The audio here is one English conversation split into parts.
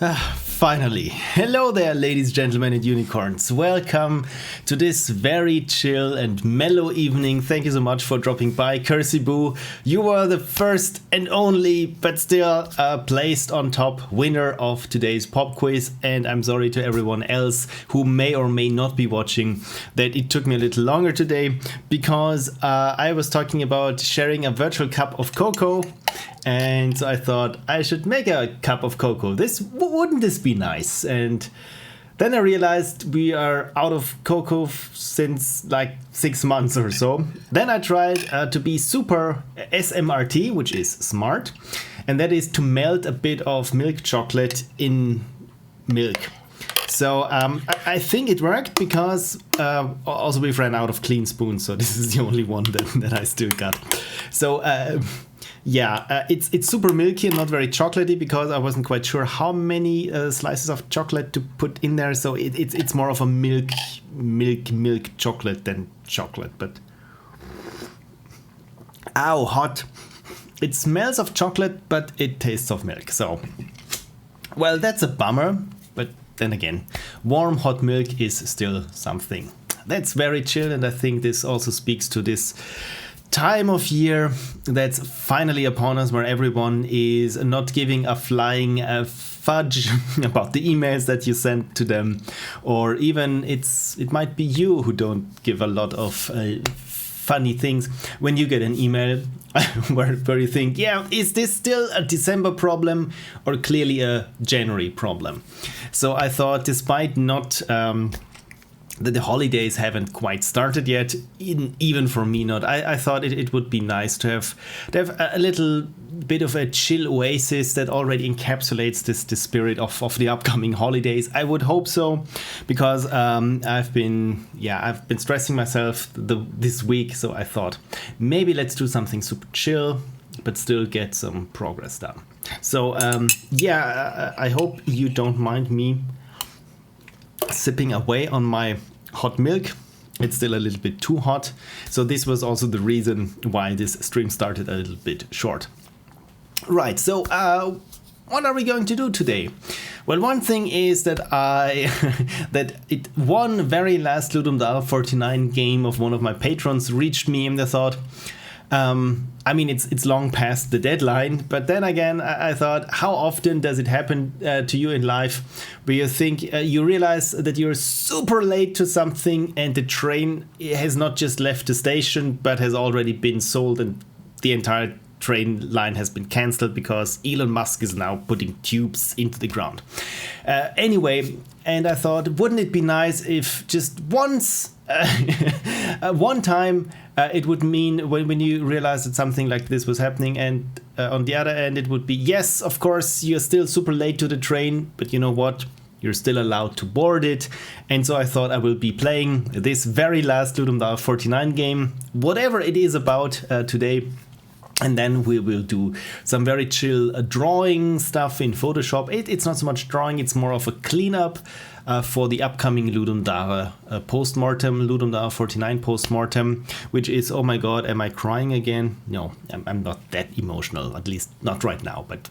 Finally. Hello there, ladies, gentlemen, and unicorns. Welcome to this very chill and mellow evening. Thank you so much for dropping by. Cursey Boo, you were the first and only, but still placed on top winner of today's pop quiz. And I'm sorry to everyone else who may or may not be watching that it took me a little longer today because I was talking about sharing a virtual cup of cocoa. And so I thought I should make a cup of cocoa. Wouldn't this be nice? And then I realized we are out of cocoa since like 6 months or so. Then I tried to be super SMRT, which is smart. And that is to melt a bit of milk chocolate in milk. So I think it worked because also we've ran out of clean spoons. So this is the only one that I still got. So it's super milky and not very chocolatey because I wasn't quite sure how many slices of chocolate to put in there. So it's more of a milk chocolate than chocolate. But ow, hot! It smells of chocolate, but it tastes of milk. So well, that's a bummer. But then again, warm hot milk is still something. That's very chill, and I think this also speaks to this time of year that's finally upon us, where everyone is not giving a flying fudge about the emails that you send to them, or even it might be you who don't give a lot of funny things when you get an email where you think, yeah, is this still a December problem or clearly a January problem? So I thought, despite not that the holidays haven't quite started yet, even for me not, I thought it would be nice to have a little bit of a chill oasis that already encapsulates the spirit of the upcoming holidays. I would hope so, because I've been stressing myself this week, so I thought maybe let's do something super chill but still get some progress done. So I hope you don't mind me sipping away on my hot milk. It's still a little bit too hot, so this was also the reason why this stream started a little bit short. Right, so what are we going to do today? Well, one thing is that it one very last LD49 game of one of my patrons reached me, and I thought, it's long past the deadline, but then again, I thought, how often does it happen to you in life where you think you realize that you're super late to something and the train has not just left the station but has already been sold and the entire train line has been cancelled because Elon Musk is now putting tubes into the ground. Anyway, and I thought, wouldn't it be nice if just once one time it would mean when you realize that something like this was happening, and on the other end it would be, yes, of course you're still super late to the train, but you know what, you're still allowed to board it. And so I thought I will be playing this very last LD49 game, whatever it is about, today. And then we will do some very chill drawing stuff in Photoshop. It's not so much drawing, it's more of a cleanup for the upcoming Ludum post-mortem, LD49 post-mortem, which is, oh my god, am I crying again? No, I'm not that emotional, at least not right now, but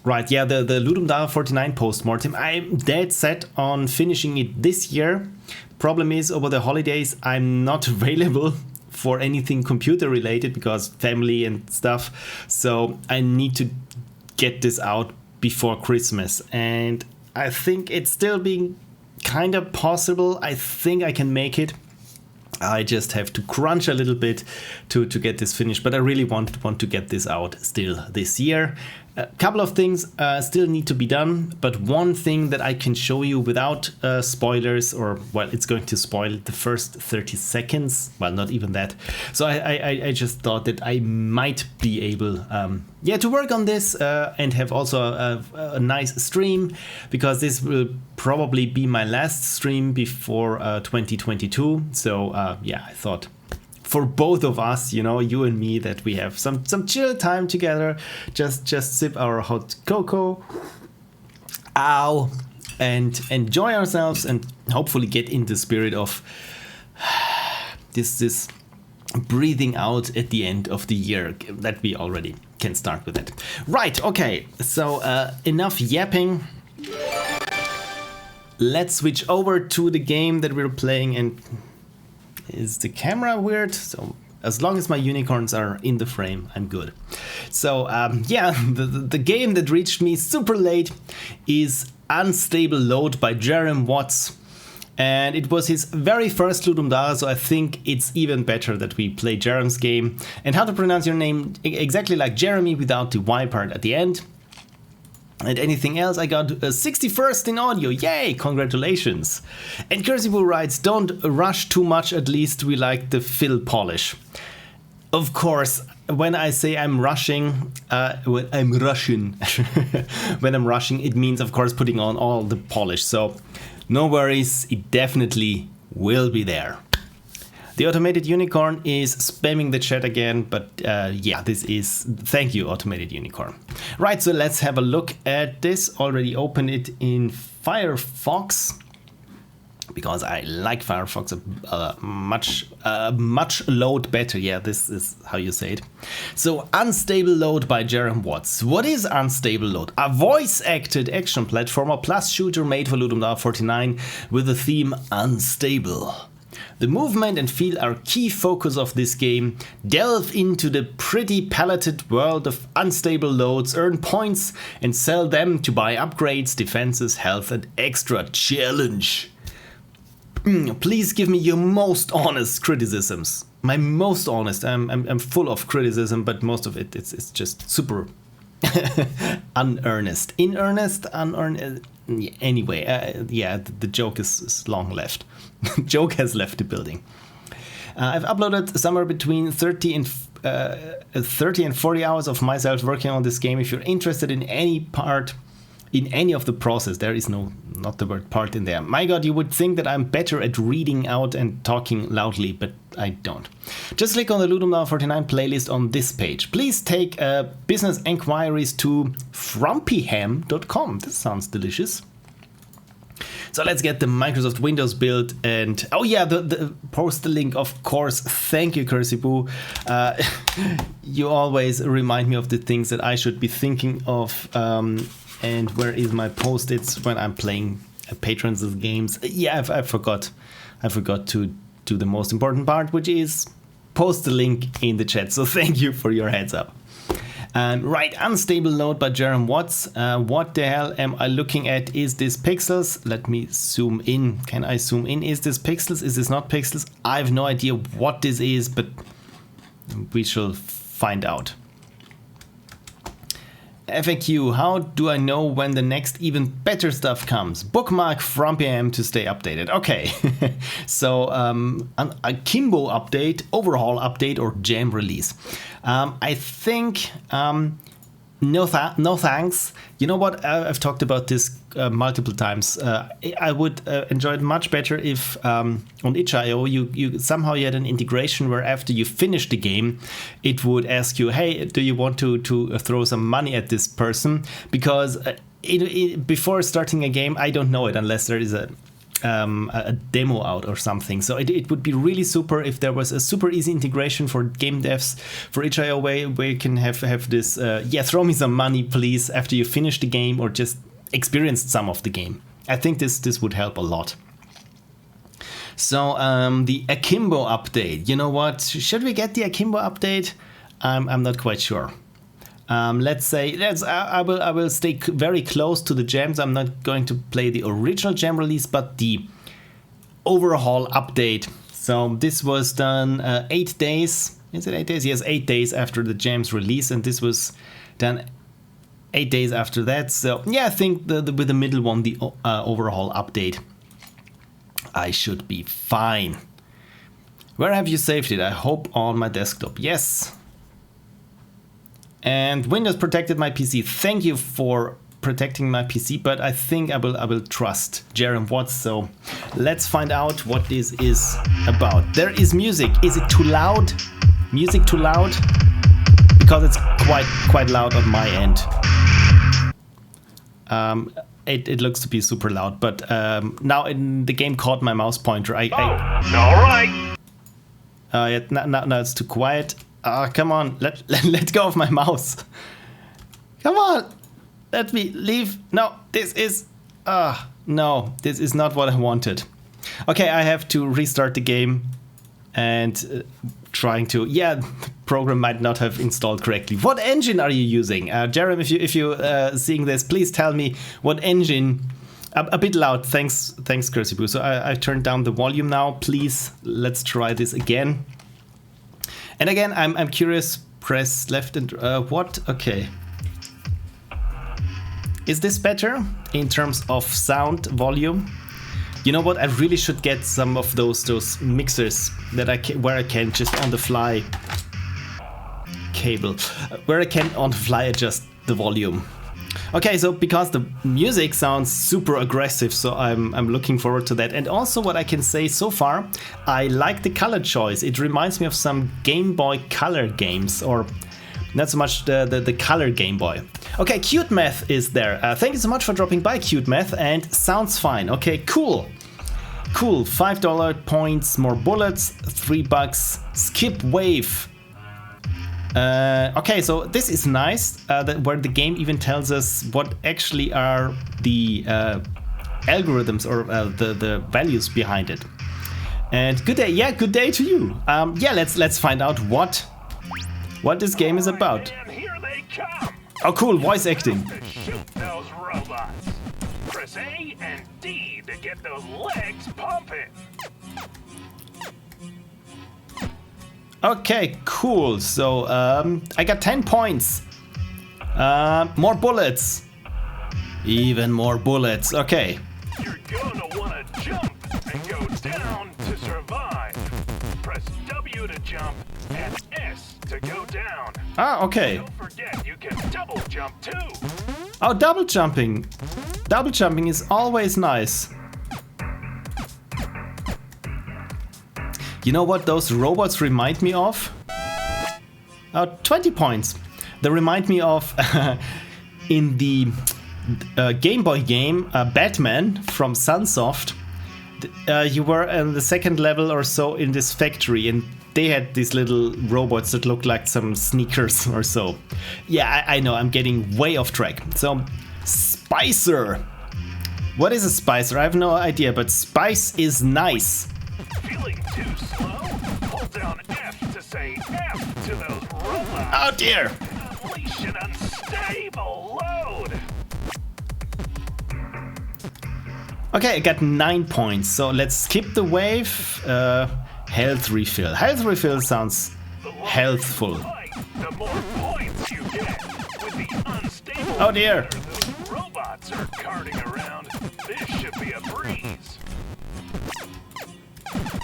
right, yeah, the LD49 post-mortem, I'm dead set on finishing it this year. Problem is, over the holidays, I'm not available for anything computer related because family and stuff, so I need to get this out before Christmas, and I think it's still being kind of possible. I think I can make it. I just have to crunch a little bit to get this finished, but I really want to get this out still this year. A couple of things still need to be done, but one thing that I can show you without spoilers, or, well, it's going to spoil the first 30 seconds. Well, not even that. So I just thought that I might be able to work on this and have also a nice stream, because this will probably be my last stream before 2022. So I thought, for both of us, you and me, that we have some chill time together, just sip our hot cocoa, and enjoy ourselves, and hopefully get in the spirit of this breathing out at the end of the year that we already can start with it. Right, okay, so enough yapping. Let's switch over to the game that we're playing. And is the camera weird? So as long as my unicorns are in the frame, I'm good. So yeah, the game that reached me super late is Unstable Load by Jerem Watts. And it was his very first Ludum Dare, so I think it's even better that we play Jerem's game. And how to pronounce your name exactly like Jeremy without the Y part at the end. And anything else, I got 61st in audio, yay, congratulations. And Cursible writes, don't rush too much, at least we like the fill polish. Of course, when I say I'm rushing, when I'm rushing, it means of course putting on all the polish, so no worries, it definitely will be there. The Automated Unicorn is spamming the chat again, but yeah, this is... Thank you, Automated Unicorn. Right, so let's have a look at this. Already opened it in Firefox, because I like Firefox much load better. Yeah, this is how you say it. So, Unstable Load by Jerem Watts. What is Unstable Load? A voice-acted action platformer plus shooter made for Ludum Dare 49 with the theme Unstable. The movement and feel are key focus of this game. Delve into the pretty paletted world of unstable loads, earn points and sell them to buy upgrades, defenses, health and extra challenge. Please give me your most honest criticisms. My most honest. I'm full of criticism, but most of it it's just super unearnest. In earnest, unearnest. Anyway, yeah, the joke is long left. Joke has left the building. I've uploaded somewhere between 30 and 40 hours of myself working on this game. If you're interested in any part, in any of the process, there is not the word part in there. My God, you would think that I'm better at reading out and talking loudly, but I don't. Just click on the Ludum Dare 49 playlist on this page. Please take business enquiries to frumpyham.com. This sounds delicious. So let's get the Microsoft Windows build, and oh yeah, the post the link, of course. Thank you, Cursibu. You always remind me of the things that I should be thinking of. And where is my post-its when I'm playing patrons' games? Yeah, I forgot to do the most important part, which is post the link in the chat. So thank you for your heads up. Right, Unstable Load by Jerem Watts. What the hell am I looking at? Is this pixels? Let me zoom in. Can I zoom in? Is this pixels? Is this not pixels? I have no idea what this is, but we shall find out. FAQ, how do I know when the next even better stuff comes? Bookmark FrumpyM to stay updated. Okay, so a Kimbo update, overhaul update, or jam release. I think no thanks. You know what? I've talked about this multiple times. I would enjoy it much better if on itch.io you somehow had an integration where after you finish the game, it would ask you, hey, do you want to throw some money at this person? Because before starting a game, I don't know it unless there is a demo out or something. So it would be really super if there was a super easy integration for game devs, for itch.io, where you can have this, yeah, throw me some money please after you finish the game or just experienced some of the game. I think this would help a lot. So the Akimbo update, you know what? Should we get the Akimbo update? I'm not quite sure. Let's say I will stay very close to the jams. I'm not going to play the original jam release, but the overhaul update. So this was done 8 days. Is it 8 days? Yes, 8 days after the jam's release, and this was done 8 days after that. So yeah, I think with the middle one, the overhaul update, I should be fine. Where have you saved it? I hope on my desktop. Yes. And Windows protected my PC. Thank you for protecting my PC, but I think I will trust Jerem Watts. So let's find out what this is about. There is music. Is it too loud? Music too loud? Because it's quite loud on my end. It looks to be super loud, but now the game caught my mouse pointer. All right. Yeah, now it's too quiet. Ah, come on. Let go of my mouse. Come on. Let me leave. No, this is... no, this is not what I wanted. Okay, I have to restart the game and trying to... Yeah, the program might not have installed correctly. What engine are you using? Jerem, if you're seeing this, please tell me what engine... A bit loud, thanks Cursiboo. So I turned down the volume now. Please, let's try this again. And again, I'm curious. Press left and what? Okay. Is this better in terms of sound volume? You know what? I really should get some of those mixers that where I can just on the fly cable, where I can on the fly adjust the volume. Okay, so because the music sounds super aggressive, so I'm looking forward to that. And also what I can say so far, I like the color choice. It reminds me of some Game Boy Color games, or not so much the color Game Boy. Okay, Cute Math is there. Thank you so much for dropping by, Cute Math, and sounds fine. Okay, cool. Cool, $5 points, more bullets, $3, skip wave. Okay, so this is nice, where the game even tells us what actually are the algorithms or the values behind it. And good day, yeah, good day to you. Yeah, let's find out what this game is about. Oh, cool, voice acting. Shoot those robots. Press A and D to get those legs pumping. Okay, cool. So I got 10 points. More bullets. Even more bullets. Okay. You're gonna wanna jump and go down to survive. Press W to jump and S to go down. Ah, okay. Don't forget you can double jump too. Oh, double jumping. Double jumping is always nice. You know what those robots remind me of? 20 points. They remind me of in the Game Boy game Batman from Sunsoft. You were in the second level or so in this factory, and they had these little robots that looked like some sneakers or so. Yeah, I know, I'm getting way off track. So, Spicer. What is a Spicer? I have no idea, but spice is nice. Feeling too slow? Hold down F to say F to those robots. Oh dear! Unleash an unstable load. Okay, I got 9 points, so let's skip the wave. Health refill. Health refill sounds healthful. The more points you get with the unstable. Oh dear! Those robots are carting around. This should be a breeze.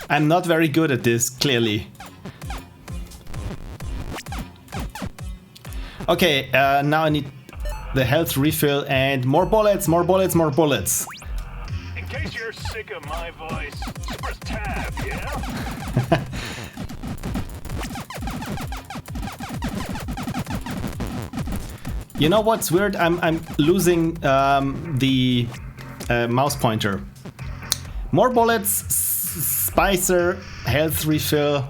I'm not very good at this, clearly. Okay, now I need the health refill and more bullets, more bullets, more bullets. In case you're sick of my voice, press tab, yeah? You know what's weird? I'm losing the mouse pointer. More bullets, Spicer, health refill,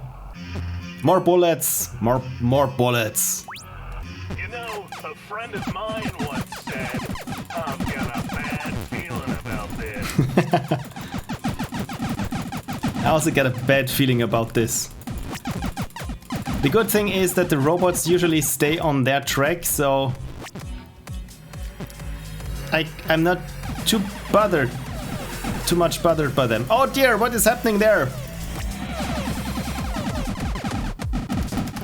more bullets, more bullets. You know, a friend of mine once said, I've got a bad feeling about this. I also get a bad feeling about this. The good thing is that the robots usually stay on their track, so I'm not too much bothered by them. Oh dear, what is happening there?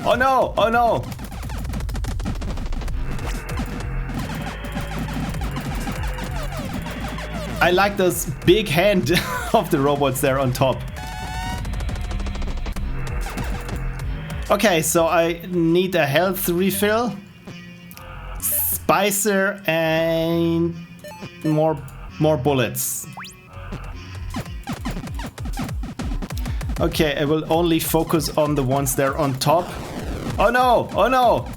Oh no, oh no. I like those big hand of the robots there on top. Okay, so I need a health refill, Spicer, and more bullets. Okay, I will only focus on the ones there on top. Oh no! Oh no!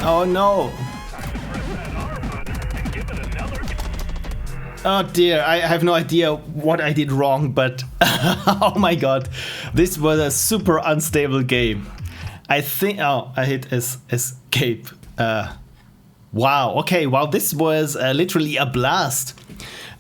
Oh no! Oh dear, I have no idea what I did wrong, but oh my god, this was a super unstable game. I think, oh, I hit escape. Wow, okay, wow, this was literally a blast.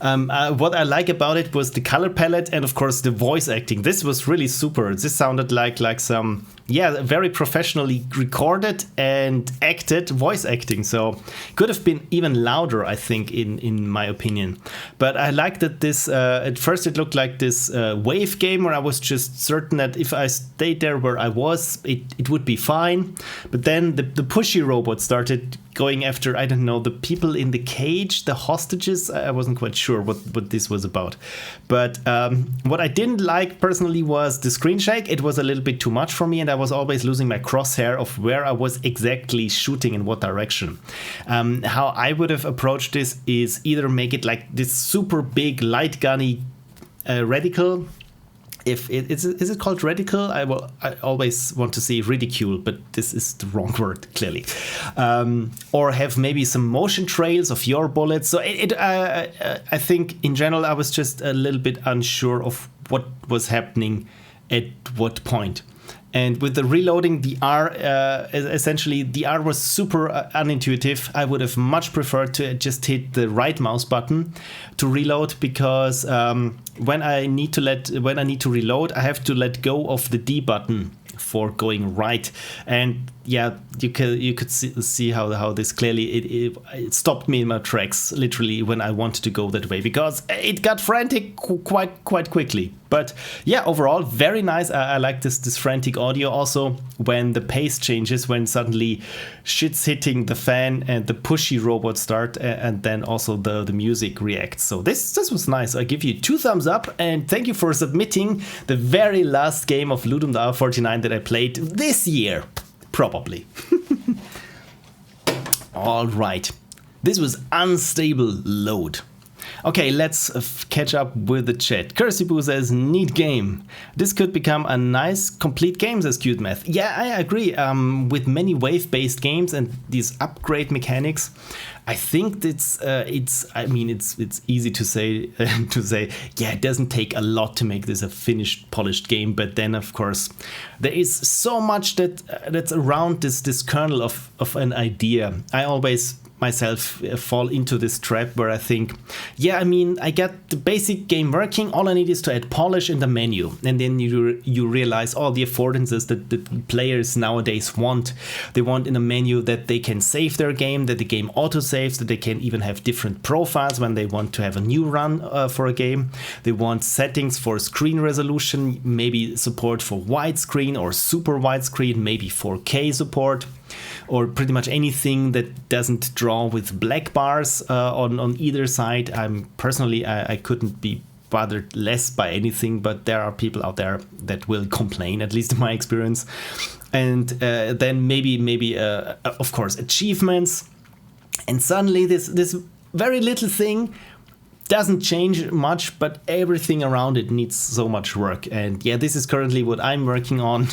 What I like about it was the color palette and of course the voice acting. This was really super. This sounded like some, yeah, very professionally recorded and acted voice acting. So could have been even louder, I think, in my opinion. But I liked that this, at first it looked like this wave game where I was just certain that if I stayed there where I was, it would be fine. But then the pushy robot started going after, I don't know, the people in the cage, the hostages. I wasn't quite sure what this was about. But what I didn't like personally was the screen shake. It was a little bit too much for me, and I was always losing my crosshair of where I was exactly shooting in what direction. How I would have approached this is either make it like this super big light gunny reticle. If is it called reticle? I always want to say ridicule, but this is the wrong word, clearly. Or have maybe some motion trails of your bullets. So I think in general I was just a little bit unsure of what was happening at what point. And with the reloading, the R, essentially the R was super unintuitive. I would have much preferred to just hit the right mouse button to reload, because when I need to reload, I have to let go of the D button for going right. And yeah, you could see how this clearly it stopped me in my tracks literally when I wanted to go that way, because it got frantic quite quickly. But yeah, overall very nice. I like this frantic audio also when the pace changes, when suddenly shit's hitting the fan and the pushy robots start, and then also the music reacts. So this was nice. I give you 2 thumbs up, and thank you for submitting the very last game of Ludum Dare 49 that I played this year. Probably. All right. This was Unstable Load. Okay, let's catch up with the chat. Cursibu says, neat game. This could become a nice complete game, says Cute Math. Yeah, I agree. With many wave-based games and these upgrade mechanics, I think it's easy to say yeah, it doesn't take a lot to make this a finished, polished game. But then, of course, there is so much that's around this kernel of an idea. I always myself fall into this trap where I think, yeah, I mean, I get the basic game working, all I need is to add polish in the menu, and then you realize all the affordances that the players nowadays want. They want in a menu that they can save their game, that the game auto-saves, that they can even have different profiles when they want to have a new run for a game. They want settings for screen resolution, maybe support for widescreen or super widescreen, maybe 4K support, or pretty much anything that doesn't draw with black bars on either side. I couldn't be bothered less by anything, but there are people out there that will complain, at least in my experience. And then maybe of course achievements, and suddenly this very little thing doesn't change much, but everything around it needs so much work. And yeah, this is currently what I'm working on.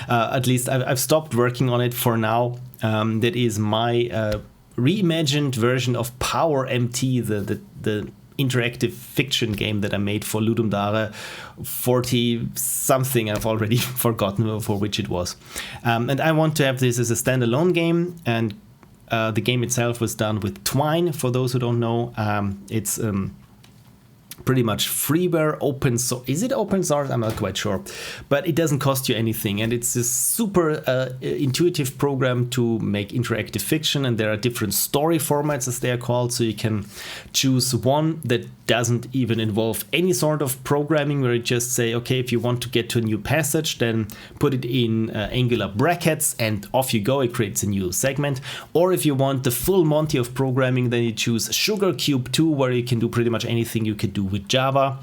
At least I've stopped working on it for now. That is my reimagined version of Power MT, the interactive fiction game that I made for Ludum Dare 40 something. I've already forgotten for which it was. And I want to have this as a standalone game, and the game itself was done with Twine, for those who don't know. It's pretty much freeware, open source. Is it open source? I'm not quite sure. But it doesn't cost you anything. And it's this super intuitive program to make interactive fiction. And there are different story formats, as they are called. So you can choose one that doesn't even involve any sort of programming, where you just say, okay, if you want to get to a new passage, then put it in angular brackets and off you go. It creates a new segment. Or if you want the full Monty of programming, then you choose Sugar Cube 2, where you can do pretty much anything you could do with Java.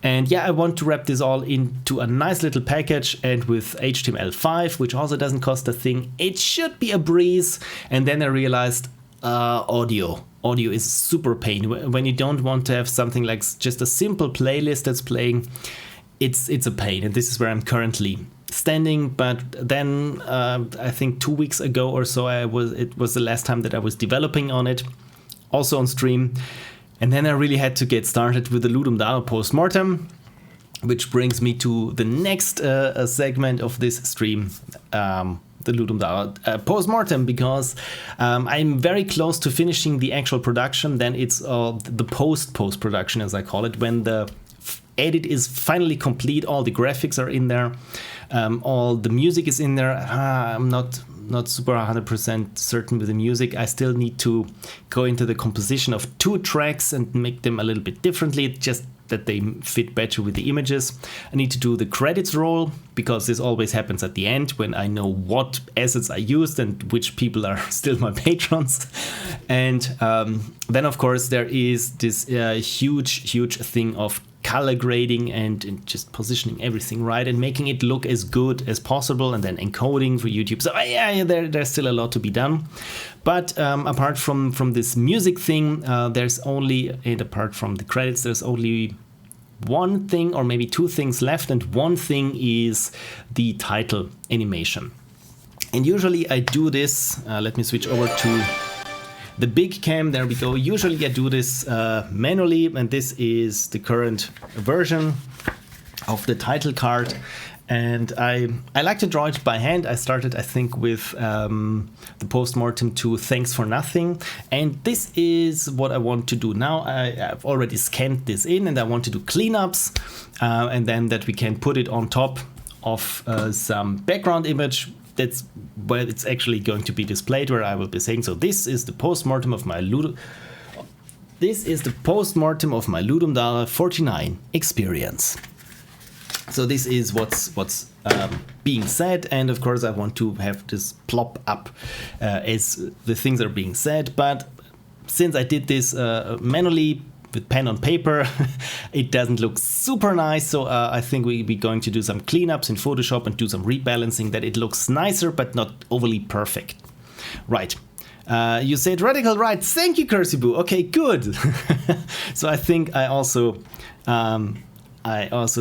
And yeah, I want to wrap this all into a nice little package, and with HTML5, which also doesn't cost a thing, it should be a breeze. And then I realized audio is super pain. When you don't want to have something like just a simple playlist that's playing, it's a pain. And this is where I'm currently standing. But then I think 2 weeks ago or so, it was the last time that I was developing on it, also on stream. And then I really had to get started with the Ludum Dare post-mortem, which brings me to the next segment of this stream, the Ludum Dare post-mortem, because I'm very close to finishing the actual production. Then it's the post-production, as I call it, when the edit is finally complete, all the graphics are in there, all the music is in there. I'm not super 100% certain with the music. I still need to go into the composition of 2 tracks and make them a little bit differently, just that they fit better with the images. I need to do the credits roll, because this always happens at the end when I know what assets I used and which people are still my patrons. And then of course there is this huge thing of color grading and just positioning everything right and making it look as good as possible, and then encoding for YouTube. So yeah, there's still a lot to be done. But apart from this music thing, there's only, and apart from the credits, there's only one thing or maybe 2 things left, and one thing is the title animation. And usually I do this, let me switch over to the big cam, there we go. Usually I do this manually, and this is the current version of the title card. And I like to draw it by hand. I started, I think, with the post-mortem to Thanks for Nothing. And this is what I want to do now. I've already scanned this in, and I want to do cleanups, and then that we can put it on top of some background image. That's where it's actually going to be displayed, where I will be saying, so this is the post-mortem of my Ludum Dare 49 experience. So this is what's being said, and of course I want to have this plop up as the things are being said. But since I did this manually with pen on paper, it doesn't look super nice. So I think we'll be going to do some cleanups in Photoshop and do some rebalancing that it looks nicer, but not overly perfect. Right. You said radical right. Thank you, Cursiboo. Okay, good. So I think I also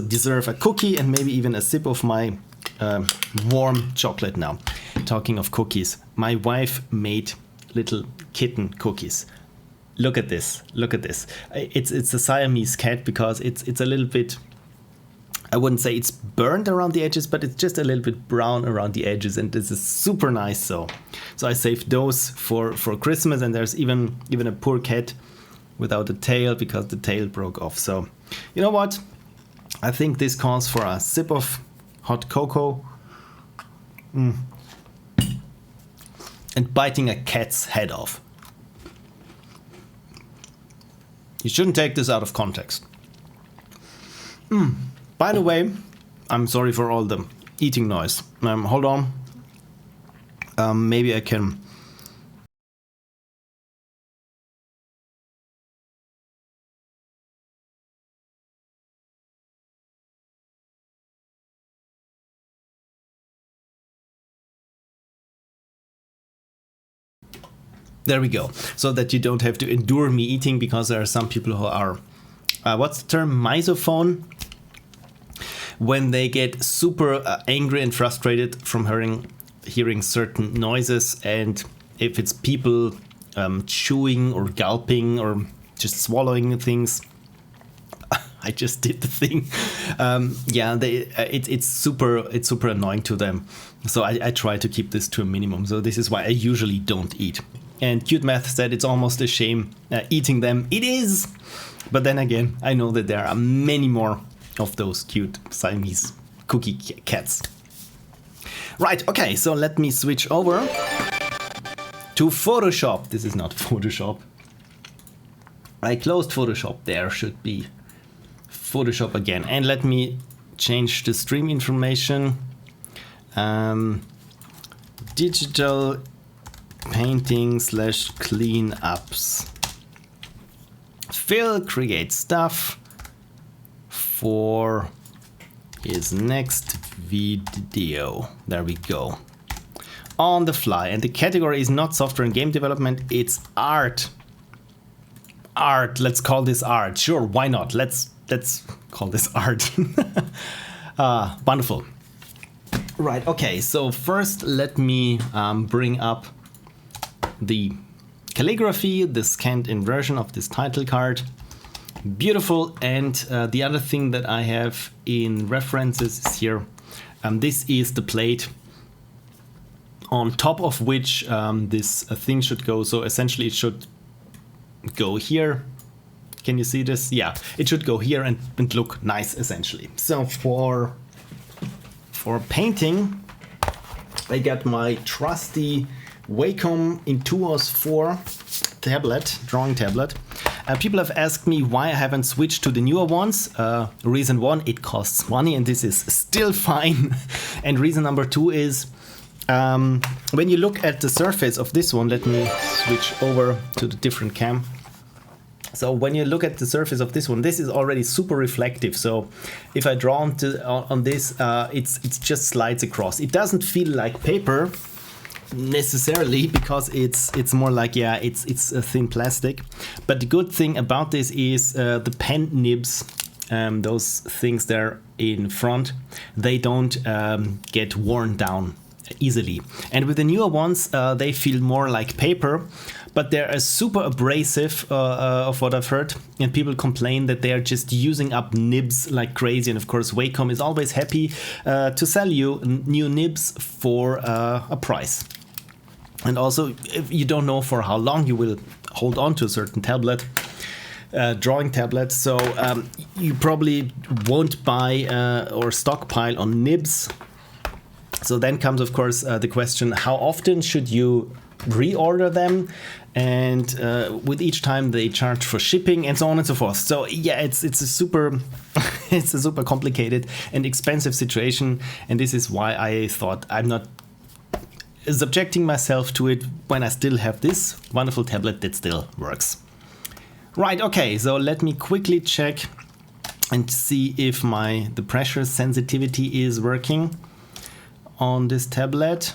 deserve a cookie and maybe even a sip of my warm chocolate now. Talking of cookies, my wife made little kitten cookies. Look at this. Look at this. It's a Siamese cat, because it's a little bit, I wouldn't say it's burned around the edges, but it's just a little bit brown around the edges, and this is super nice. So I saved those for Christmas, and there's even a poor cat without a tail because the tail broke off. So you know what? I think this calls for a sip of hot cocoa and biting a cat's head off. You shouldn't take this out of context. By the way, I'm sorry for all the eating noise. Hold on. Maybe I can... There we go. So that you don't have to endure me eating, because there are some people who are, what's the term, misophone? When they get super angry and frustrated from hearing certain noises, and if it's people chewing or gulping or just swallowing things, I just did the thing. It's super annoying to them. So I try to keep this to a minimum. So this is why I usually don't eat. And Cute Math said it's almost a shame eating them. It is! But then again, I know that there are many more of those cute Siamese cookie cats. Right, okay, so let me switch over to Photoshop. This is not Photoshop. I closed Photoshop. There should be Photoshop again. And let me change the stream information. Digital painting / cleanups. Phil creates stuff for his next video. There we go. On the fly. And the category is not software and game development, it's art. Art, let's call this art. Sure, why not? Let's call this art. Wonderful. Right, okay, so first let me bring up the calligraphy, the scanned in version of this title card. Beautiful. And the other thing that I have in references is here. This is the plate on top of which this thing should go. So essentially it should go here. Can you see this? Yeah, it should go here and look nice essentially. So for painting, I got my trusty Wacom Intuos 4 tablet, drawing tablet. People have asked me why I haven't switched to the newer ones. Reason one, it costs money and this is still fine. And reason number two is when you look at the surface of this one, let me switch over to the different cam. So when you look at the surface of this one, this is already super reflective. So if I draw on this, it just slides across. It doesn't feel like paper necessarily because it's more like, yeah, it's a thin plastic. But the good thing about this is the pen nibs, those things there in front, they don't get worn down easily. And with the newer ones, they feel more like paper. But they're super abrasive of what I've heard, and people complain that they are just using up nibs like crazy. And of course, Wacom is always happy to sell you new nibs for a price. And also, if you don't know for how long you will hold on to a certain tablet, drawing tablet, so you probably won't buy or stockpile on nibs. So then comes, of course, the question: how often should you reorder them? And with each time they charge for shipping and so on and so forth. So yeah, it's a super it's a super complicated and expensive situation, and this is why I thought I'm not subjecting myself to it when I still have this wonderful tablet that still works. Right, okay, so let me quickly check and see if the pressure sensitivity is working on this tablet.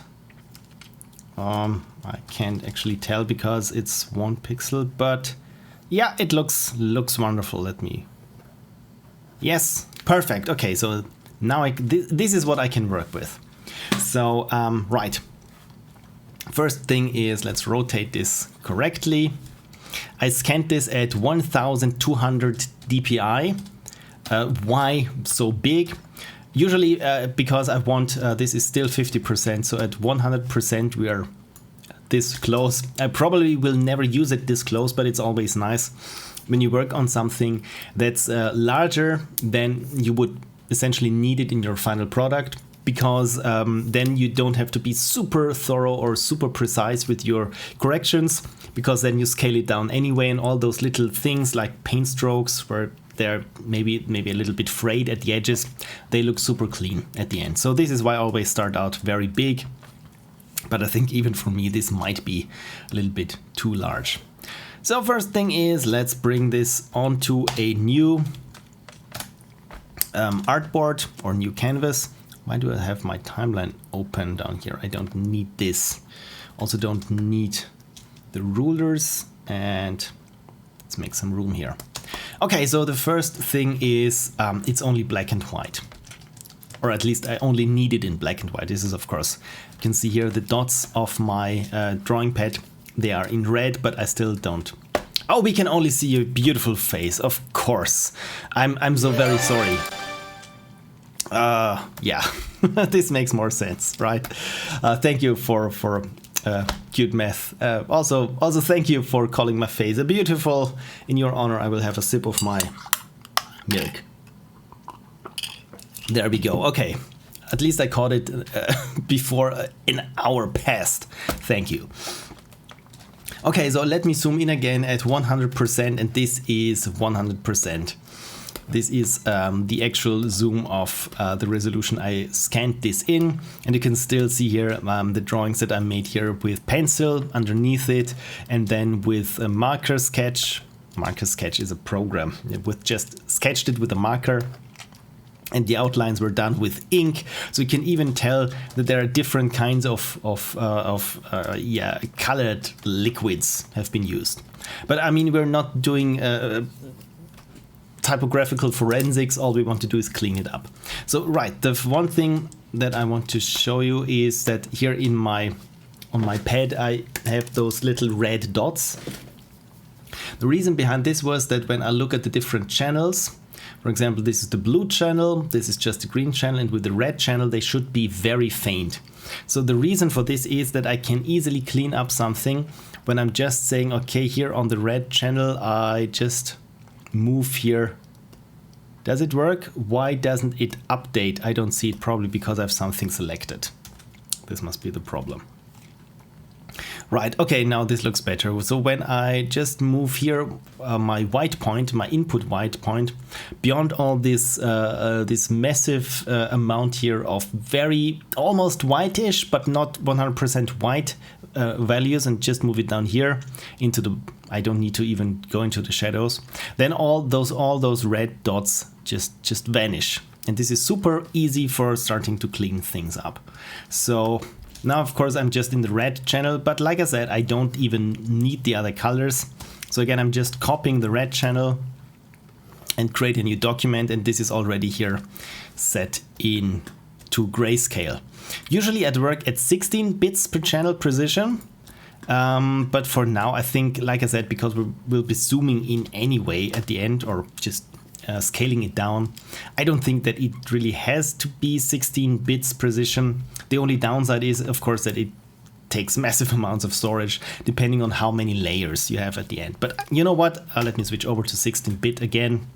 I can't actually tell because it's 1 pixel, but yeah, it looks wonderful. Let me. Yes, perfect. Okay, so now this is what I can work with. So right. First thing is, let's rotate this correctly. I scanned this at 1200 dpi. Why so big? Usually because I want, this is still 50%, so at 100% we are this close. I probably will never use it this close, but it's always nice when you work on something that's larger than you would essentially need it in your final product, because then you don't have to be super thorough or super precise with your corrections, because then you scale it down anyway, and all those little things like paint strokes where they're maybe a little bit frayed at the edges, they look super clean at the end. So this is why I always start out very big, but I think even for me this might be a little bit too large. So first thing is, let's bring this onto a new artboard or new canvas. Why do I have my timeline open down here? I don't need this. Also don't need the rulers, and let's make some room here. Okay, so the first thing is it's only black and white, or at least I only need it in black and white. This is, of course, you can see here the dots of my drawing pad. They are in red, but I still don't. Oh, we can only see your beautiful face. Of course, I'm so very sorry. Yeah, this makes more sense, right? Thank you for cute math. Also thank you for calling my face a beautiful. In your honor, I will have a sip of my milk. There we go. Okay, at least I caught it before an hour passed. Thank you. Okay, so let me zoom in again at 100%, and this is 100%. This is the actual zoom of the resolution I scanned this in, and you can still see here the drawings that I made here with pencil underneath it, and then with a marker sketch. Marker sketch is a program with just sketched it with a marker, and the outlines were done with ink. So you can even tell that there are different kinds of colored liquids have been used. But I mean, we're not doing typographical forensics. All we want to do is clean it up. So right, the one thing that I want to show you is that here in my on my pad I have those little red dots. The reason behind this was that when I look at the different channels, for example, this is the blue channel, this is just the green channel, and with the red channel they should be very faint. So the reason for this is that I can easily clean up something when I'm just saying, okay, here on the red channel I just move here. Does it work? Why doesn't it update? I don't see it, probably because I have something selected. This must be the problem. Right, okay, now this looks better. So when I just move here my white point, my input white point, beyond all this this massive amount here of very almost whitish but not 100% white values, and just move it down here into the, I don't need to even go into the shadows, then all those red dots just vanish. And this is super easy for starting to clean things up. So now, of course, I'm just in the red channel, but like I said, I don't even need the other colors. So again, I'm just copying the red channel and create a new document, and this is already here set in to grayscale. Usually I'd work at 16 bits per channel precision, but for now I think, like I said, because we'll be zooming in anyway at the end, or just scaling it down, I don't think that it really has to be 16 bits precision. The only downside is, of course, that it takes massive amounts of storage depending on how many layers you have at the end. But you know what? Let me switch over to 16-bit again.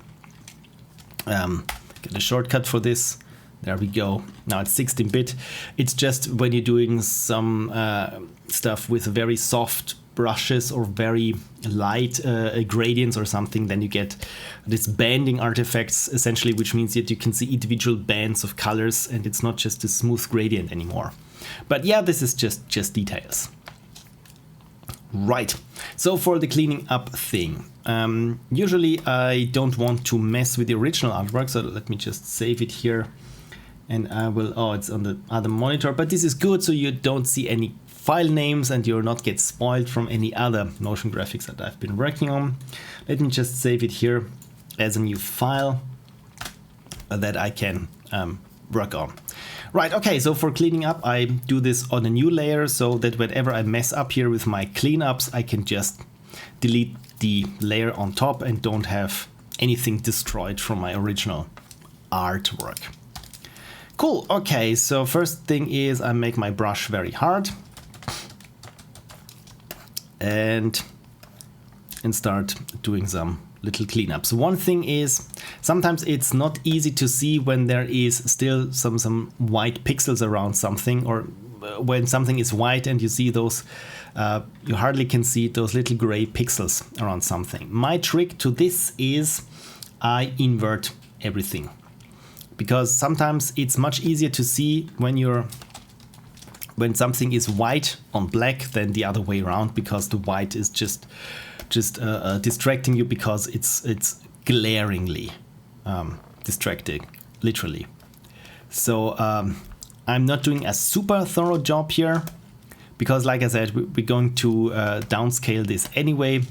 Get a shortcut for this. There we go. Now it's 16-bit. It's just when you're doing some stuff with very soft brushes or very light gradients or something, then you get this banding artifacts essentially, which means that you can see individual bands of colors and it's not just a smooth gradient anymore. But yeah, this is just details. Right, so for the cleaning up thing, usually I don't want to mess with the original artwork, so let me just save it here, and I will, oh, it's on the other monitor, but this is good so you don't see any file names and you'll not get spoiled from any other motion graphics that I've been working on. Let me just save it here as a new file that I can work on. Right, okay, so for cleaning up, I do this on a new layer so that whenever I mess up here with my cleanups, I can just delete the layer on top and don't have anything destroyed from my original artwork. Cool, okay, so first thing is I make my brush very hard and start doing some little cleanups. One thing is, sometimes it's not easy to see when there is still some white pixels around something, or when something is white and you see those, you hardly can see those little gray pixels around something. My trick to this is I invert everything, because sometimes it's much easier to see when something is white on black than the other way around, because the white is just distracting you, because it's glaringly distracting, literally. So I'm not doing a super thorough job here, because like I said, we're going to downscale this anyway,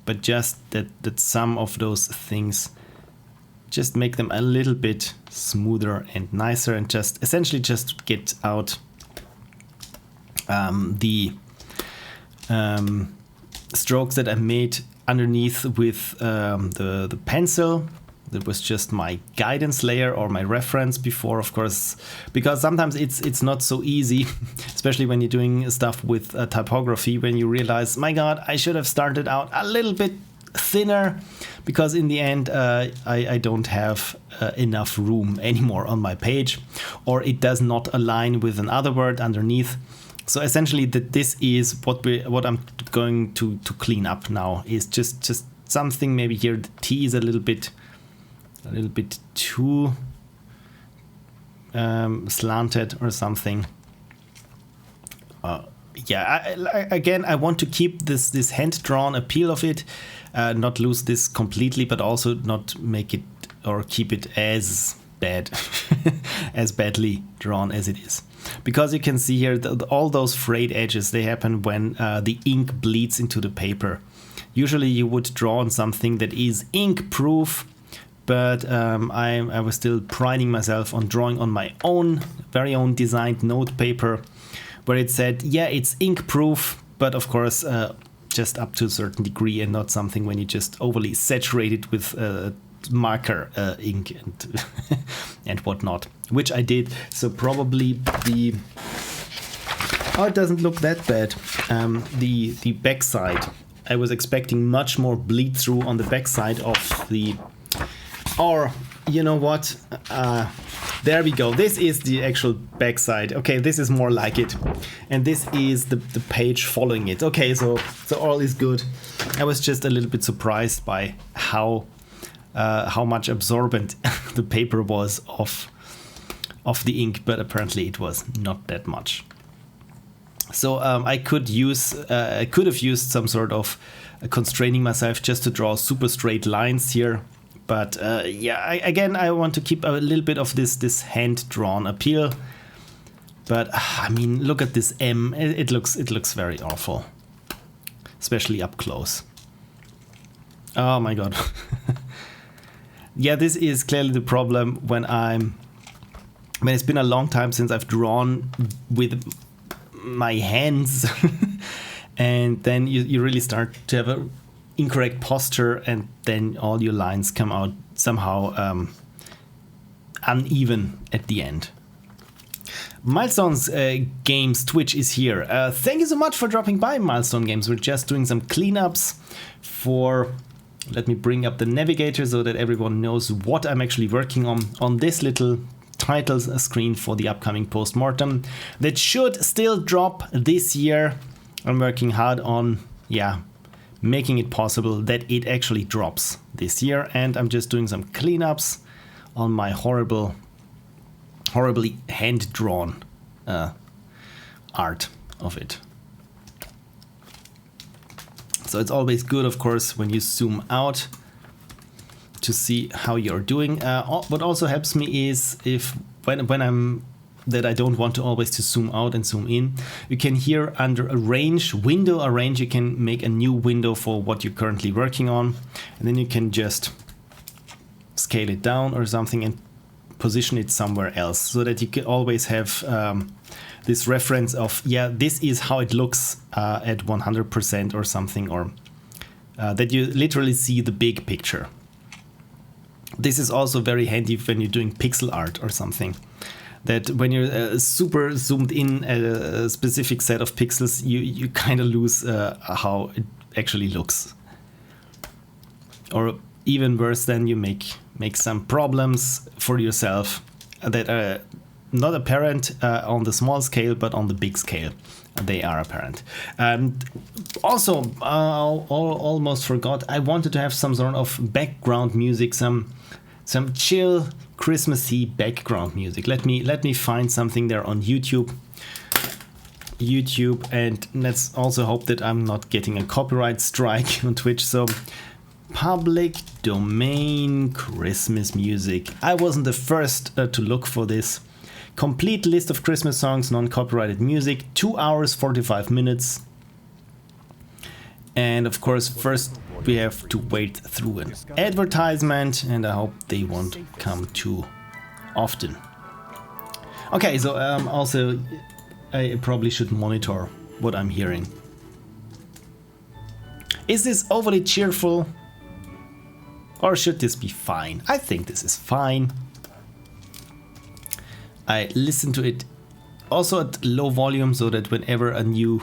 but just that some of those things, just make them a little bit smoother and nicer, and just essentially just get out the strokes that I made underneath with the pencil. That was just my guidance layer or my reference before, of course, because sometimes it's not so easy, especially when you're doing stuff with typography, when you realize, my God, I should have started out a little bit thinner, because in the end I don't have enough room anymore on my page, or it does not align with another word underneath. So essentially this is what I'm going to clean up now, is just something. Maybe here the T is a little bit too slanted or something. Yeah, again, I want to keep this hand-drawn appeal of it, not lose this completely, but also not make it or keep it as bad, as badly drawn as it is. Because you can see here all those frayed edges, they happen when the ink bleeds into the paper. Usually you would draw on something that is ink-proof, but I was still priding myself on drawing on my own, very own designed note paper, where it said, yeah, it's ink proof, but of course just up to a certain degree, and not something when you just overly saturate it with marker ink and and whatnot, which I did. So probably the it doesn't look that bad. The backside, I was expecting much more bleed through on the backside of the, or you know what, there we go. This is the actual backside. Okay, this is more like it, and this is the page following it. Okay, so all is good. I was just a little bit surprised by how much absorbent the paper was of the ink, but apparently it was not that much. So I could have used some sort of constraining myself just to draw super straight lines here. But yeah, again, I want to keep a little bit of this hand-drawn appeal. But I mean, look at this M. It looks very awful, especially up close. Oh my god. Yeah, this is clearly the problem when it's been a long time since I've drawn with my hands, and then you really start to have a incorrect posture, and then all your lines come out somehow uneven at the end. Milestones Games Twitch is here. Thank you so much for dropping by, Milestone Games. We're just doing some cleanups for, let me bring up the navigator so that everyone knows what I'm actually working on this little titles screen for the upcoming Mortem that should still drop this year. I'm working hard on, yeah, making it possible that it actually drops this year, and I'm just doing some cleanups on my horribly hand-drawn art of it. So it's always good, of course, when you zoom out to see how you're doing. What also helps me is if when I'm that I don't want to always to zoom out and zoom in, you can here under arrange, window arrange, you can make a new window for what you're currently working on, and then you can just scale it down or something and position it somewhere else, so that you can always have this reference of, yeah, this is how it looks at 100% or something, or that you literally see the big picture. This is also very handy when you're doing pixel art or something, that when you're super zoomed in at a specific set of pixels, you kind of lose how it actually looks. Or even worse, then you make some problems for yourself that are not apparent on the small scale, but on the big scale they are apparent. And also, almost forgot, I wanted to have some sort of background music, some chill Christmassy background music. Let me find something there on YouTube, and let's also hope that I'm not getting a copyright strike on Twitch. So public domain Christmas music. I wasn't the first to look for this. Complete list of Christmas songs, non-copyrighted music, 2 hours 45 minutes. And of course, first we have to wait through an advertisement, and I hope they won't come too often. Okay, so also I probably should monitor what I'm hearing. Is this overly cheerful? Or should this be fine? I think this is fine. I listen to it also at low volume, so that whenever a new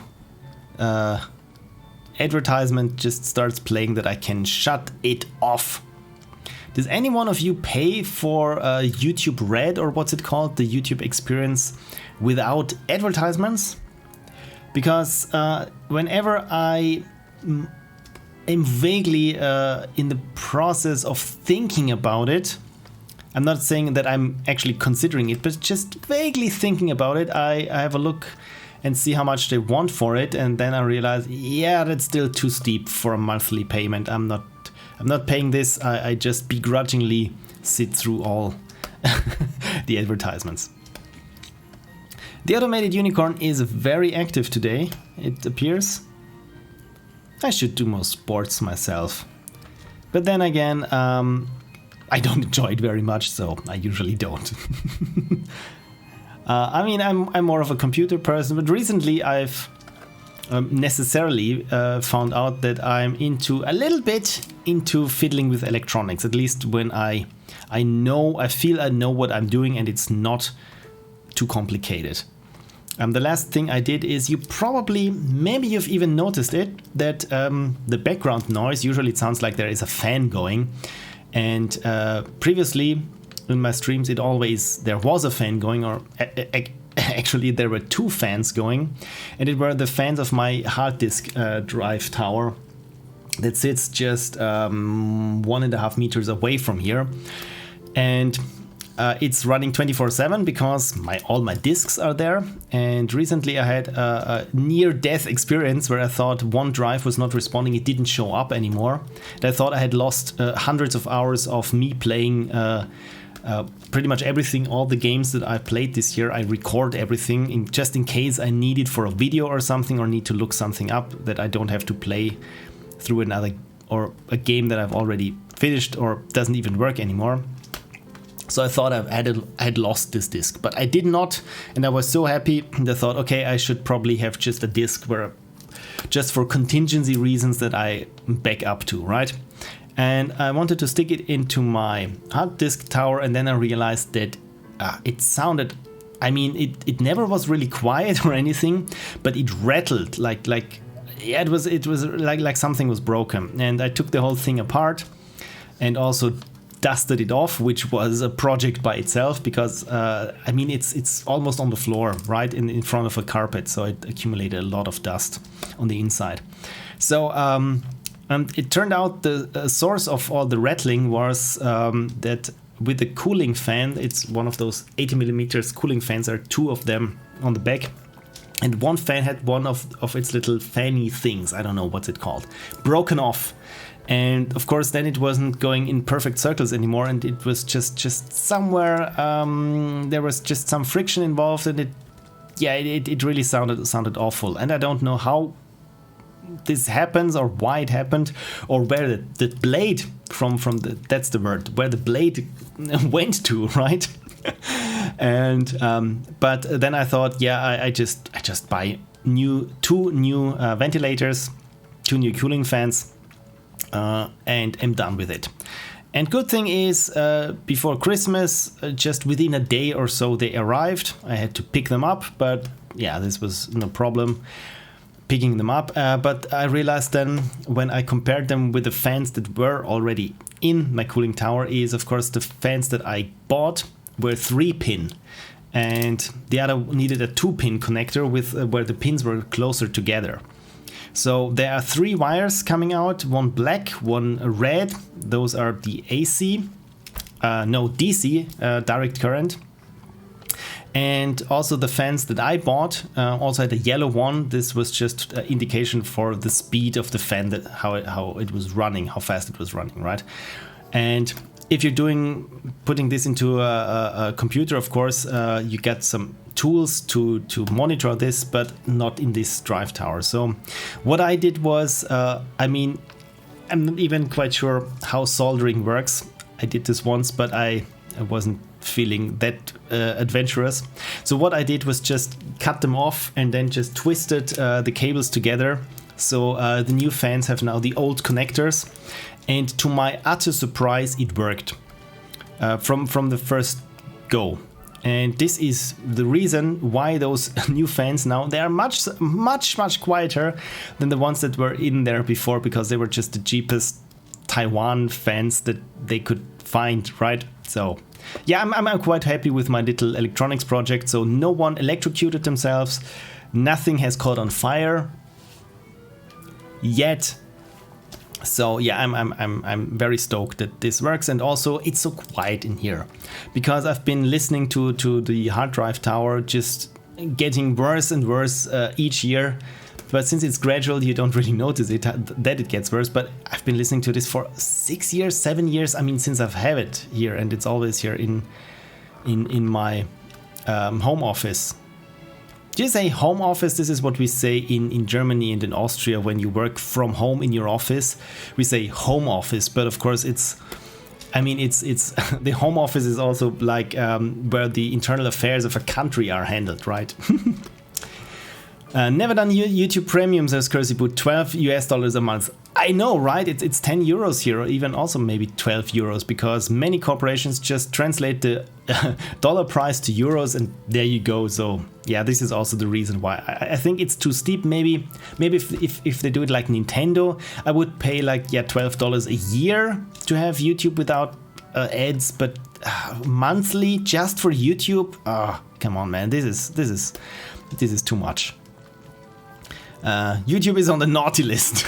advertisement just starts playing, that I can shut it off. Does any one of you pay for YouTube Red, or what's it called, the YouTube experience without advertisements? Because whenever I am vaguely in the process of thinking about it, I'm not saying that I'm actually considering it, but just vaguely thinking about it, I have a look and see how much they want for it, and then I realize, yeah, that's still too steep for a monthly payment. I'm not paying this. I just begrudgingly sit through all the advertisements. The automated unicorn is very active today, it appears. I should do more sports myself, but then again, I don't enjoy it very much, so I usually don't. I mean, I'm more of a computer person, but recently I've necessarily found out that I'm a little bit into fiddling with electronics, at least when I feel I know what I'm doing and it's not too complicated. The last thing I did is maybe you've even noticed it, that the background noise, usually it sounds like there is a fan going. And previously in my streams, there was a fan going, or actually there were two fans going. And it were the fans of my hard disk drive tower that sits just 1.5 meters away from here. And it's running 24/7 because all my disks are there. And recently I had a near-death experience where I thought one drive was not responding. It didn't show up anymore. And I thought I had lost hundreds of hours of me playing pretty much everything, all the games that I played this year. I record everything just in case I need it for a video or something, or need to look something up that I don't have to play through another, or a game that I've already finished or doesn't even work anymore. So I thought I had lost this disk, but I did not, and I was so happy. And I thought, okay, I should probably have just a disk just for contingency reasons that I back up to, right? And I wanted to stick it into my hard disk tower, and then I realized that it sounded, I mean, it never was really quiet or anything, but it rattled it was like something was broken. And I took the whole thing apart and also dusted it off, which was a project by itself, because I mean, it's almost on the floor, right in front of a carpet, so it accumulated a lot of dust on the inside. So and it turned out the source of all the rattling was that with the cooling fan, it's one of those 80 millimeters cooling fans. There are two of them on the back, and one fan had one of its little fanny things, I don't know what's it called, broken off. And of course, then it wasn't going in perfect circles anymore, and it was just somewhere there was just some friction involved, and it really sounded awful. And I don't know how this happens, or why it happened, or where the blade that's the word, where the blade went to, right? And but then I thought, I just buy two new ventilators, two new cooling fans. And am done with it. And good thing is, before Christmas, just within a day or so, they arrived. I had to pick them up, but this was no problem picking them up. But I realized then, when I compared them with the fans that were already in my cooling tower, is of course the fans that I bought were 3-pin, and the other needed a 2-pin connector with where the pins were closer together. So there are 3 wires coming out, one black, one red. Those are the DC, direct current. And also the fans that I bought also had a yellow one. This was just an indication for the speed of the fan, that how it was running, how fast it was running, right? And if you're putting this into a computer, of course, you get some tools to monitor this, but not in this drive tower. So what I did was, I'm not even quite sure how soldering works. I did this once, but I wasn't feeling that adventurous. So what I did was just cut them off and then just twisted the cables together. So the new fans have now the old connectors, and to my utter surprise, it worked from the first go. And this is the reason why those new fans now, they are much quieter than the ones that were in there before, because they were just the cheapest Taiwan fans that they could find, right? So I'm quite happy with my little electronics project. So no one electrocuted themselves, nothing has caught on fire yet. So I'm very stoked that this works, and also it's so quiet in here, because I've been listening to the hard drive tower just getting worse and worse each year. But since it's gradual, you don't really notice that it gets worse. But I've been listening to this for 6 years, 7 years. I mean, since I've had it here, and it's always here in my home office. Do you say home office? This is what we say in Germany and in Austria when you work from home in your office. We say home office, but of course it's I mean, it's the home office is also like where the internal affairs of a country are handled, right? Never done YouTube Premium, says Cursyboot, $12 a month. I know, right? It's 10 euros here, or even also maybe 12 euros, because many corporations just translate the dollar price to euros, and there you go. So yeah, this is also the reason why I think it's too steep. Maybe if they do it like Nintendo, I would pay like $12 a year to have YouTube without ads, but monthly just for YouTube? Come on, man, this is too much. YouTube is on the naughty list.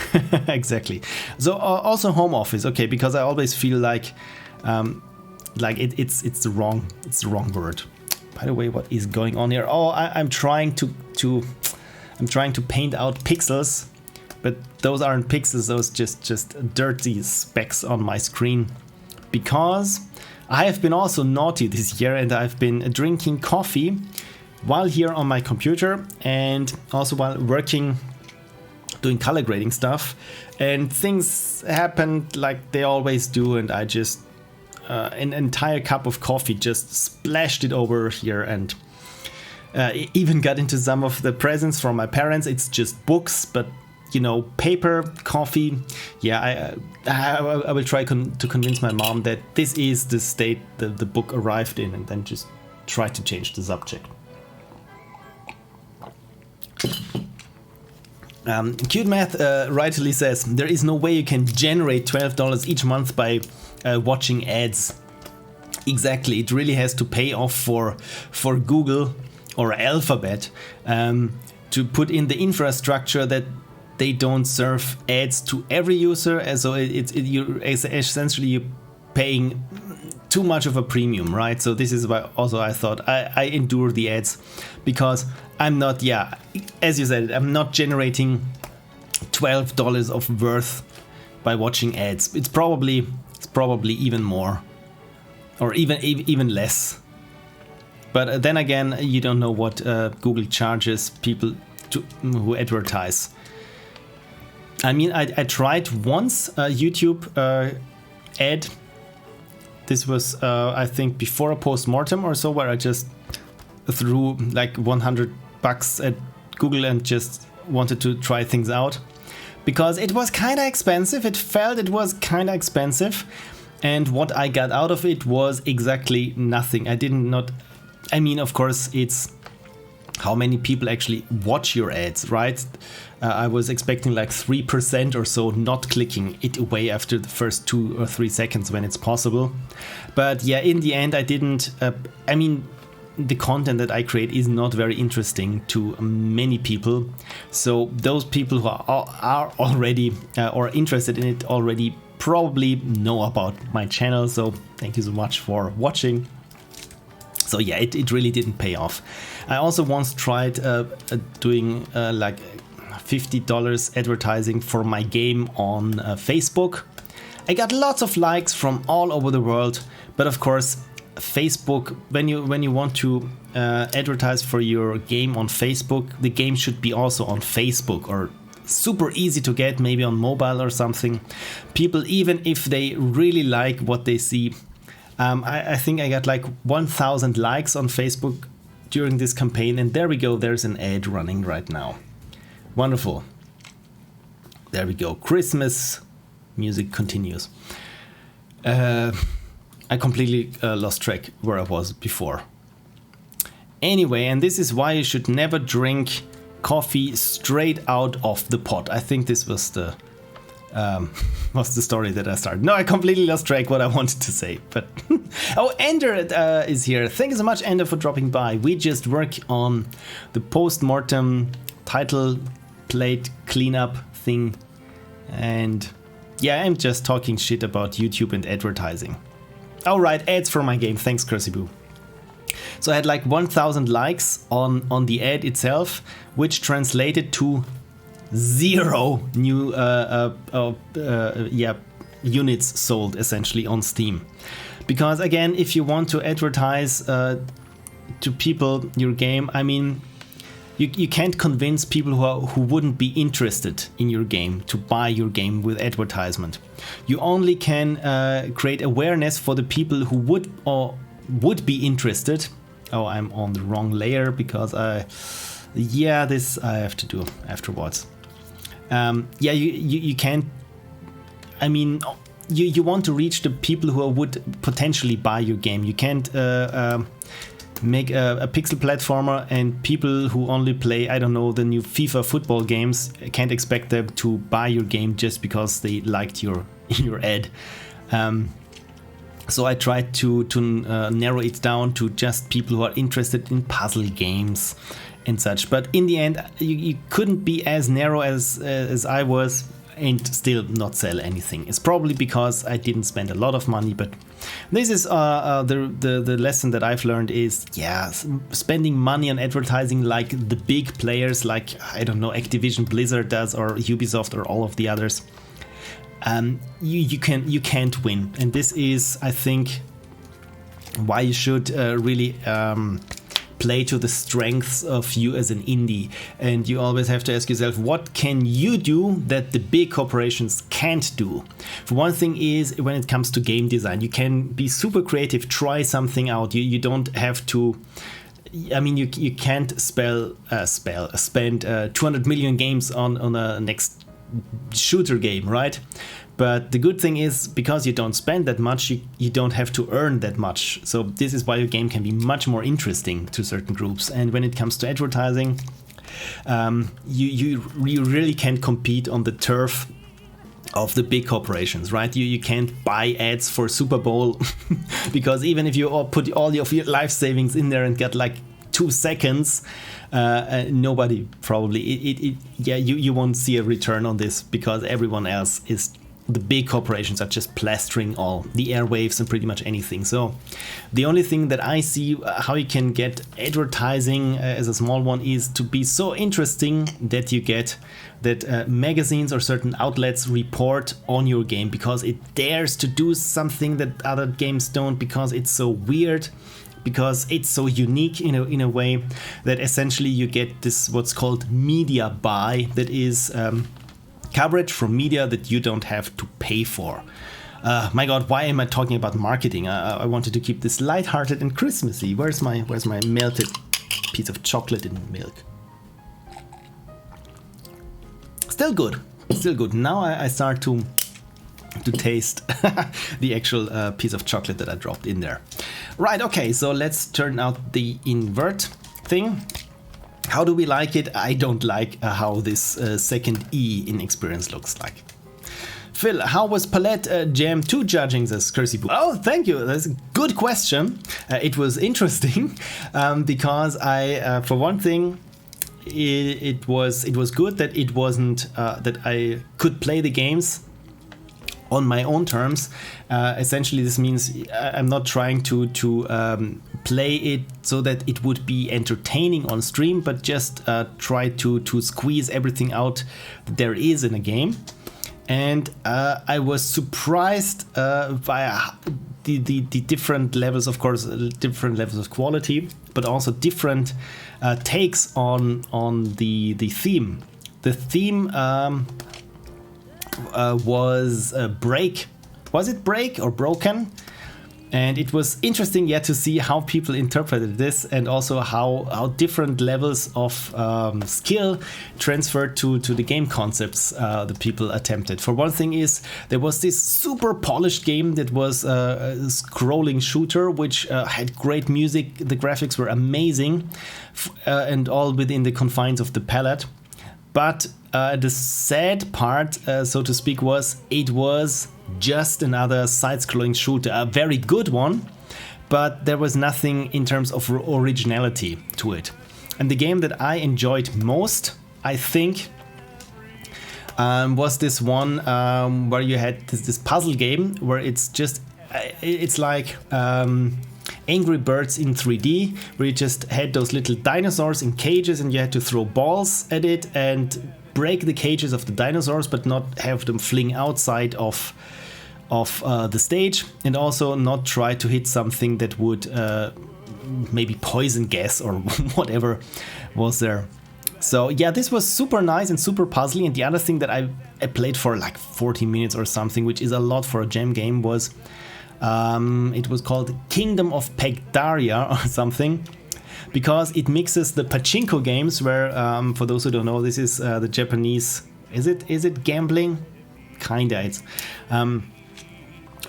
Exactly. So also home office, okay, because I always feel like it's the wrong word. By the way, what is going on here? Oh, I'm trying to paint out pixels, but those aren't pixels. Those just dirty specks on my screen, because I have been also naughty this year, and I've been drinking coffee while here on my computer, and also while working, doing color grading stuff, and things happened like they always do, and I just an entire cup of coffee just splashed it over here, and even got into some of the presents from my parents. It's just books, but you know, paper, coffee. Yeah, I will try to convince my mom that this is the state the book arrived in, and then just try to change the subject. Cute Math rightly says there is no way you can generate $12 each month by watching ads. Exactly, it really has to pay off for Google or Alphabet to put in the infrastructure that they don't serve ads to every user, and so you're essentially paying too much of a premium, right? So this is why also I thought I endure the ads, because I'm not, yeah, as you said, I'm not generating $12 of worth by watching ads. It's probably even more, or even less. But then again, you don't know what Google charges people who advertise. I mean, I tried once a YouTube ad. This was, I think, before a post-mortem or so, where I just threw like $100 at Google and just wanted to try things out, because it was kind of expensive. It was kind of expensive, and what I got out of it was exactly nothing. I mean, of course, it's how many people actually watch your ads, right? I was expecting like 3% or so not clicking it away after the first 2 or 3 seconds when it's possible. But yeah, in the end, I didn't. I mean, the content that I create is not very interesting to many people. So those people who are already or interested in it already probably know about my channel. So thank you so much for watching. So yeah, it really didn't pay off. I also once tried doing like $50 advertising for my game on Facebook. I got lots of likes from all over the world, but of course, Facebook, when you want to advertise for your game on Facebook, the game should be also on Facebook, or super easy to get, maybe on mobile or something. People, even if they really like what they see, I think I got like 1,000 likes on Facebook during this campaign, and there we go, there's an ad running right now. Wonderful. There we go. Christmas music continues. I completely lost track where I was before. Anyway, and this is why you should never drink coffee straight out of the pot. I think this was the story that I started. No, I completely lost track what I wanted to say. But oh, Ender is here. Thank you so much, Ender, for dropping by. We just work on the post-mortem title plate cleanup thing, and yeah, I'm just talking shit about YouTube and advertising. Alright, ads for my game. Thanks, Cursyboo. So I had like 1,000 likes on the ad itself, which translated to 0 new units sold essentially on Steam. Because again, if you want to advertise to people your game, I mean, you can't convince people who wouldn't be interested in your game to buy your game with advertisement. You only can create awareness for the people who would be interested. Oh, I'm on the wrong layer because this I have to do afterwards. You can't. I mean, you want to reach the people who would potentially buy your game. You can't make a pixel platformer and people who only play, I don't know, the new FIFA football games, can't expect them to buy your game just because they liked your ad. So I tried to narrow it down to just people who are interested in puzzle games and such. But in the end, you couldn't be as narrow as I was and still not sell anything. It's probably because I didn't spend a lot of money, but this is the lesson that I've learned is, spending money on advertising like the big players, like, I don't know, Activision Blizzard does, or Ubisoft, or all of the others. You can't win, and this is, I think, why you should really play to the strengths of you as an indie. And you always have to ask yourself, what can you do that the big corporations can't do? For one thing is, when it comes to game design, you can be super creative, try something out. You don't have to, I mean, you can't spend 200 million games on a next shooter game, right? But the good thing is, because you don't spend that much, you don't have to earn that much. So this is why your game can be much more interesting to certain groups. And when it comes to advertising, you really can't compete on the turf of the big corporations, right? You can't buy ads for Super Bowl because even if you all put all of your life savings in there and get like 2 seconds, nobody probably you won't see a return on this, because everyone else is, the big corporations are just plastering all the airwaves and pretty much anything. So the only thing that I see how you can get advertising as a small one is to be so interesting that you get that magazines or certain outlets report on your game, because it dares to do something that other games don't, because it's so weird, because it's so unique in a way that essentially you get this what's called media buy, that is coverage from media that you don't have to pay for. My God, why am I talking about marketing? I wanted to keep this lighthearted and Christmassy. Where's my melted piece of chocolate in milk? Still good. Now I start to taste the actual piece of chocolate that I dropped in there. Right, okay, so let's turn out the invert thing. How do we like it? I don't like how this second E in experience looks like. Phil, how was Palette Jam 2 judging this, Cursey Boo? Oh, thank you. That's a good question. It was interesting because I, for one thing, it was good that it wasn't that I could play the games on my own terms. Essentially, this means I'm not trying to play it so that it would be entertaining on stream, but just try to squeeze everything out that there is in a game. And I was surprised by the different levels, of course, different levels of quality, but also different takes on the theme. The theme was Break. Was it Break or Broken? And it was interesting, to see how people interpreted this, and also how different levels of skill transferred to the game concepts the people attempted. For one thing is, there was this super polished game that was a scrolling shooter, which had great music, the graphics were amazing, and all within the confines of the palette. But the sad part, so to speak, was it was just another side-scrolling shooter, a very good one, but there was nothing in terms of originality to it. And the game that I enjoyed most, I think, was this one where you had this puzzle game where it's like Angry Birds in 3D, where you just had those little dinosaurs in cages and you had to throw balls at it and break the cages of the dinosaurs, but not have them fling outside of the stage, and also not try to hit something that would maybe poison gas or whatever was there. So yeah, this was super nice and super puzzly. And the other thing that I played for like 40 minutes or something, which is a lot for a jam game, was it was called Kingdom of Pegdaria or something, because it mixes the pachinko games where, for those who don't know, this is the Japanese. Is it gambling? Kinda.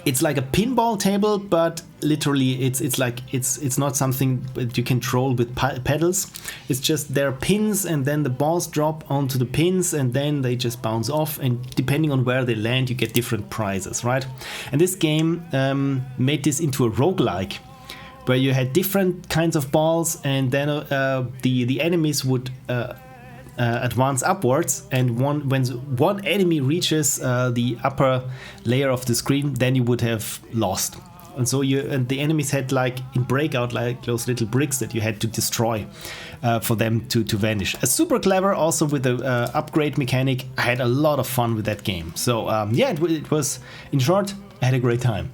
It's like a pinball table, but literally it's not something that you control with pedals. It's just there are pins, and then the balls drop onto the pins, and then they just bounce off, and depending on where they land, you get different prizes, right? And this game made this into a roguelike, where you had different kinds of balls, and then the enemies would advance upwards, and when one enemy reaches the upper layer of the screen, then you would have lost. And so the enemies had, like in Breakout, like those little bricks that you had to destroy for them to vanish. Super clever, also with the upgrade mechanic. I had a lot of fun with that game. So yeah, it was, in short, I had a great time.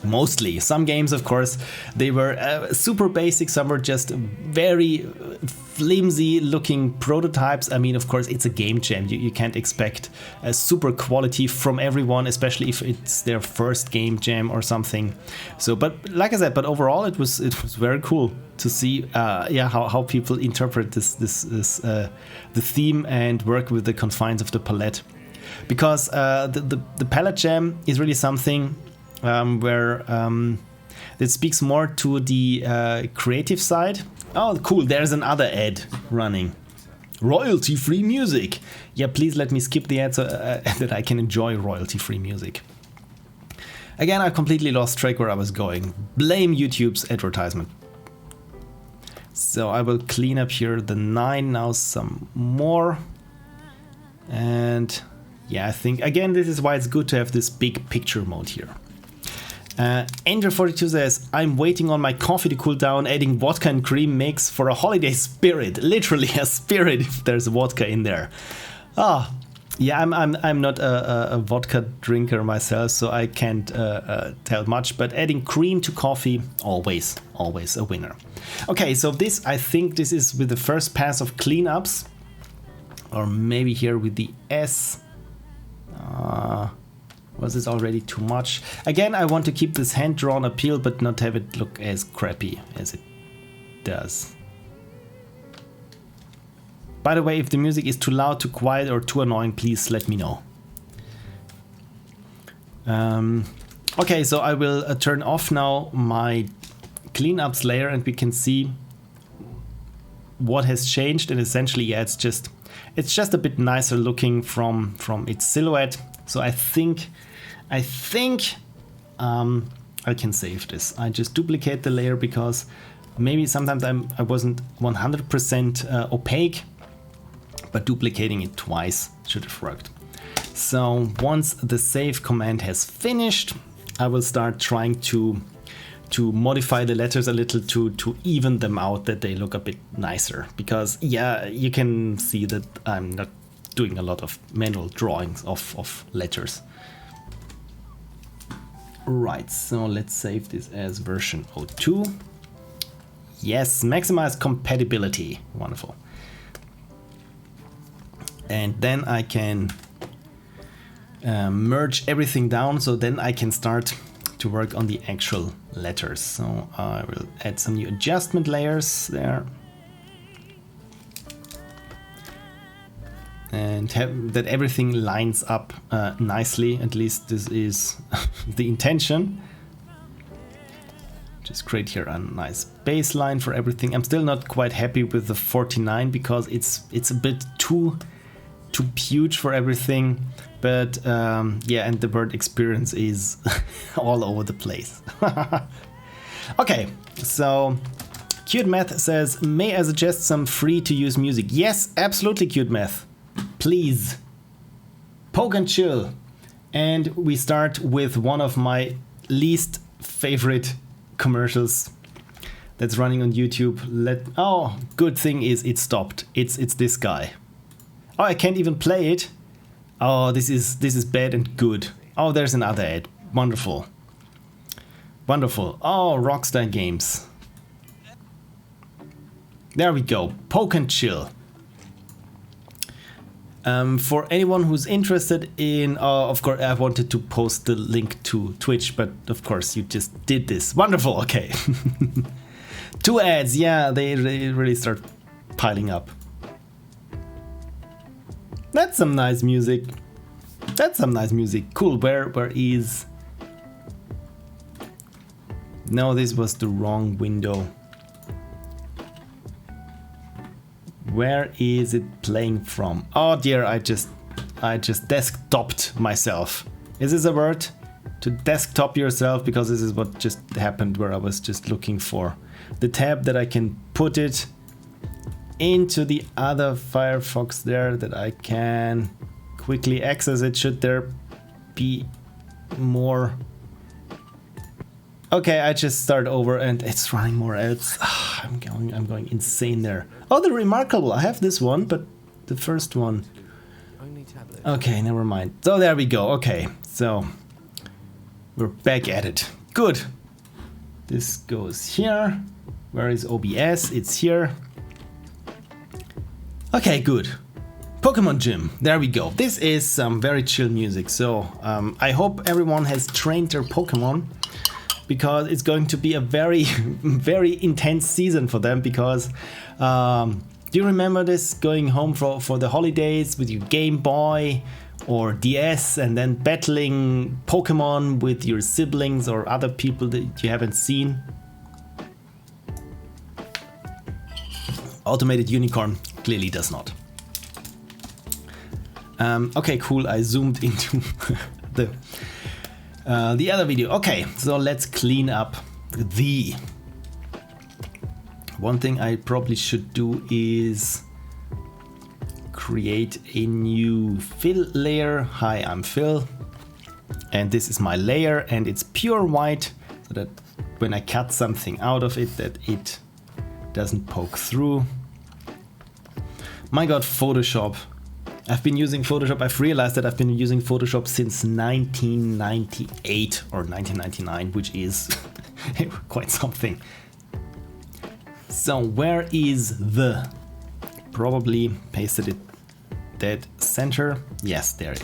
Mostly. Some games, of course, they were super basic. Some were just very flimsy looking prototypes. I mean, of course, it's a game jam. You can't expect a super quality from everyone, especially if it's their first game jam or something. So, but like I said, but overall, it was very cool to see, how people interpret the theme and work with the confines of the palette, because the palette jam is really something where it speaks more to the creative side. Oh, cool, there's another ad running. Royalty-free music. Yeah, please let me skip the ad so that I can enjoy royalty-free music. Again, I completely lost track where I was going. Blame YouTube's advertisement. So I will clean up here the 9, now some more. And yeah, I think, again, this is why it's good to have this big picture mode here. Angel42 says, I'm waiting on my coffee to cool down, adding vodka and cream makes for a holiday spirit. Literally a spirit if there's vodka in there. Ah, yeah, I'm not a vodka drinker myself, so I can't tell much, but adding cream to coffee, always a winner. Okay, so this, I think this is with the first pass of cleanups, or maybe here with the S. Was this already too much? Again, I want to keep this hand-drawn appeal, but not have it look as crappy as it does. By the way, if the music is too loud, too quiet, or too annoying, please let me know. Okay, so I will turn off now my cleanups layer, and we can see what has changed. And essentially, yeah, it's just a bit nicer looking from its silhouette. So I think I can save this. I just duplicate the layer because maybe sometimes I wasn't 100% opaque, but duplicating it twice should have worked. So once the save command has finished, I will start trying to modify the letters a little to even them out, that they look a bit nicer. Because yeah, you can see that I'm not doing a lot of manual drawings of letters. Right, so let's save this as version 02. Yes, maximize compatibility. Wonderful. And then I can merge everything down, so then I can start to work on the actual letters. So I will add some new adjustment layers there. And have that everything lines up nicely. At least this is the intention. Just create here a nice baseline for everything. I'm still not quite happy with the 49 because it's a bit too huge for everything. But yeah, and the word experience is all over the place. Okay, so Cute Math says, may I suggest some free to use music? Yes, absolutely, Cute Math. Please. Poke and chill. And we start with one of my least favorite commercials that's running on YouTube. Oh, good thing is it stopped. It's this guy. Oh, I can't even play it. Oh, this is bad and good. Oh, there's another ad. Wonderful. Wonderful. Oh, Rockstar Games. There we go. Poke and chill. For anyone who's interested in, of course, I wanted to post the link to Twitch, but of course you just did this. Wonderful, okay. 2 ads, yeah, they really start piling up. That's some nice music. That's some nice music. Cool, where is... No, this was the wrong window. Where is it playing from? Oh dear, I just desktoped myself. Is this a word? To desktop yourself, because this is what just happened where I was just looking for the tab that I can put it into the other Firefox there, that I can quickly access it. Should there be more? Okay, I just start over and it's running more ads. I'm going insane there. Oh, the Remarkable. I have this one, but the first one. Okay, never mind. So there we go. Okay, so we're back at it. Good. This goes here. Where is OBS? It's here. Okay, good. Pokemon Gym. There we go. This is some very chill music. So I hope everyone has trained their Pokemon, because it's going to be a very, very intense season for them. Because do you remember this, going home for the holidays with your Game Boy or DS and then battling Pokemon with your siblings or other people that you haven't seen? Automated Unicorn clearly does not. Okay, cool. I zoomed into the other video. Okay, so let's clean up the... One thing I probably should do is create a new fill layer. Hi, I'm Phil, and this is my layer, and it's pure white, so that when I cut something out of it, that it doesn't poke through. My god, Photoshop. I've been using Photoshop. I've realized that I've been using Photoshop since 1998 or 1999, which is quite something. So where is the... Probably pasted it dead center. Yes, there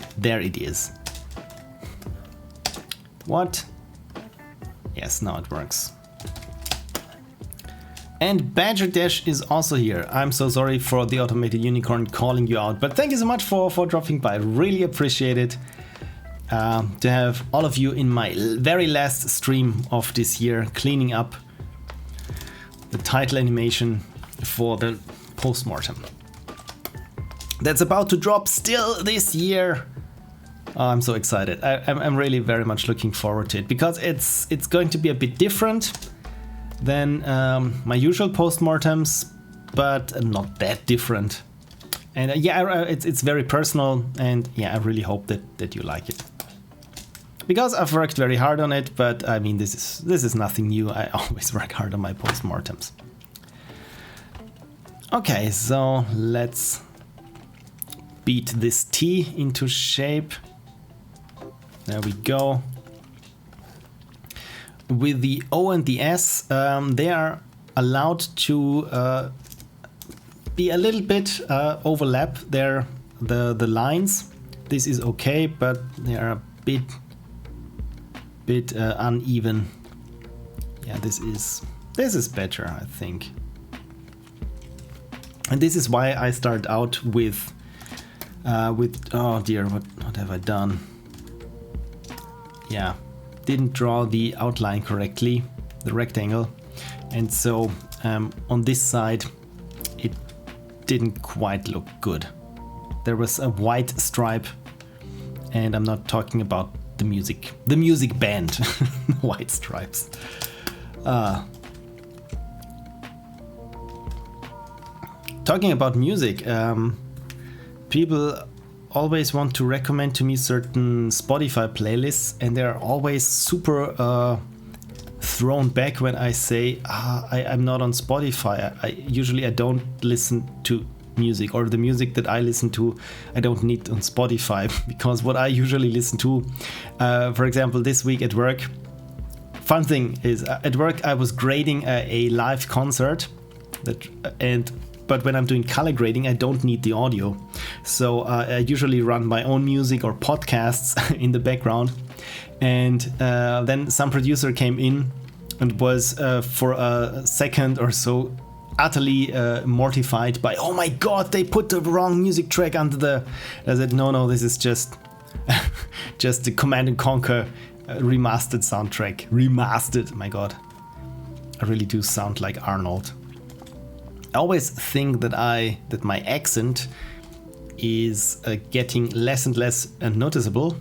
it is. What? Yes, now it works. And Badger Dash is also here. I'm so sorry for the Automated Unicorn calling you out, but thank you so much for dropping by. Really appreciate it to have all of you in my very last stream of this year, cleaning up the title animation for the post-mortem. That's about to drop still this year. Oh, I'm so excited. I'm really very much looking forward to it, because it's going to be a bit different than my usual post-mortems, but not that different. And yeah, it's very personal, and yeah, I really hope that you like it, because I've worked very hard on it. But I mean, this is nothing new. I always work hard on my post-mortems. Okay, so let's beat this T into shape. There we go. With the O and the S, they are allowed to be a little bit overlap the lines. This is okay, but they are a bit uneven. Yeah, this is better, I think. And this is why I start out with oh dear, what have I done? Yeah, didn't draw the outline correctly, the rectangle, and so on this side it didn't quite look good. There was a white stripe, and I'm not talking about the music band. White stripes. Talking about music, people always want to recommend to me certain Spotify playlists, and they're always super thrown back when I say I'm not on Spotify. Usually I don't listen to music, or the music that I listen to I don't need on Spotify, because what I usually listen to, for example, this week at work, fun thing is at work I was grading a live concert and but when I'm doing color grading, I don't need the audio. So I usually run my own music or podcasts in the background. And then some producer came in and was for a second or so utterly mortified by, oh my god, they put the wrong music track under the... I said, no, this is just just the Command & Conquer remastered soundtrack. Remastered, my god. I really do sound like Arnold. I always think that my accent is getting less and less noticeable.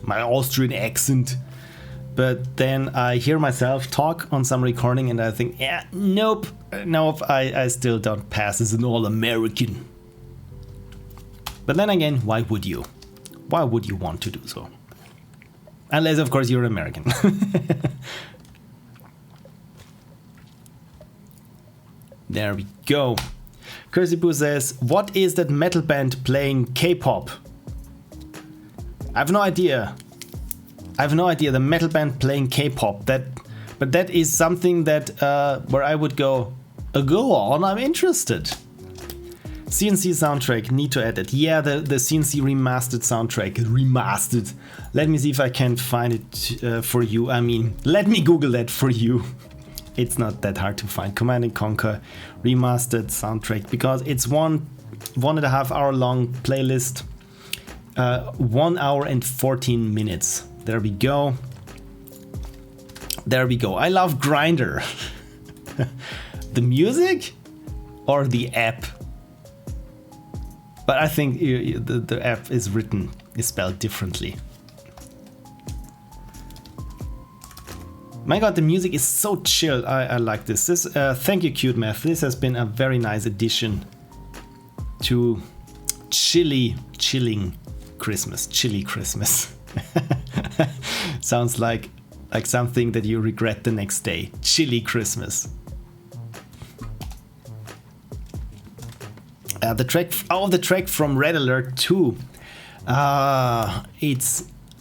My Austrian accent. But then I hear myself talk on some recording and I think, yeah, nope, I still don't pass as an all-American. But then again, why would you? Why would you want to do so? Unless, of course, you're American. There we go. Cursey says, what is that metal band playing K-pop? I have no idea. The metal band playing K-pop. But that is something that where I would go on, I'm interested. CNC soundtrack, need to add it. Yeah, the CNC remastered soundtrack. Remastered. Let me see if I can find it for you. I mean, let me Google that for you. It's not that hard to find. Command & Conquer remastered soundtrack, because it's 1.5 hour long playlist. 1 hour and 14 minutes. There we go. I love Grindr. The music or the app? But I think the app is spelled differently. My god, the music is so chill. I like this. Thank you, Cute Math. This has been a very nice addition to chilling Christmas. Chilly Christmas. Sounds like something that you regret the next day. Chilly Christmas. The track from Red Alert 2.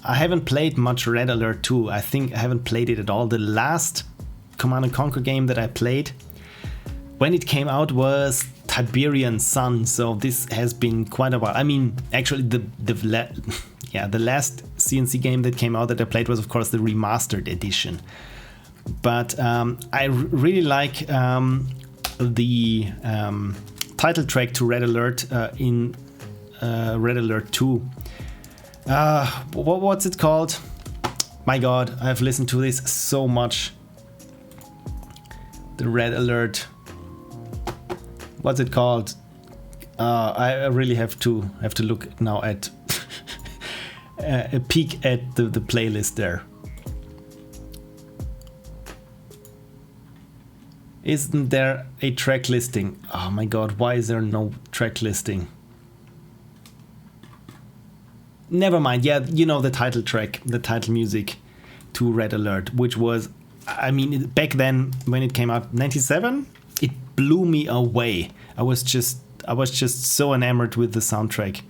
I haven't played much Red Alert 2. I think I haven't played it at all. The last Command & Conquer game that I played when it came out was Tiberian Sun. So this has been quite a while. I mean, actually the last CNC game that came out that I played was, of course, the remastered edition. But I really like the title track to Red Alert in Red Alert 2. What's it called? My god, I've listened to this so much. The Red Alert. What's it called? I really have to look now at a peek at the playlist there. Isn't there a track listing? Oh my god, why is there no track listing? Never mind, yeah, you know the title track, the title music to Red Alert, which was, I mean, back then when it came out, 97, it blew me away. I was just so enamored with the soundtrack.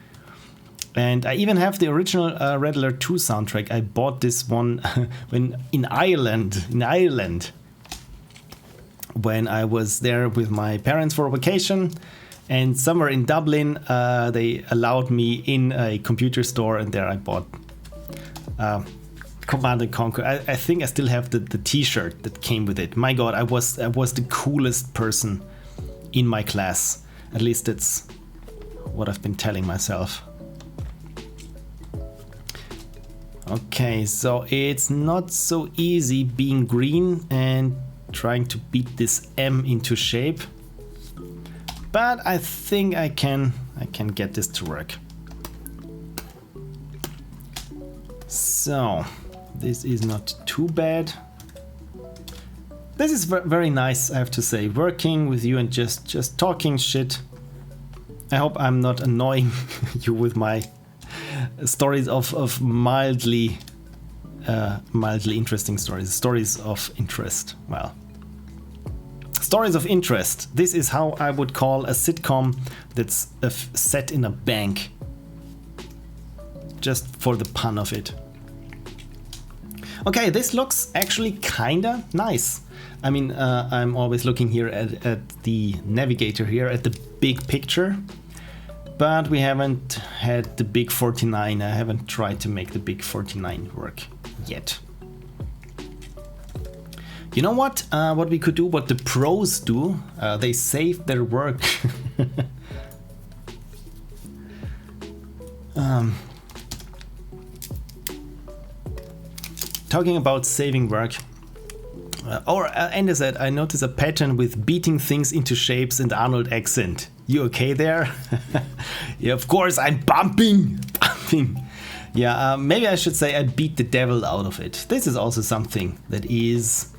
And I even have the original Red Alert 2 soundtrack. I bought this one when in Ireland, when I was there with my parents for a vacation. And somewhere in Dublin, they allowed me in a computer store, and there I bought Command & Conquer. I think I still have the t-shirt that came with it. My god, I was the coolest person in my class. At least that's what I've been telling myself. Okay, so it's not so easy being green and trying to beat this M into shape. But I think I can get this to work. So this is not too bad. This is very nice, I have to say, working with you and just talking shit. I hope I'm not annoying you with my stories of mildly interesting stories of interest. Well, stories of interest. This is how I would call a sitcom that's set in a bank. Just for the pun of it. Okay, this looks actually kinda nice. I mean, I'm always looking here at the navigator here, at the big picture. But we haven't had the big 49. I haven't tried to make the big 49 work yet. You know what? What we could do, what the pros do, they save their work. Talking about saving work. And as I said, I noticed a pattern with beating things into shapes and Arnold accent. You okay there? Yeah, of course, I'm bumping. Yeah, maybe I should say I beat the devil out of it. This is also something that is...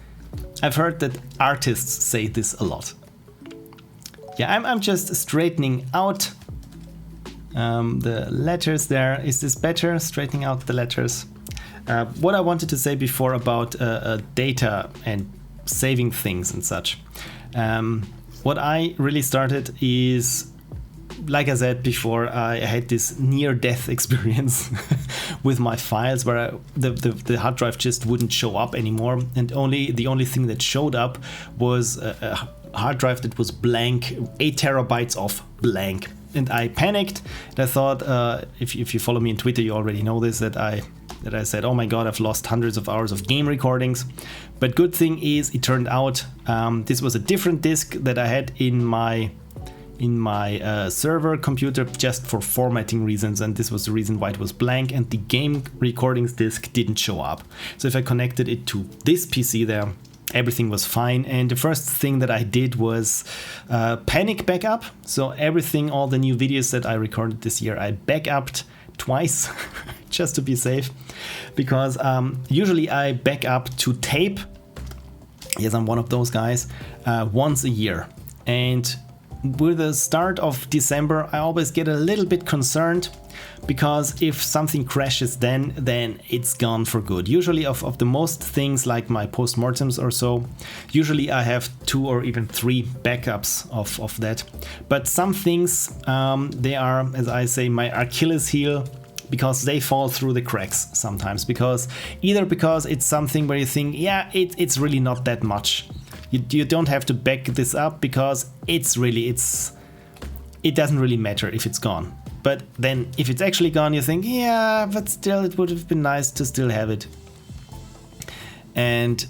I've heard that artists say this a lot. Yeah, I'm just straightening out the letters there. Is this better? Straightening out the letters. What I wanted to say before about data and saving things and such. What I really started is, like I said before, I had this near-death experience with my files where the hard drive just wouldn't show up anymore, and the only thing that showed up was a hard drive that was blank, 8 terabytes of blank. And I panicked, and I thought, if you follow me on Twitter, you already know this, that I said, oh my god, I've lost hundreds of hours of game recordings. But good thing is, it turned out this was a different disk that I had in my server computer just for formatting reasons, and this was the reason why it was blank, and the game recordings disk didn't show up. So if I connected it to this PC there, everything was fine. And the first thing that I did was panic backup. So everything, all the new videos that I recorded this year, I backupped twice just to be safe, because usually I back up to tape. Yes, I'm one of those guys, once a year. And with the start of December, I always get a little bit concerned, because if something crashes then it's gone for good. Usually of the most things, like my post-mortems or so, usually I have 2 or even 3 backups of that. But some things, they are, as I say, my Achilles heel, because they fall through the cracks sometimes, because it's something where you think, yeah, it's really not that much. You don't have to back this up, because it doesn't really matter if it's gone. But then if it's actually gone, you think, yeah, but still it would have been nice to still have it. And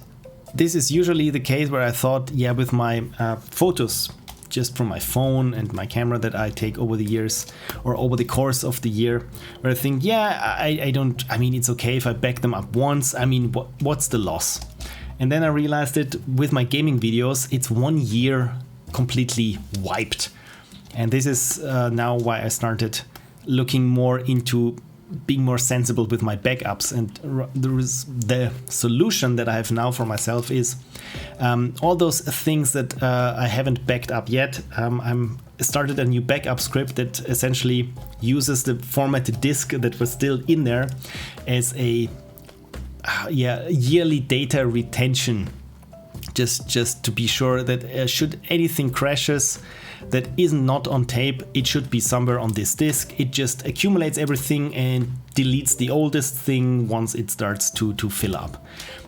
this is usually the case where I thought, yeah, with my photos just from my phone and my camera that I take over the years, or over the course of the year, where I think, yeah, I mean, it's okay if I back them up once. I mean, what's the loss? And then I realized that with my gaming videos, it's 1 year completely wiped. And this is now why I started looking more into being more sensible with my backups. And the solution that I have now for myself is all those things that I haven't backed up yet. I'm started a new backup script that essentially uses the formatted disk that was still in there as a yearly data retention, just to be sure that should anything crashes that is not on tape, it should be somewhere on this disk. It just accumulates everything and deletes the oldest thing once it starts to fill up.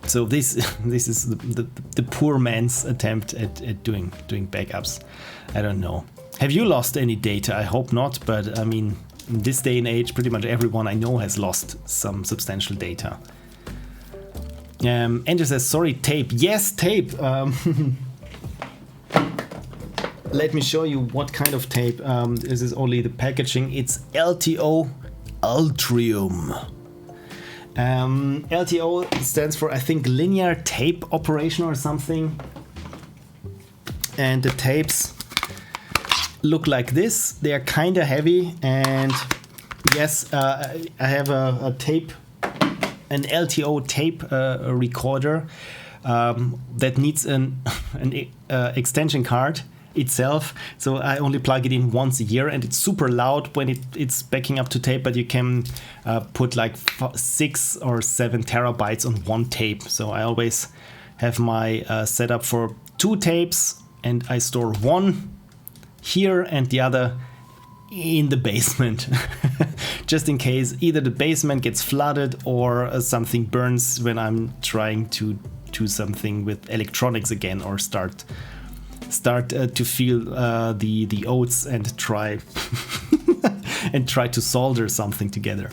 So this is the poor man's attempt at doing backups. I don't know. Have you lost any data? I hope not, but I mean, in this day and age, pretty much everyone I know has lost some substantial data. Andrew says, sorry, tape. Yes, tape. Let me show you what kind of tape. This is only the packaging. It's LTO Ultrium. LTO stands for, I think, linear tape operation or something. And the tapes look like this. They are kind of heavy. And yes, I have a tape, an LTO tape recorder that needs an extension card itself, so I only plug it in once a year, and it's super loud when it's backing up to tape, but you can put like 6 or 7 terabytes on one tape. So I always have my setup for 2 tapes, and I store one here and the other in the basement, just in case either the basement gets flooded or something burns when I'm trying to do something with electronics again, or start to feel the oats and try and try to solder something together.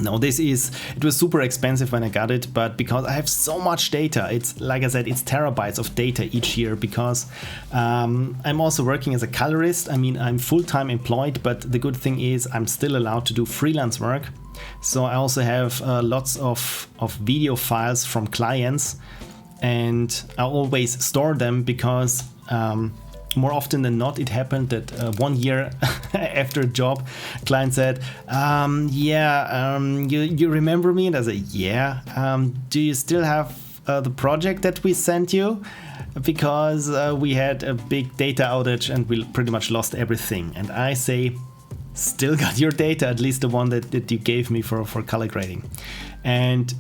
No, it was super expensive when I got it, but because I have so much data, it's like I said, it's terabytes of data each year, because I'm also working as a colorist. I mean, I'm full-time employed, but the good thing is I'm still allowed to do freelance work. So I also have lots of video files from clients, and I always store them because more often than not, it happened that 1 year after a job, a client said, you remember me? And I said, yeah. Do you still have the project that we sent you? Because we had a big data outage and we pretty much lost everything. And I say, still got your data, at least the one that you gave me for color grading. And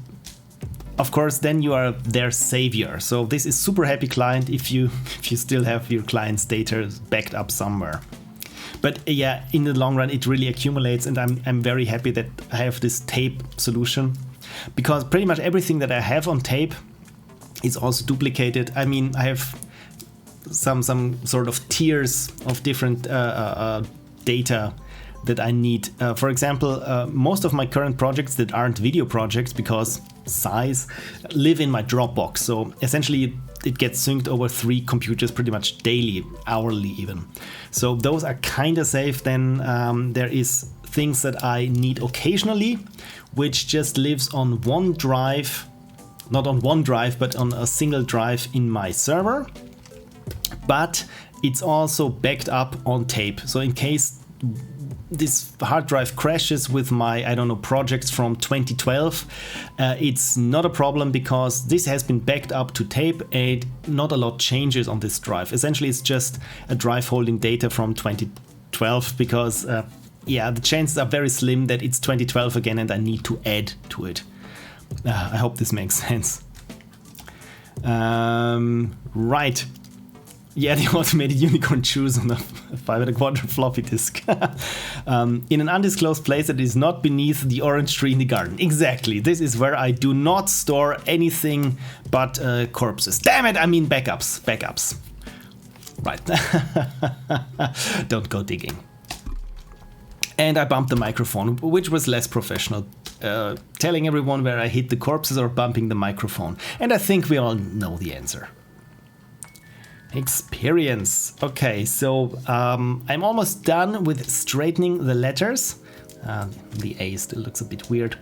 of course, then you are their savior. So this is super happy client if you still have your client's data backed up somewhere. But yeah, in the long run, it really accumulates, and I'm very happy that I have this tape solution, because pretty much everything that I have on tape is also duplicated. I mean, I have some sort of tiers of different data that I need. For example, most of my current projects that aren't video projects, because size, live in my Dropbox. So essentially it gets synced over 3 computers pretty much daily, hourly even. So those are kind of safe. Then there is things that I need occasionally, which just lives on one drive, not on one drive, but on a single drive in my server. But it's also backed up on tape. So in case this hard drive crashes with my, I don't know, projects from 2012, it's not a problem, because this has been backed up to tape and not a lot changes on this drive. Essentially, it's just a drive holding data from 2012, because the chances are very slim that it's 2012 again and I need to add to it. I hope this makes sense. Right. Yeah, the automated unicorn chews on a 5 1/4 floppy disk. In an undisclosed place that is not beneath the orange tree in the garden. Exactly. This is where I do not store anything but corpses. Damn it, I mean backups. Right. Don't go digging. And I bumped the microphone, which was less professional. Telling everyone where I hit the corpses or bumping the microphone. And I think we all know the answer. Experience. Okay, so I'm almost done with straightening the letters. The A still looks a bit weird.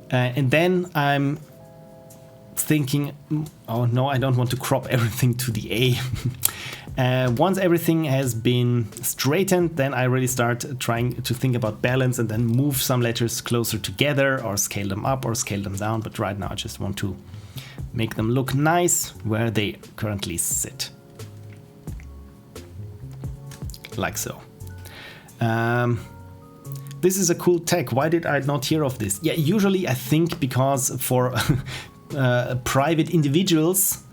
And then I'm thinking, oh no, I don't want to crop everything to the A. Once everything has been straightened, then I really start trying to think about balance and then move some letters closer together or scale them up or scale them down. But right now I just want to make them look nice where they currently sit. Like so. This is a cool tech. Why did I not hear of this? Yeah, usually I think because for private individuals,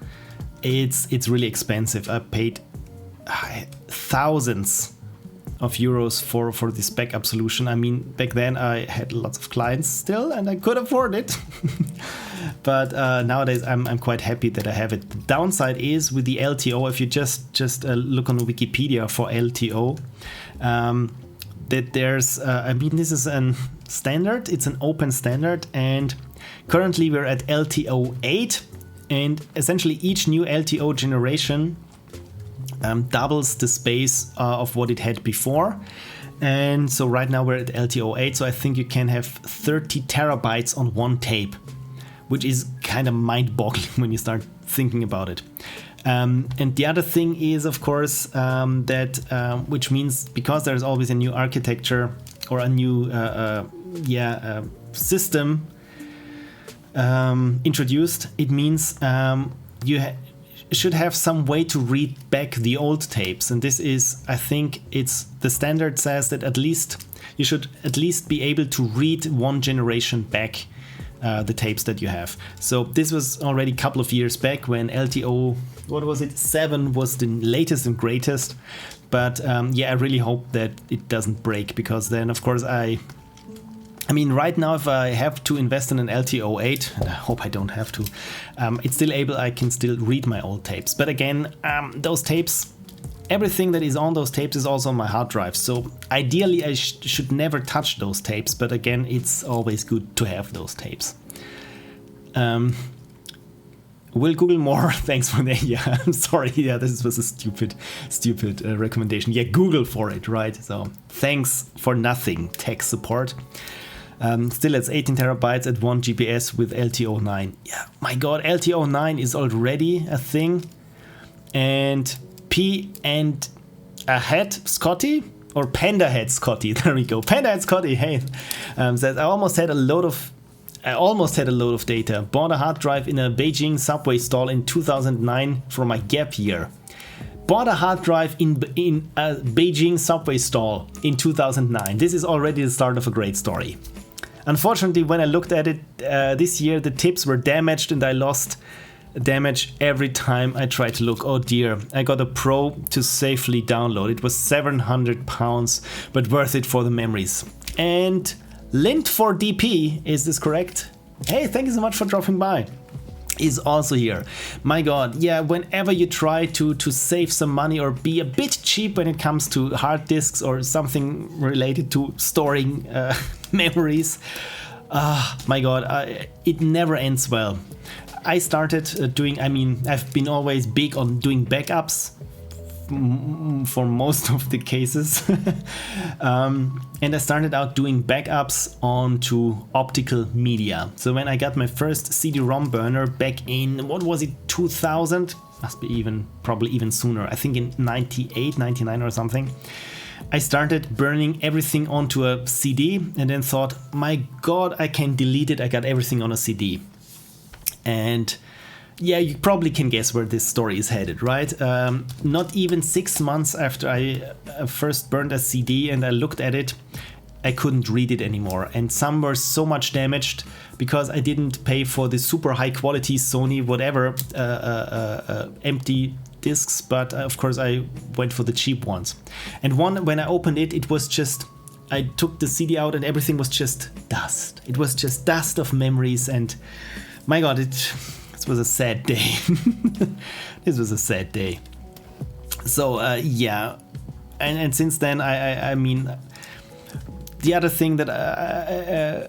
it's really expensive. I paid thousands of euros for this backup solution. I mean, back then I had lots of clients still, and I could afford it. But nowadays I'm quite happy that I have it. The downside is with the LTO, if you just look on Wikipedia for LTO, that there's, I mean, this is a standard, it's an open standard, and currently we're at LTO 8, and essentially each new LTO generation doubles the space of what it had before. And so right now we're at LTO 8, so I think you can have 30 terabytes on one tape, which is kind of mind-boggling when you start thinking about it. And the other thing is, of course, which means because there's always a new architecture or a new system introduced, it means you should have some way to read back the old tapes. And this is, I think, the standard says that at least you should at least be able to read one generation back the tapes that you have. So this was already a couple of years back when LTO, what was it, 7 was the latest and greatest. But yeah, I really hope that it doesn't break, because then of course I mean, right now if I have to invest in an LTO8, and I hope I don't have to, it's still able, I can still read my old tapes. But again, those tapes, everything that is on those tapes is also on my hard drive. So ideally I should never touch those tapes, but again, it's always good to have those tapes. Will Google more? Thanks for that. Yeah, I'm sorry. Yeah, this was a stupid recommendation. Yeah, Google for it, right? So thanks for nothing, tech support. Still, it's 18 terabytes at 1 GPS with LTO9. Yeah, my God, LTO9 is already a thing. And P and a head Scotty, or Panda Head Scotty. There we go. Panda Head Scotty. Hey, says I almost had a load of data. Bought a hard drive in a Beijing subway stall in 2009 for my gap year. Bought a hard drive in a Beijing subway stall in 2009. This is already the start of a great story. Unfortunately, when I looked at it this year, the tips were damaged and I lost damage every time I tried to look. Oh dear, I got a Pro to safely download. It was £700, but worth it for the memories. And Lint for DP, is this correct? Hey, thank you so much for dropping by. Is also here. My God, yeah, whenever you try to save some money or be a bit cheap when it comes to hard disks or something related to storing memories, my God, it never ends well. I started doing, I mean, I've been always big on doing backups for most of the cases. And I started out doing backups onto optical media. So when I got my first CD-ROM burner back in, what was it, 2000? Must be probably even sooner. I think in 98, 99 or something. I started burning everything onto a CD and then thought, my God, I can delete it. I got everything on a CD. And yeah, you probably can guess where this story is headed, right? Not even 6 months after I first burned a CD and I looked at it, I couldn't read it anymore. And some were so much damaged because I didn't pay for the super high quality Sony whatever empty discs, but of course I went for the cheap ones. And when I opened it, it was just, I took the CD out and everything was just dust. It was just dust of memories, and my God, this was a sad day. This was a sad day. So yeah, and since then, I mean, the other thing that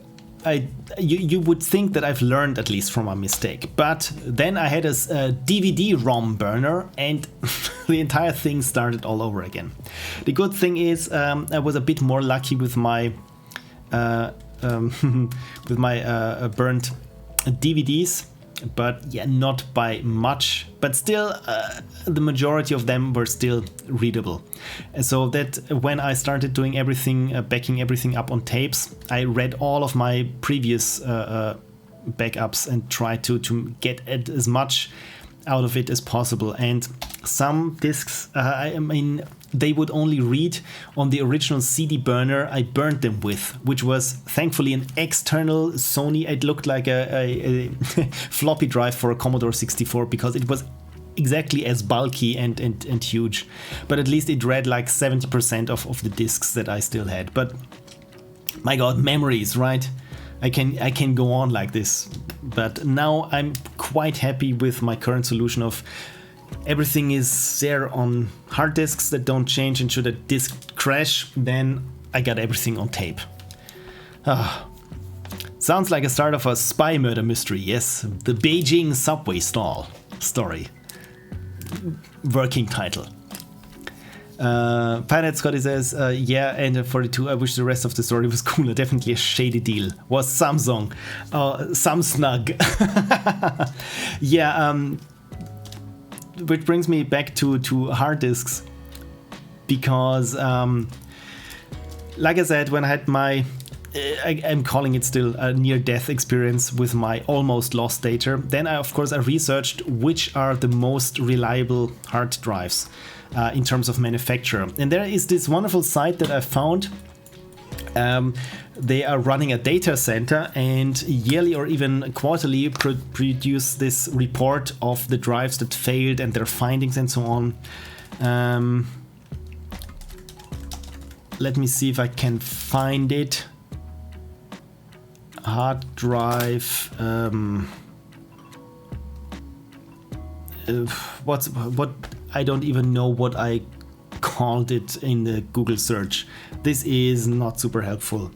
you would think that I've learned at least from a mistake, but then I had a DVD-ROM burner and the entire thing started all over again. The good thing is I was a bit more lucky with my burnt DVDs, but yeah, not by much, but still the majority of them were still readable. And so that when I started doing everything, backing everything up on tapes, I read all of my previous backups and tried to get as much out of it as possible. And some discs, I mean, they would only read on the original CD burner I burned them with, which was thankfully an external Sony. It looked like a floppy drive for a Commodore 64 because it was exactly as bulky and huge. But at least it read like 70% of the discs that I still had. But my God, memories, right? I can go on like this. But now I'm quite happy with my current solution of everything is there on hard disks that don't change, and should a disk crash, then I got everything on tape. Sounds like a start of a spy murder mystery, yes. The Beijing subway stall story. Working title. Pirate Scotty says, yeah, and 42, I wish the rest of the story was cooler. Definitely a shady deal. Was Samsung. Samsung. Yeah, which brings me back to hard disks, because like I said, when I had my I'm calling it still a near-death experience with my almost lost data, then of course I researched which are the most reliable hard drives in terms of manufacturer. And there is this wonderful site that I found They are running a data center and yearly or even quarterly produce this report of the drives that failed and their findings and so on. Let me see if I can find it. Hard drive. What I don't even know what I called it in the Google search. This is not super helpful.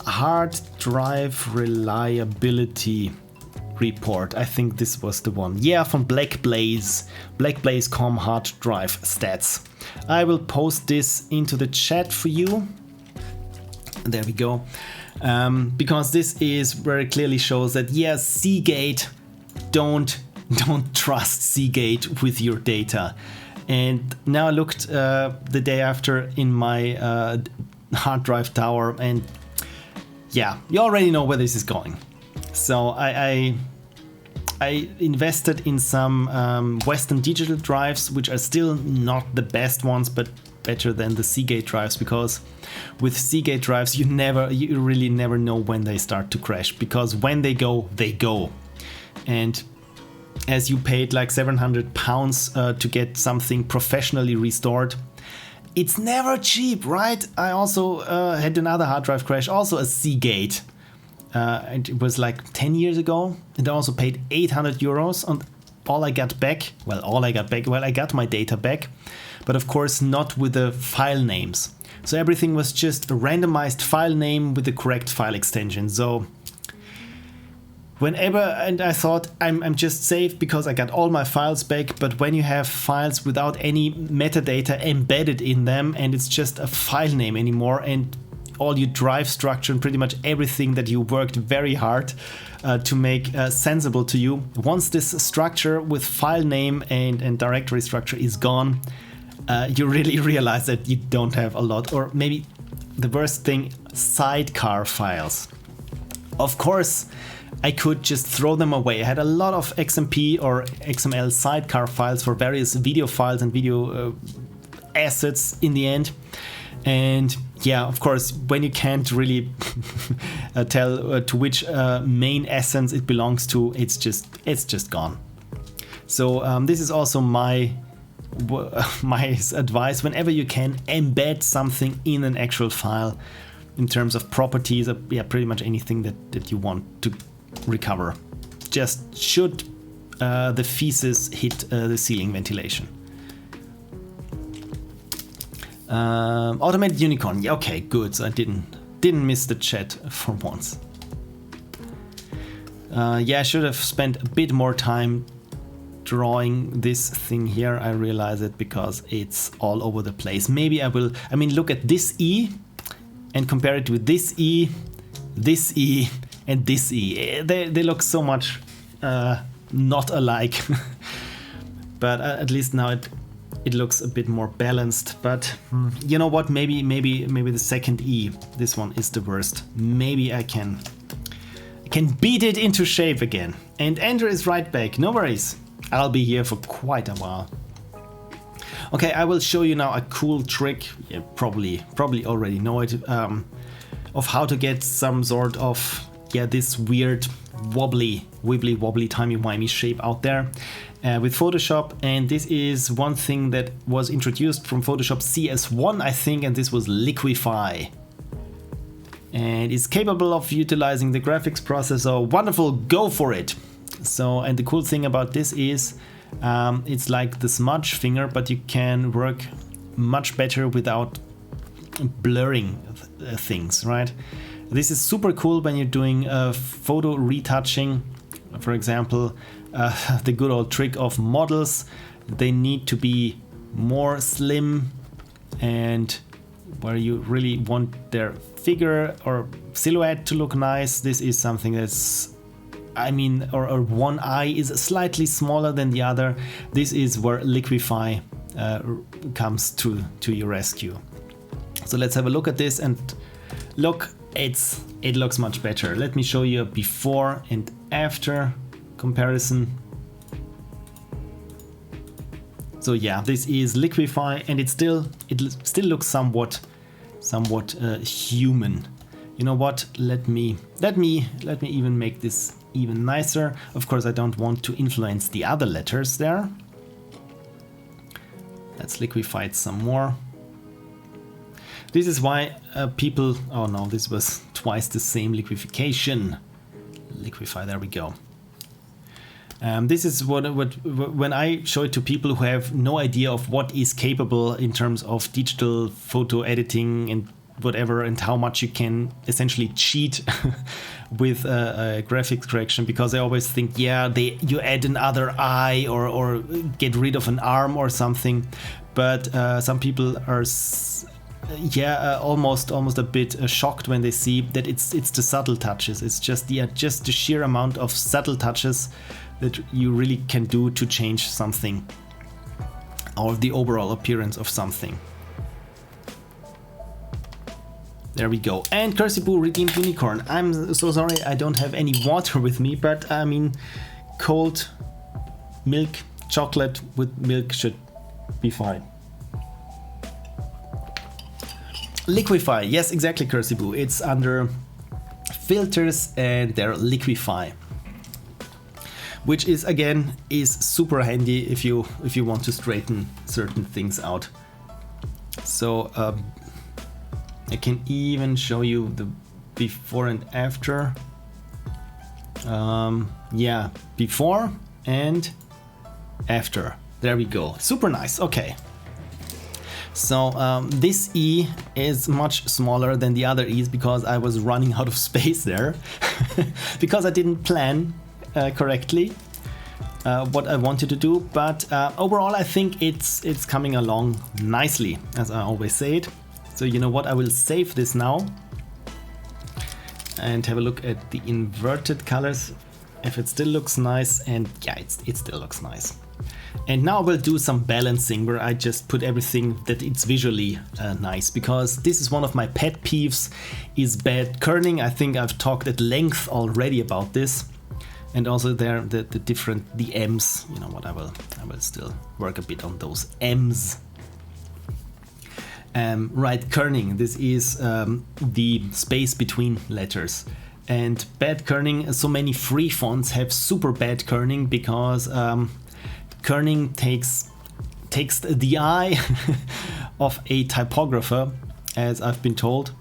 Hard drive reliability report. I think this was the one. Yeah, from blackblaze.com hard drive stats. I will post this into the chat for you. There we go. Because this is very clearly shows that yes, Seagate, don't trust Seagate with your data. And now I looked the day after in my hard drive tower, and yeah, you already know where this is going. So I invested in some Western Digital drives, which are still not the best ones, but better than the Seagate drives, because with Seagate drives you really never know when they start to crash, because when they go, they go. And as you paid like £700 to get something professionally restored, it's never cheap, right? I also had another hard drive crash, also a Seagate. And it was like 10 years ago, and I also paid €800, and all I got back, I got my data back, but of course not with the file names. So everything was just a randomized file name with the correct file extension. So whenever, and I thought I'm just safe because I got all my files back, but when you have files without any metadata embedded in them, and it's just a file name anymore, and all your drive structure and pretty much everything that you worked very hard to make sensible to you, once this structure with file name and directory structure is gone, you really realize that you don't have a lot, or maybe the worst thing, sidecar files. Of course, I could just throw them away. I had a lot of XMP or XML sidecar files for various video files and video assets in the end. And yeah, of course, when you can't really tell to which main essence it belongs to, it's just gone. So this is also my advice. Whenever you can, embed something in an actual file in terms of properties, yeah, pretty much anything that you want to recover. Just should the feces hit the ceiling ventilation. Automated unicorn. Yeah, okay, good. So I didn't miss the chat for once. Yeah, I should have spent a bit more time drawing this thing here. I realize it because it's all over the place. Maybe I will. I mean, look at this E and compare it with this E, and this E. They look so much not alike. But at least now it looks a bit more balanced. But you know what? Maybe the second E, this one is the worst. Maybe I can beat it into shape again. And Andrew is right back. No worries. I'll be here for quite a while. Okay, I will show you now a cool trick. You probably already know it, of how to get some sort of this weird wobbly timey-wimey shape out there with Photoshop. And this is one thing that was introduced from Photoshop CS1, I think, and this was Liquify. And it's capable of utilizing the graphics processor. Wonderful, go for it. So, and the cool thing about this is it's like the smudge finger, but you can work much better without blurring things, right? This is super cool when you're doing photo retouching. For example, the good old trick of models. They need to be more slim, and where you really want their figure or silhouette to look nice, this is something that's, or one eye is slightly smaller than the other. This is where Liquify comes to your rescue. So let's have a look at this, and look, it looks much better. Let me show you a before and after comparison. So yeah, this is Liquify, and it still looks somewhat somewhat human. You know what? Let me even make this even nicer. Of course, I don't want to influence the other letters there. Let's liquefy it some more. This is why people... Oh no, this was twice the same liquefaction. Liquefy, there we go. This is what when I show it to people who have no idea of what is capable in terms of digital photo editing and whatever, and how much you can essentially cheat with graphics correction, because I always think, yeah, you add another eye or get rid of an arm or something, but some people are almost a bit shocked when they see that it's the subtle touches. It's just the sheer amount of subtle touches that you really can do to change something, or the overall appearance of something. There we go. And Cursey Boo redeemed unicorn. I'm so sorry I don't have any water with me, but I mean, cold milk, chocolate with milk should be fine. Liquefy, yes, exactly, Cursey Boo. It's under filters and there liquefy, which is again super handy if you want to straighten certain things out. So I can even show you the before and after. Yeah, before and after. There we go. Super nice. Okay. So this E is much smaller than the other E's because I was running out of space there because I didn't plan correctly what I wanted to do. But overall, I think it's coming along nicely, as I always say it. So you know what, I will save this now and have a look at the inverted colors if it still looks nice, and yeah, it still looks nice. And now I will do some balancing where I just put everything that it's visually nice, because this is one of my pet peeves, is bad kerning. I think I've talked at length already about this, and also there the M's. You know what, I will still work a bit on those M's. Right, kerning, this is the space between letters. And bad kerning, so many free fonts have super bad kerning because kerning takes the eye of a typographer, as I've been told,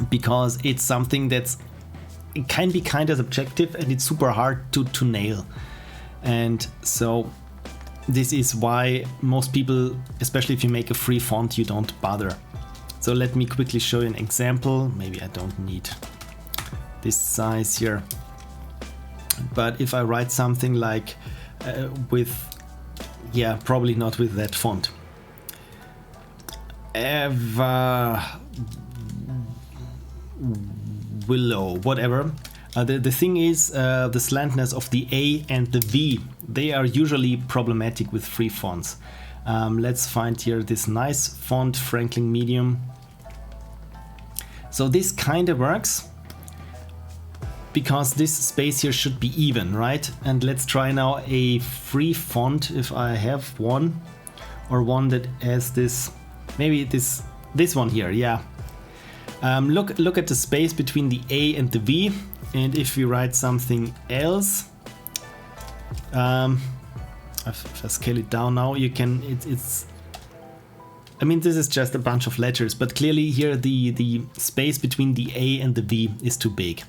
because it's something it can be kind of subjective and it's super hard to nail. And so this is why most people, especially if you make a free font, you don't bother. So let me quickly show you an example. Maybe I don't need this size here. But if I write something like probably not with that font. Willow, whatever. The thing is, the slantness of the A and the V, they are usually problematic with free fonts. Let's find here this nice font, Franklin Medium. So this kind of works, because this space here should be even, right? And let's try now a free font, if I have one, or one that has this, maybe this one here, yeah. Look at the space between the A and the V. And if we write something else, if I scale it down now, you can, I mean, this is just a bunch of letters, but clearly here the space between the A and the V is too big.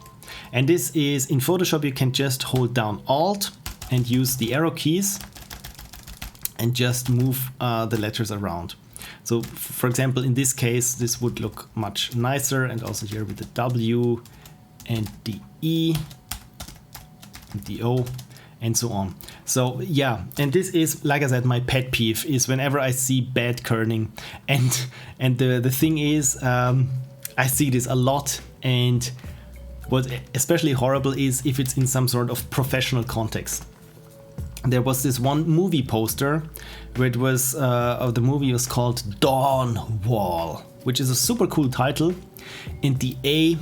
And this is, in Photoshop, you can just hold down Alt and use the arrow keys and just move the letters around. So for example, in this case, this would look much nicer, and also here with the W and the E, and the O, and so on. So yeah, and this is, like I said, my pet peeve is whenever I see bad kerning, and the thing is, I see this a lot, and what especially horrible is if it's in some sort of professional context. There was this one movie poster where it was, the movie was called Dawn Wall, which is a super cool title, and the A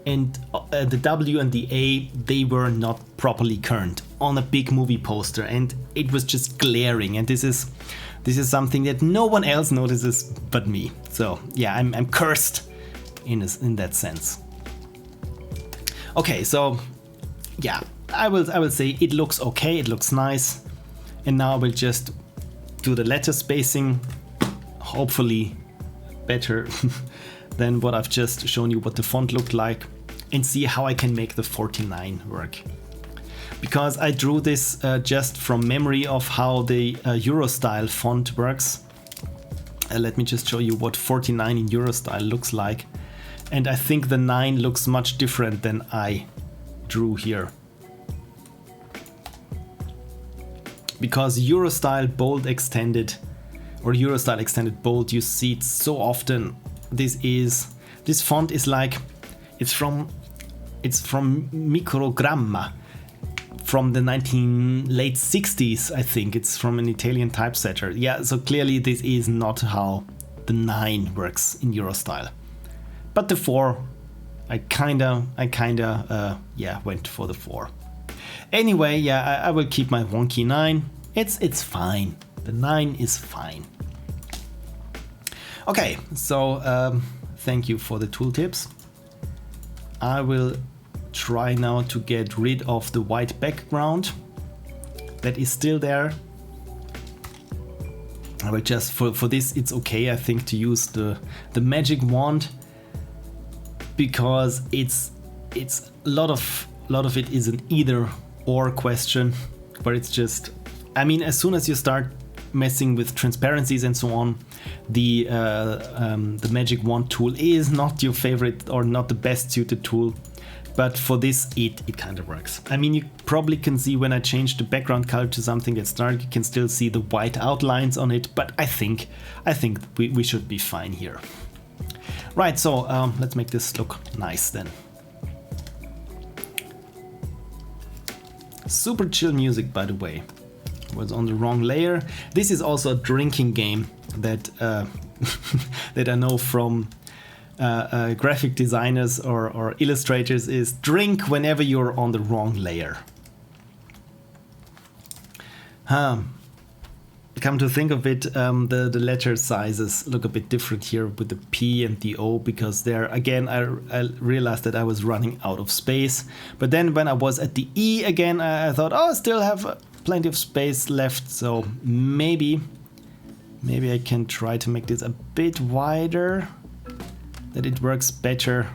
and the W and the A, they were not properly kerned on a big movie poster, and it was just glaring. And this is This is something that no one else notices but me. So yeah, I'm cursed in that sense. Okay, so yeah, I will say it looks okay, it looks nice. And now I will just do the letter spacing, hopefully better than what I've just shown you what the font looked like, and see how I can make the 49 work. Because I drew this just from memory of how the Eurostyle font works. Let me just show you what 49 in Eurostyle looks like. And I think the 9 looks much different than I drew here. Because Eurostyle bold extended or Eurostyle extended bold, you see it so often. This font is like, it's from Microgramma from the late 60s, I think. It's from an Italian typesetter. Yeah, so clearly this is not how the 9 works in Eurostyle. But the 4, I kinda went for the 4. Anyway, yeah, I will keep my wonky 9. It's fine. The 9 is fine. Okay, so thank you for the tooltips. I will try now to get rid of the white background that is still there. I will just, for this it's okay, I think, to use the magic wand, because it's a lot of it is an either or question, where it's just, I mean, as soon as you start messing with transparencies and so on, the magic wand tool is not your favorite or not the best suited tool. But for this, it kind of works. I mean, you probably can see when I change the background color to something that's dark, you can still see the white outlines on it. But I think we should be fine here. Right, so let's make this look nice then. Super chill music, by the way. Was on the wrong layer. This is also a drinking game that that I know from graphic designers or illustrators, is drink whenever you're on the wrong layer. Come to think of it, the letter sizes look a bit different here with the P and the O, because there again I realized that I was running out of space. But then when I was at the E again, I thought, oh, I still have plenty of space left, so maybe I can try to make this a bit wider, that it works better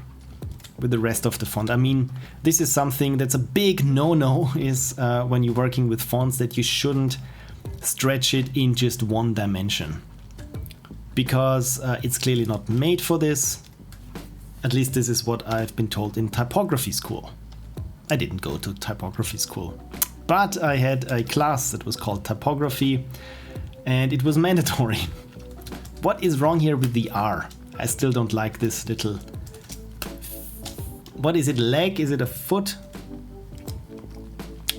with the rest of the font. I mean, this is something that's a big no-no, is when you're working with fonts, that you shouldn't stretch it in just one dimension, because it's clearly not made for this. At least this is what I've been told in typography school. I didn't go to typography school, but I had a class that was called typography, and it was mandatory. What is wrong here with the R? I still don't like this little... What is it, leg? Is it a foot?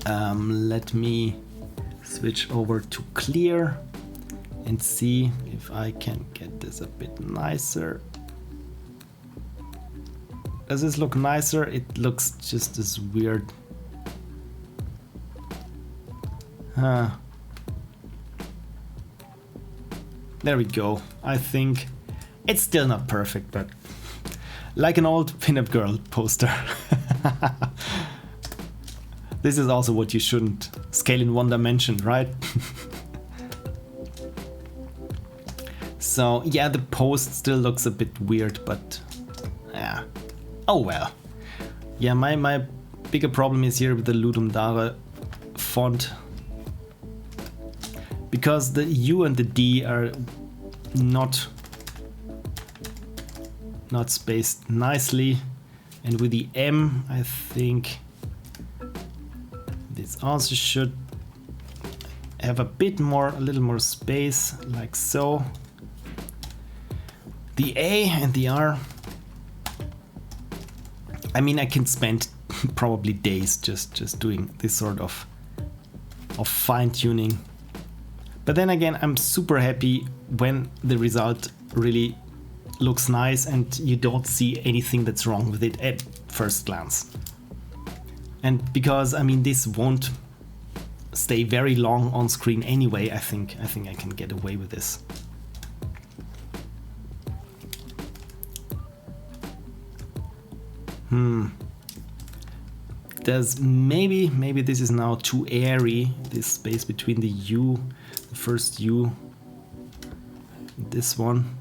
Let me switch over to clear and see if I can get this a bit nicer. Does this look nicer? It looks just as weird. There we go. I think it's still not perfect, but like an old pinup girl poster. This is also what you shouldn't scale in one dimension, right? So yeah, the post still looks a bit weird, but yeah. Oh well. Yeah, my bigger problem is here with the Ludum Dare font, because the U and the D are not spaced nicely, and with the M I think this also should have a little more space, like so. The A and the R, I mean, I can spend probably days just doing this sort of fine-tuning. But then again, I'm super happy when the result really looks nice and you don't see anything that's wrong with it at first glance. And because, I mean, this won't stay very long on screen anyway, I think I can get away with this. There's maybe this is now too airy, this space between the U, the first U, this one.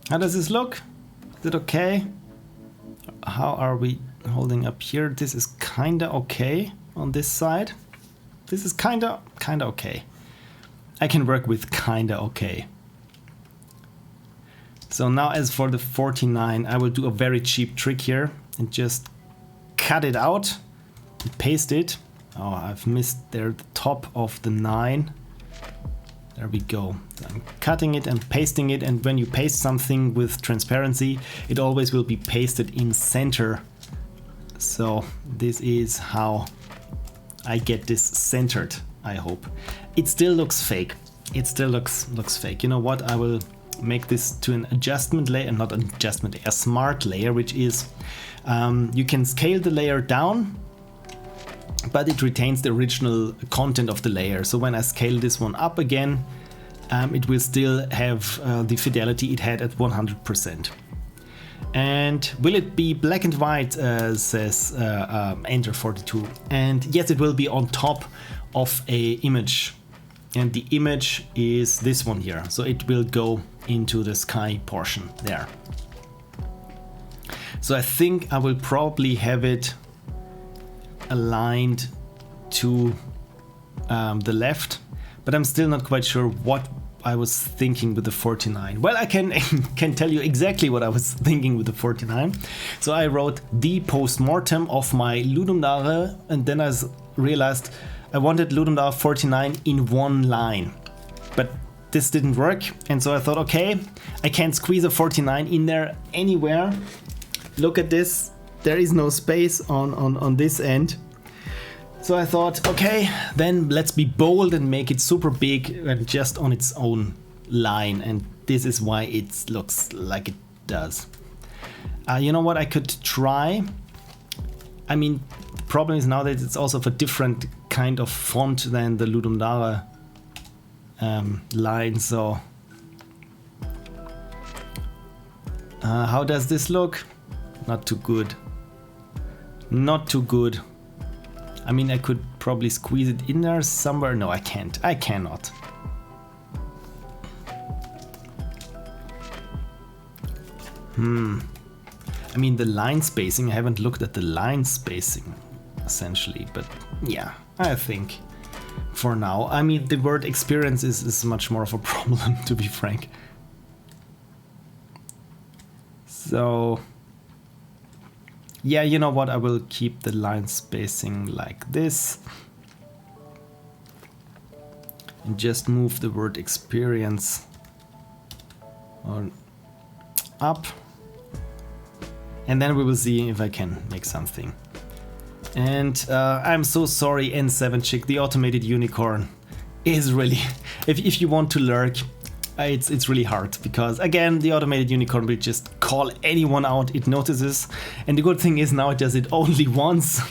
How does this look? Is it okay? How are we holding up here? This is kinda okay on this side. This is kinda okay. I can work with kinda okay. So now as for the 49, I will do a very cheap trick here and just cut it out and paste it. Oh, I've missed there the top of the 9. There we go. I'm cutting it and pasting it, and when you paste something with transparency, it always will be pasted in center. So this is how I get this centered, I hope. It still looks fake. It still looks fake. You know what? I will make this to an adjustment layer, not an adjustment, a smart layer, which is you can scale the layer down, but it retains the original content of the layer. So when I scale this one up again, it will still have the fidelity it had at 100%. And will it be black and white, says Enter 42. And yes, it will be on top of a image. And the image is this one here. So it will go into the sky portion there. So I think I will probably have it aligned to the left, but I'm still not quite sure what I was thinking with the 49. Well, I can tell you exactly what I was thinking with the 49. So I wrote the post-mortem of my Ludum Dare, and then I realized I wanted Ludum Dare 49 in one line, but this didn't work, and so I thought, okay, I can't squeeze a 49 in there anywhere. Look at this, there is no space on this end. So I thought, okay, then let's be bold and make it super big and just on its own line, and this is why it looks like it does. You know what I could try? I mean, the problem is now that it's also of a different kind of font than the Ludum Dare line, so how does this look? Not too good. Not too good. I mean, I could probably squeeze it in there somewhere. No, I can't. I cannot. I mean, the line spacing, I haven't looked at the line spacing, essentially, but yeah, I think for now. I mean, the word experience is much more of a problem, to be frank. So yeah, you know what, I will keep the line spacing like this and just move the word experience on up, and then we will see if I can make something. And I'm so sorry, N7 Chick, the automated unicorn is really, if you want to lurk, it's really hard, because again, the automated unicorn will just call anyone out it notices, and the good thing is now it does it only once.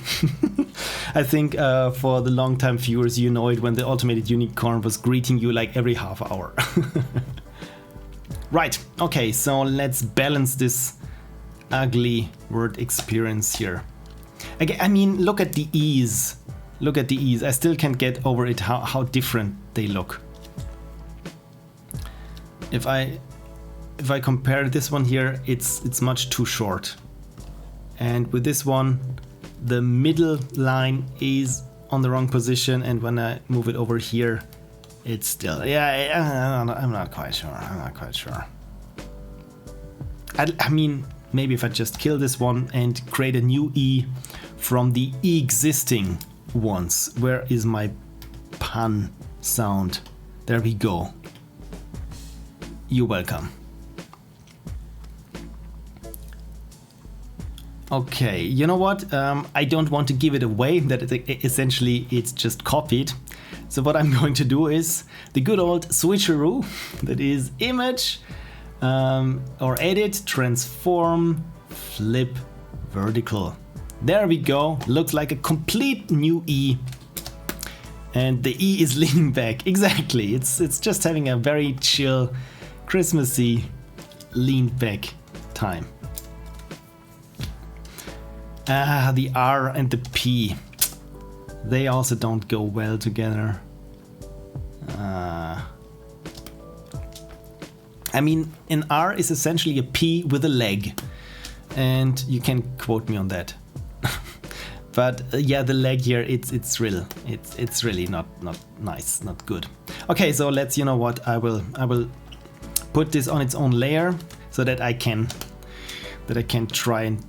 I think for the long-time viewers, you know it when the automated unicorn was greeting you like every half hour. Right, okay, so let's balance this ugly word experience here. Again, I mean, look at the ease. Look at the ease. I still can't get over it how different they look. If I compare this one here, it's much too short. And with this one, the middle line is on the wrong position, and when I move it over here, it's still, yeah, I'm not quite sure. I'm not quite sure. I mean, maybe if I just kill this one and create a new E from the existing ones. Where is my pun sound? There we go. You're welcome. Okay, you know what? I don't want to give it away, that essentially it's just copied. So what I'm going to do is the good old switcheroo, that is image, Or edit, transform, flip, vertical. There we go. Looks like a complete new E. And the E is leaning back. Exactly. It's just having a very chill, Christmassy, lean back time. Ah, the R and the P. They also don't go well together. I mean, an R is essentially a P with a leg. And you can quote me on that. But yeah, the leg here, it's really not nice, not good. Okay, so let's, you know what, I will put this on its own layer so that I can try and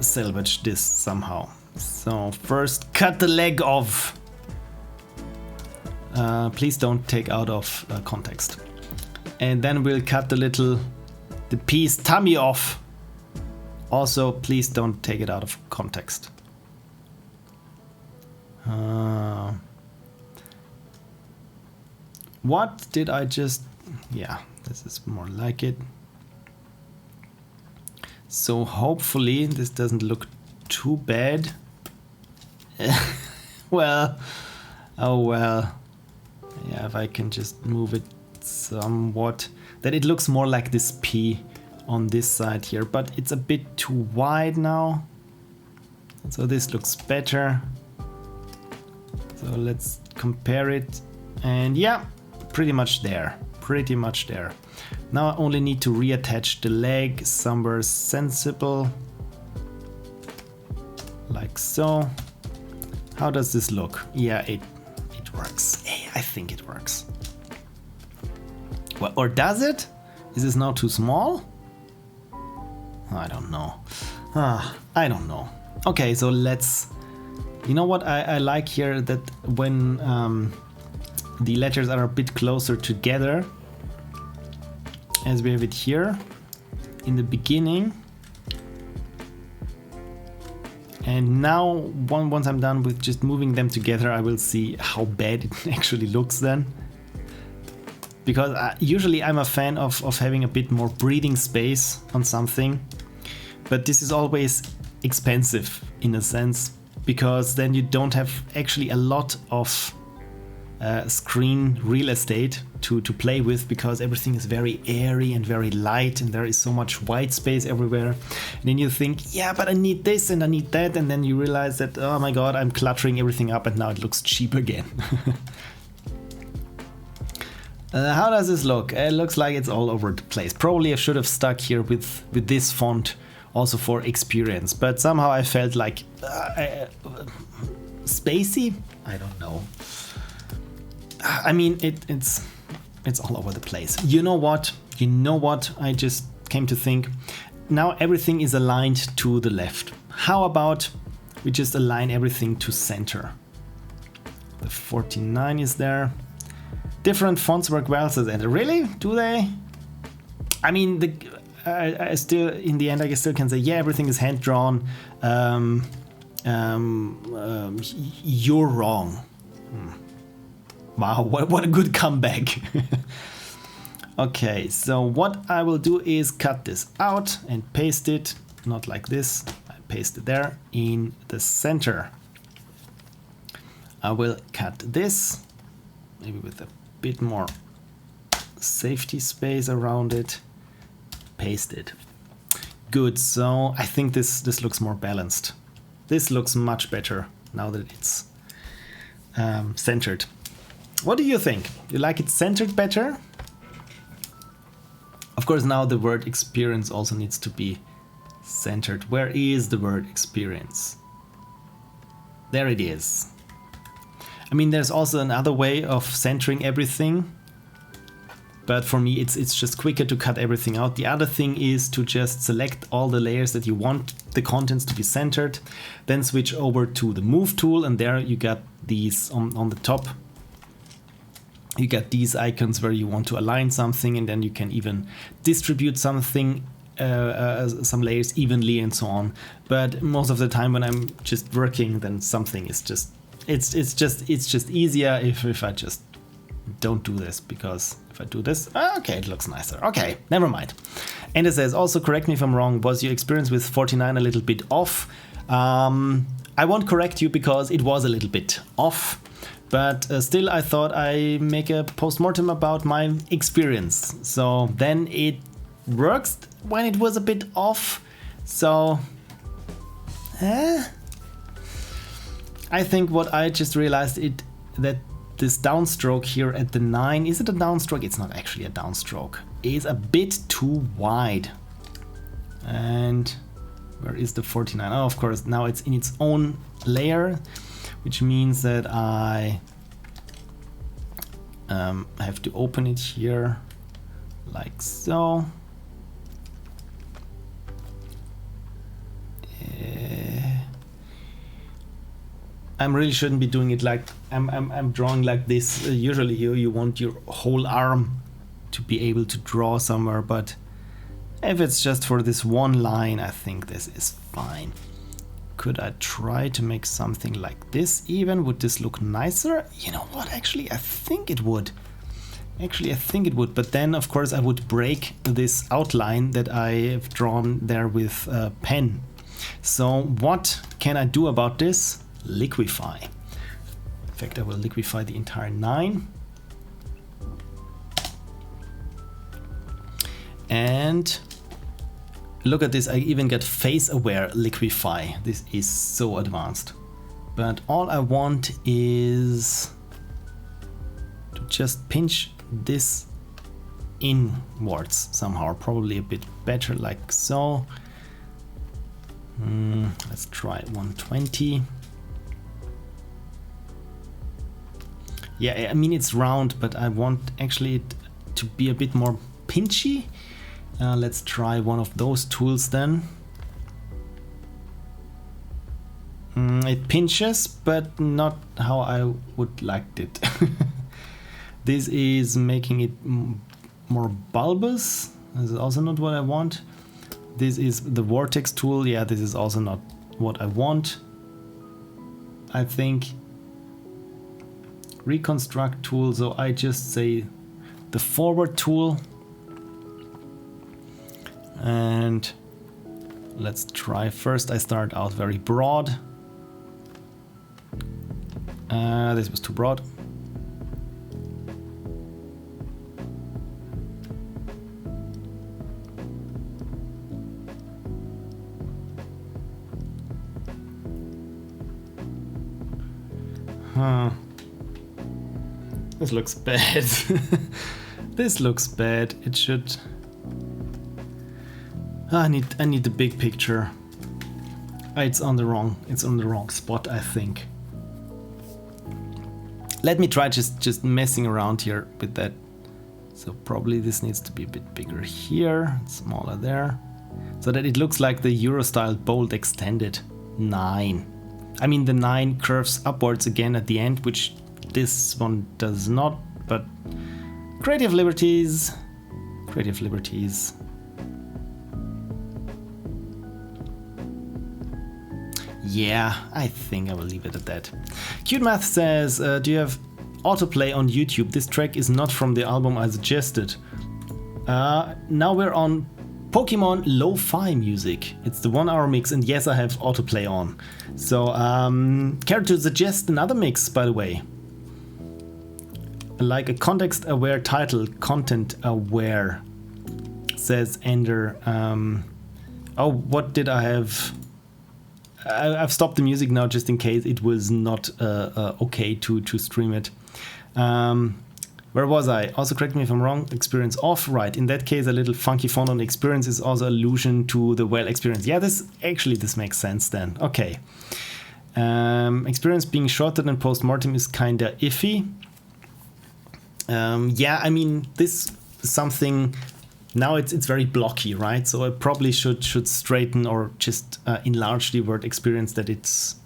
salvage this somehow. So first, cut the leg off. Please don't take out of context. And then we'll cut the piece tummy off. Also, please don't take it out of context. What did I just... Yeah, this is more like it. So hopefully this doesn't look too bad. Well, oh well. Yeah, if I can just move it somewhat. That it looks more like this P on this side here, but it's a bit too wide now. So this looks better. So let's compare it. And yeah, pretty much there. Pretty much there. Now I only need to reattach the leg somewhere sensible. Like so. How does this look? Yeah, it works. Hey, I think it works. Well, or does it? Is this now too small? I don't know. I don't know. Okay, so let's... You know what I like here? That when the letters are a bit closer together, as we have it here in the beginning. And now, once I'm done with just moving them together, I will see how bad it actually looks then. Because usually I'm a fan of having a bit more breathing space on something. But this is always expensive in a sense, because then you don't have actually a lot of screen real estate to play with, because everything is very airy and very light and there is so much white space everywhere. And then you think, yeah, but I need this and I need that, and then you realize that, oh my god, I'm cluttering everything up and now it looks cheap again. How does this look? It looks like it's all over the place. Probably I should have stuck here with this font also for experience, but somehow I felt like spacey? I don't know. I mean, it's all over the place. You know what? I just came to think. Now everything is aligned to the left. How about we just align everything to center? The 49 is there. Different fonts work well to center. Really? Do they? I mean, I still, in the end, I still can say, yeah, everything is hand drawn. You're wrong. Wow, what a good comeback. Okay, so what I will do is cut this out and paste it, not like this. I paste it there in the center. I will cut this, maybe with a bit more safety space around it. Paste it. Good, so I think this looks more balanced. This looks much better now that it's centered. What do you think? You like it centered better? Of course, now the word experience also needs to be centered. Where is the word experience? There it is. I mean, there's also another way of centering everything, but for me it's just quicker to cut everything out. The other thing is to just select all the layers that you want the contents to be centered, then switch over to the move tool, and there you got these on the top. You got these icons where you want to align something, and then you can even distribute something, some layers evenly and so on. But most of the time when I'm just working, then something is just it's just easier if I just don't do this, because If I do this, okay, it looks nicer. Okay, never mind. And it says, also correct me if I'm wrong, was your experience with 49 a little bit off? I won't correct you because it was a little bit off, but still I thought I make a post-mortem about my experience. So then it works when it was a bit off. So I think what I just realized that this downstroke here at the 9, is it a downstroke? It's not actually a downstroke. Is a bit too wide. And where is the 49? Oh, of course, now it's in its own layer, which means that I have to open it here like so. I really shouldn't be doing it like I'm drawing like this. Usually you want your whole arm to be able to draw somewhere, but if it's just for this one line, I think this is fine. Could I try to make something like this even? Would this look nicer? You know what, actually I think it would. But then of course I would break this outline that I have drawn there with a pen. So what can I do about this? Liquify. In fact, I will liquify the entire 9. And look at this, I even get face aware liquify. This is so advanced. But all I want is to just pinch this inwards somehow, probably a bit better like so. Let's try 120. Yeah, I mean it's round, but I want actually it to be a bit more pinchy. Let's try one of those tools then. It pinches, but not how I would like it. This is making it more bulbous. This is also not what I want. This is the vortex tool. Yeah, this is also not what I want. I think reconstruct tool, so I just say the forward tool. And let's try first. I start out very broad. This was too broad. This looks bad. This looks bad. It should. I need the big picture. It's on the wrong spot, I think. Let me try just messing around here with that. So probably this needs to be a bit bigger here, smaller there, so that it looks like the Euro style bold extended 9. I mean the 9 curves upwards again at the end, which this one does not, but creative liberties. Yeah, I think I will leave it at that. Cute Math says, do you have autoplay on YouTube? This track is not from the album I suggested. Now we're on Pokemon Lo-Fi music. It's the 1 hour mix, and yes, I have autoplay on. So, care to suggest another mix, by the way? Like a context-aware title, content-aware, says Ender. Oh, what did I have? I've stopped the music now just in case it was not okay to stream it. Where was I? Also correct me if I'm wrong. Experience off, right? In that case, a little funky font on experience is also allusion to the well experience. Yeah, this makes sense then. Okay. Experience being shorter than post-mortem is kinda iffy. Yeah, I mean, this is something. Now it's very blocky, right? So I probably should straighten or just enlarge the word experience. That it's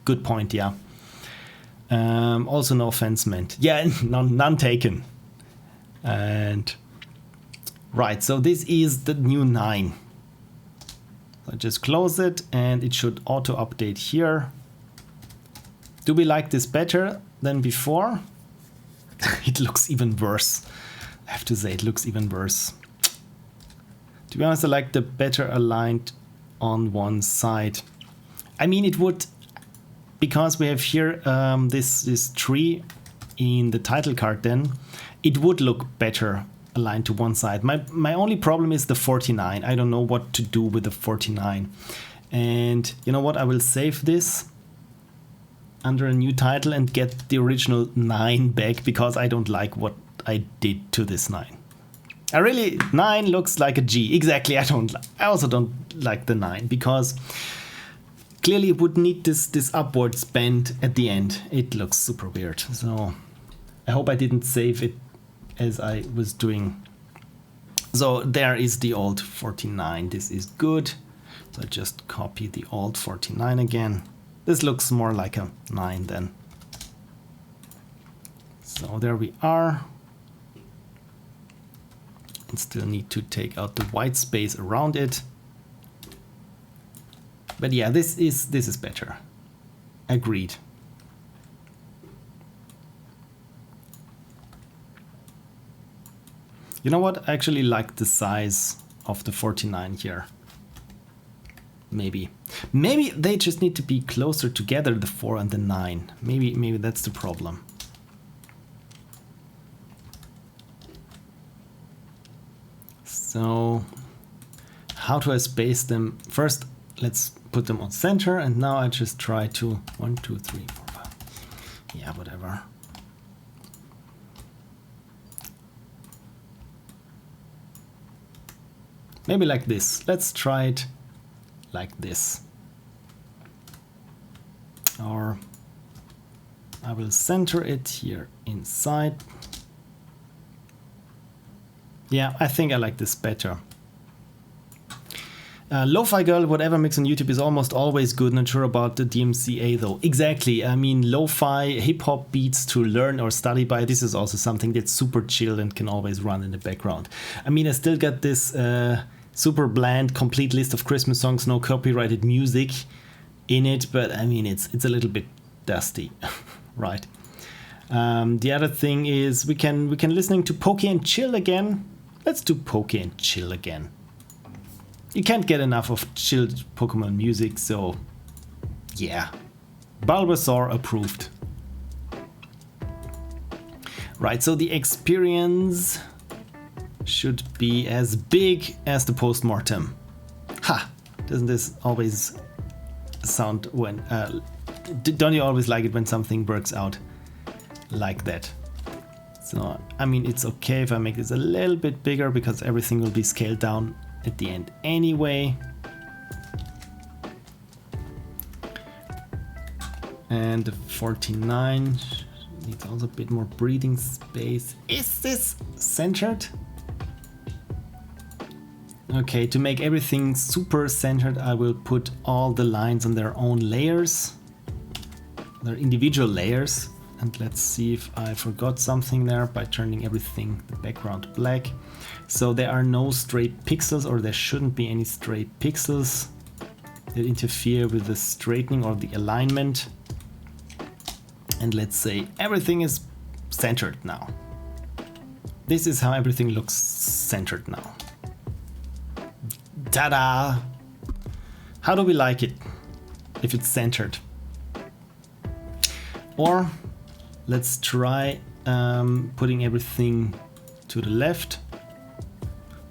good point, yeah. Also no offense meant. Yeah, none taken. And right, so this is the new 9. So I just close it and it should auto update here. Do we like this better than before? It looks even worse. I have to say it looks even worse. To be honest, I like the better aligned on one side. I mean, it would, because we have here this tree in the title card, then it would look better aligned to one side. My only problem is the 49. I don't know what to do with the 49. And you know what? I will save this under a new title and get the original 9 back, because I don't like what I did to this 9. 9 looks like a G. Exactly. I also don't like the 9, because clearly it would need this upwards bend at the end. It looks super weird. So I hope I didn't save it as I was doing. So there is the old 49. This is good. So I just copy the old 49 again. This looks more like a 9 then. So there we are. And still need to take out the white space around it. But yeah, this is better. Agreed. You know what? I actually like the size of the 49 here. Maybe they just need to be closer together, the 4 and the 9. Maybe that's the problem. So how do I space them? First, let's put them on center, and now I just try to 1, 2, 3, 4, 5. Yeah, whatever. Maybe like this. Let's try it like this. Or I will center it here inside. Yeah, I think I like this better. Lo-fi girl, whatever mix on YouTube is almost always good. Not sure about the DMCA though. Exactly. I mean, lo-fi hip-hop beats to learn or study by. This is also something that's super chill and can always run in the background. I mean, I still got this super bland complete list of Christmas songs, no copyrighted music in it, but I mean, it's a little bit dusty, right? The other thing is we can listening to Poke and Chill again. Let's do Poke and Chill again. You can't get enough of chilled Pokemon music, so yeah. Bulbasaur approved. Right, so the experience should be as big as the post-mortem. Ha! Doesn't this always sound when... don't you always like it when something works out like that? So, I mean, it's okay if I make this a little bit bigger, because everything will be scaled down at the end anyway. And the 49 needs also a bit more breathing space. Is this centered? Okay, to make everything super centered, I will put all the lines on their own layers, their individual layers. And let's see if I forgot something there by turning everything, the background, black. So there are no straight pixels, or there shouldn't be any straight pixels that interfere with the straightening or the alignment. And let's say everything is centered now. This is how everything looks centered now. Ta-da! How do we like it if it's centered? Or let's try putting everything to the left.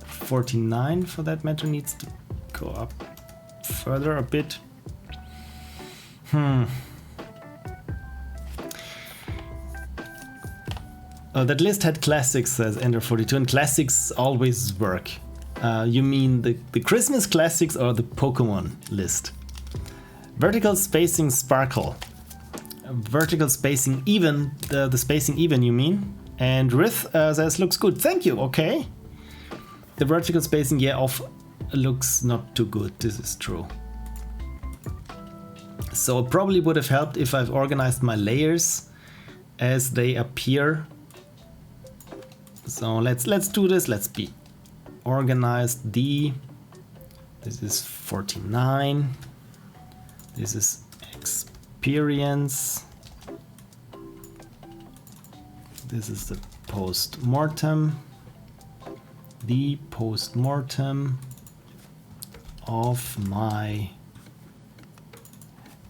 49 for that matter needs to go up further a bit. That list had classics, says Ender42, and classics always work. You mean the Christmas classics or the Pokemon list? Vertical spacing sparkle. Vertical spacing even, the spacing even you mean? And Rith says looks good. Thank you, okay. The vertical spacing, yeah, off looks not too good, this is true. So it probably would have helped if I've organized my layers as they appear. So let's do this, let's be organized. This is 49. This is experience. This is the post-mortem. the post-mortem of my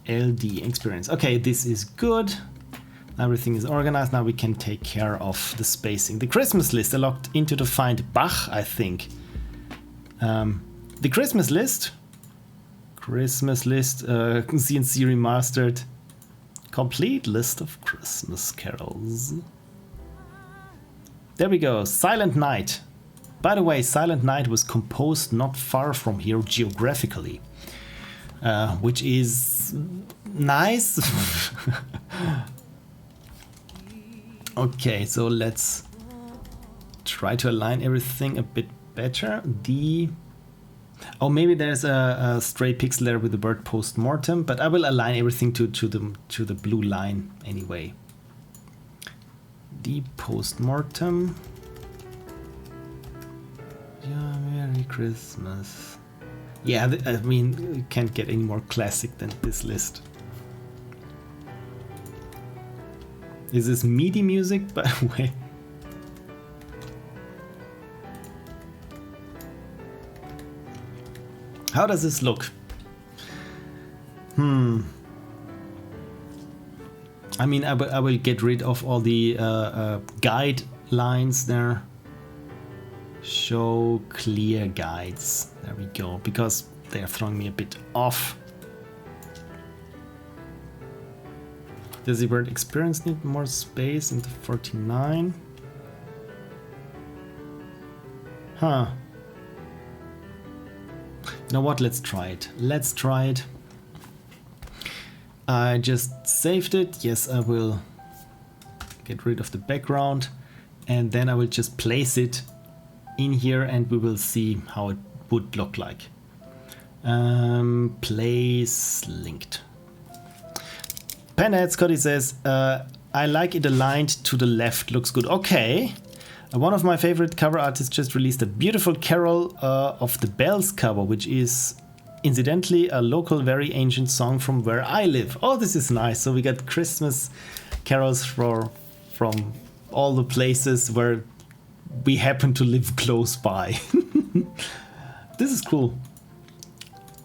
LD experience. Okay, this is good. Everything is organized. Now we can take care of the spacing. The Christmas list I logged into to find Bach, I think. The Christmas list, CNC remastered, complete list of Christmas carols. There we go, Silent Night. By the way, Silent Night was composed not far from here geographically, which is nice. Okay, so let's try to align everything a bit better. Oh, maybe there's a stray pixel there with the word post-mortem, but I will align everything to the blue line anyway. The post-mortem. Yeah, Merry Christmas. Yeah, I mean, you can't get any more classic than this list. Is this MIDI music, by the way? How does this look? I mean, I will get rid of all the guidelines there. Show clear guides. There we go, because they are throwing me a bit off. Does the word experience need more space in the 49? Huh. You know what? Let's try it. Let's try it. I just saved it. Yes, I will get rid of the background. And then I will just place it in here and we will see how it would look like. Place linked. Penhead Scotty says, I like it aligned to the left, looks good. Okay. One of my favorite cover artists just released a beautiful carol of the bells cover, which is incidentally a local, very ancient song from where I live. Oh, this is nice. So we got Christmas carols from all the places where we happen to live close by. This is cool.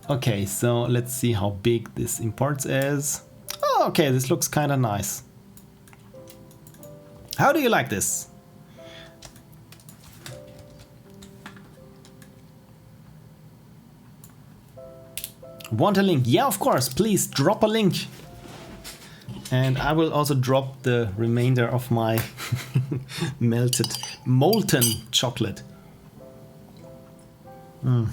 Okay, so let's see how big this imports is. Oh, okay, this looks kind of nice. How do you like this? Want a link? Yeah, of course, please drop a link. And I will also drop the remainder of my molten chocolate. The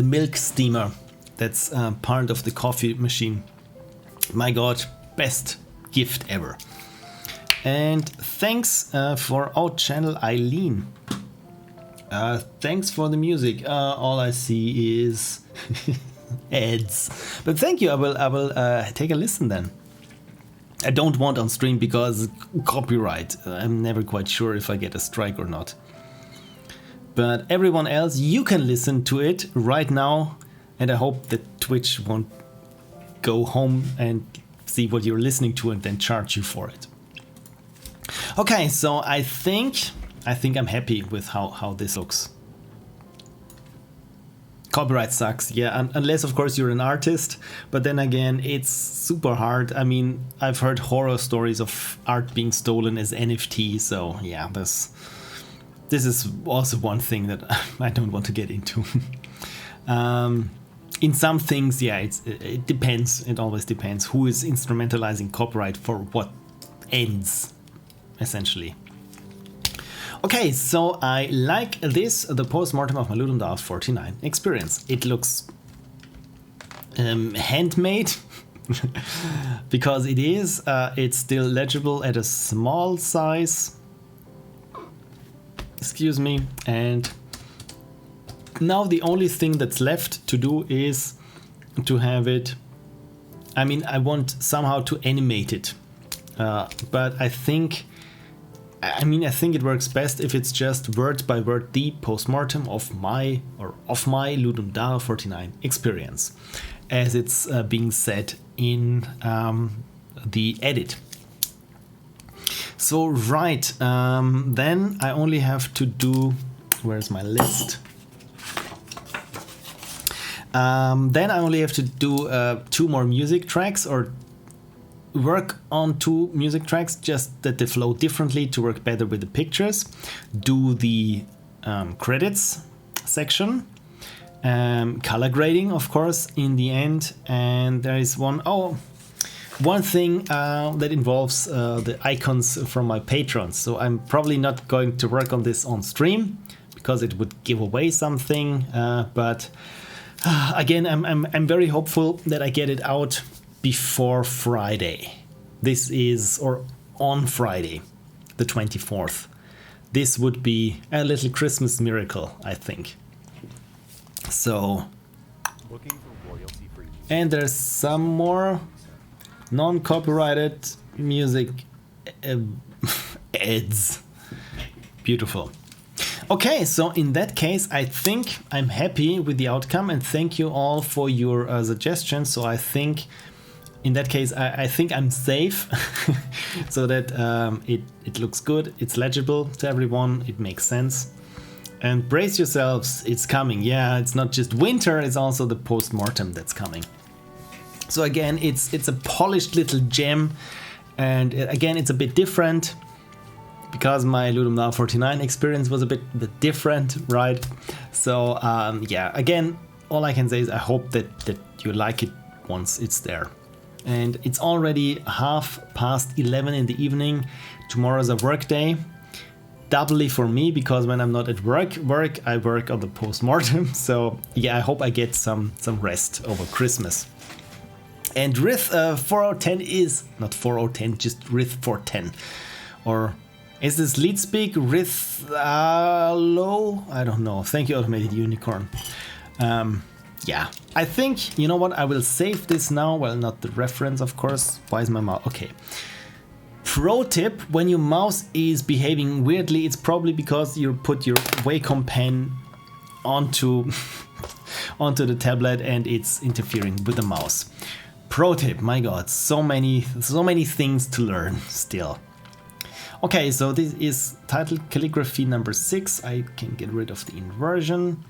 milk steamer. That's part of the coffee machine. My God, best gift ever. And thanks for our channel, Eileen. Thanks for the music. All I see is ads. But thank you. I will take a listen then. I don't want on stream because copyright. I'm never quite sure if I get a strike or not. But everyone else, you can listen to it right now. And I hope that Twitch won't go home and see what you're listening to and then charge you for it. Okay, so I think I'm happy with how this looks. Copyright sucks, yeah, unless of course you're an artist, but then again, it's super hard. I mean, I've heard horror stories of art being stolen as NFT, so yeah, this is also one thing that I don't want to get into. In some things, yeah, it depends. It always depends who is instrumentalizing copyright for what ends, essentially. Okay, so I like this, the post-mortem of my Ludum Dao 49 experience. It looks handmade because it is. It's still legible at a small size. Excuse me. And now the only thing that's left to do is to have it. I mean, I want somehow to animate it, but I think it works best if it's just word by word the post-mortem of my Ludum Dao 49 experience, as it's being said in the edit. So right, then I only have to do, where's my list? Then I only have to do 2 more music tracks, or work on 2 music tracks, just that they flow differently to work better with the pictures. Do the credits section, color grading, of course, in the end. And there is one thing that involves the icons from my patrons. So I'm probably not going to work on this on stream because it would give away something. But again, I'm very hopeful that I get it out before Friday. This is, or on Friday, the 24th. This would be a little Christmas miracle, I think. So, and there's some more non-copyrighted music ads. Beautiful. Okay, so in that case, I think I'm happy with the outcome, and thank you all for your suggestions. So I think in that case, I think I'm safe, so that it looks good, it's legible to everyone, it makes sense. And brace yourselves, it's coming. Yeah, it's not just winter, it's also the post-mortem that's coming. So again, it's a polished little gem, and again, it's a bit different because my LD49 experience was a bit different, right? So yeah, again, all I can say is I hope that you like it once it's there. And it's already 11:30 in the evening. Tomorrow's a work day, doubly for me, because when I'm not at work, I work on the post-mortem. So yeah, I hope I get some rest over Christmas. And Rith 4010 is not 4010, just Rith 410. Or is this lead speak Rith low? I don't know. Thank you, Automated Unicorn. Yeah, I think, you know what, I will save this now. Well, not the reference, of course. Why is my mouse? Okay. Pro tip, when your mouse is behaving weirdly, it's probably because you put your Wacom pen onto the tablet and it's interfering with the mouse. Pro tip, my god, so many things to learn still. Okay, so this is titled Calligraphy number 6. I can get rid of the inversion.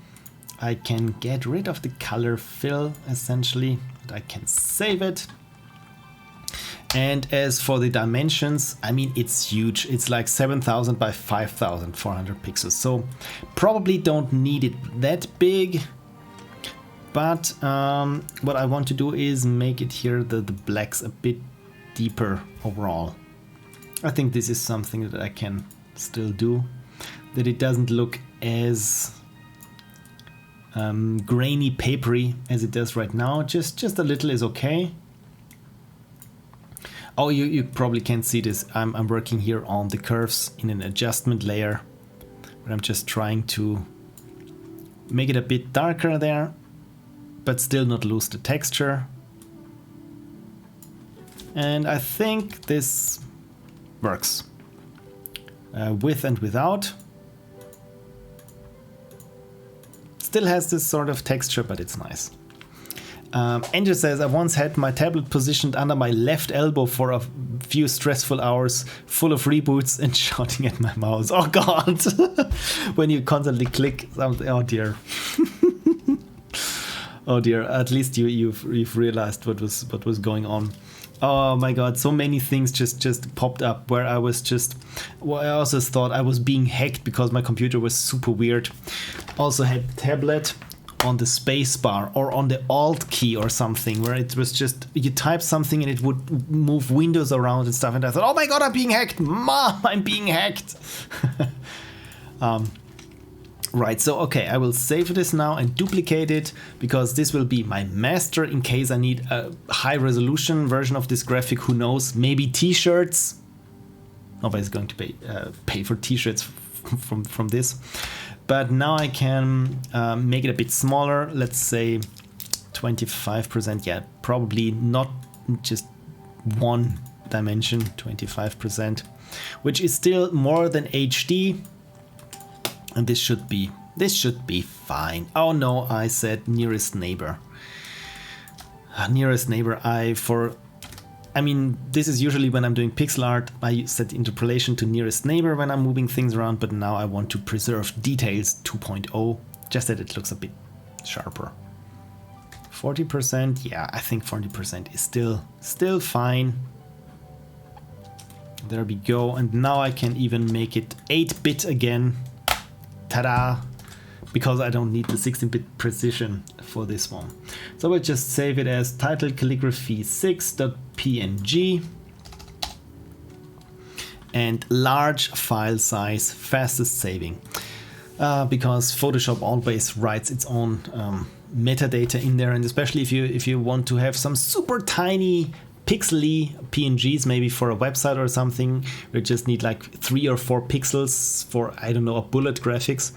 I can get rid of the color fill, essentially, but I can save it. And as for the dimensions, I mean, it's huge. It's like 7,000 by 5,400 pixels. So probably don't need it that big. But what I want to do is make it here, the blacks a bit deeper overall. I think this is something that I can still do, that it doesn't look as grainy, papery as it does right now. Just a little is okay. Oh, you probably can't see this. I'm working here on the curves in an adjustment layer, where I'm just trying to make it a bit darker there, but still not lose the texture. And I think this works with and without. Still has this sort of texture, but it's nice. Andrew says, I once had my tablet positioned under my left elbow for a few stressful hours, full of reboots and shouting at my mouse. Oh god! When you constantly click something, oh dear. Oh dear, at least you've realized what was going on. Oh my god, so many things just popped up where I was I also thought I was being hacked because my computer was super weird. Also had tablet on the space bar or on the Alt key or something, where it was just, you type something and it would move windows around and stuff, and I thought, oh my god, I'm being hacked! Mom, I'm being hacked! Right, so okay, I will save this now and duplicate it, because this will be my master in case I need a high resolution version of this graphic. Who knows, maybe t-shirts. Nobody's going to pay for t-shirts from this. But now I can make it a bit smaller, let's say 25%, yeah, probably not just one dimension, 25%, which is still more than HD. And this should be fine. Oh no, I said nearest neighbor. Nearest neighbor, I I mean, this is usually when I'm doing pixel art, I set interpolation to nearest neighbor when I'm moving things around, but now I want to preserve details 2.0, just that it looks a bit sharper. 40%, yeah, I think 40% is still fine. There we go, and now I can even make it 8-bit again. Ta-da! Because I don't need the 16-bit precision for this one. So we'll just save it as title calligraphy 6.png and large file size, fastest saving. Because Photoshop always writes its own metadata in there, and especially if you want to have some super tiny pixely PNGs, maybe for a website or something, we just need like 3 or 4 pixels for, I don't know, a bullet graphics.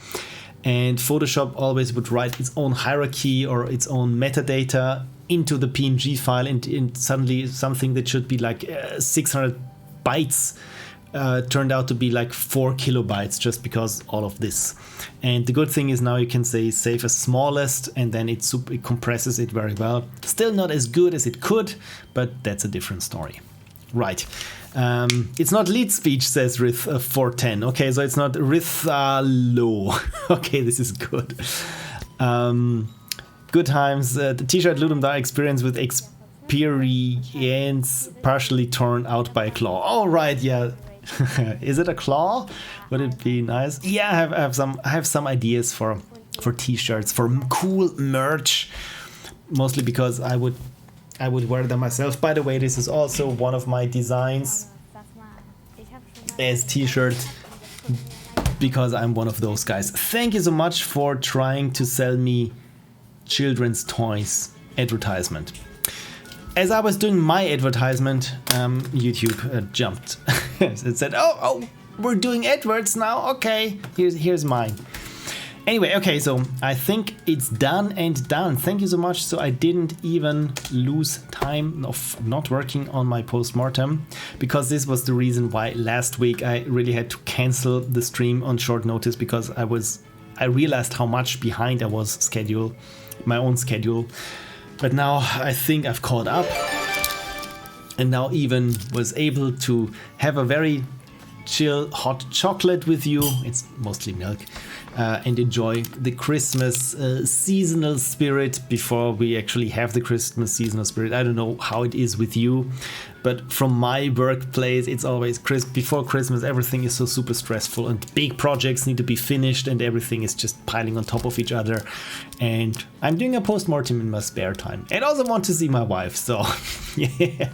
And Photoshop always would write its own hierarchy or its own metadata into the PNG file, and suddenly something that should be like 600 bytes turned out to be like 4 kilobytes just because all of this. And the good thing is now you can say save as smallest, and then it compresses it very well. Still not as good as it could, but that's a different story. Right. It's not lead speech, says Rith410. Okay, so it's not Rithalo. Okay, this is good. Good times. The t-shirt Ludum Dare experience with experience partially torn out by a claw. Oh, right, yeah. Is it a claw? Would it be nice? Yeah, I have some ideas for t-shirts, for cool merch. Mostly because I would wear them myself. By the way, this is also one of my designs as t-shirt, because I'm one of those guys. Thank you so much for trying to sell me children's toys advertisement. As I was doing my advertisement, YouTube jumped. It said, oh, we're doing adverts now. Okay, here's mine. Anyway, okay, so I think it's done and done. Thank you so much. So I didn't even lose time of not working on my post-mortem, because this was the reason why last week I really had to cancel the stream on short notice, because I realized how much behind I was my own schedule. But now I think I've caught up, and now even was able to have a very chill hot chocolate with you. It's mostly milk. And enjoy the Christmas seasonal spirit before we actually have the Christmas seasonal spirit. I don't know how it is with you, but from my workplace, it's always before Christmas, everything is so super stressful, and big projects need to be finished, and everything is just piling on top of each other. And I'm doing a post-mortem in my spare time, and also want to see my wife. So yeah,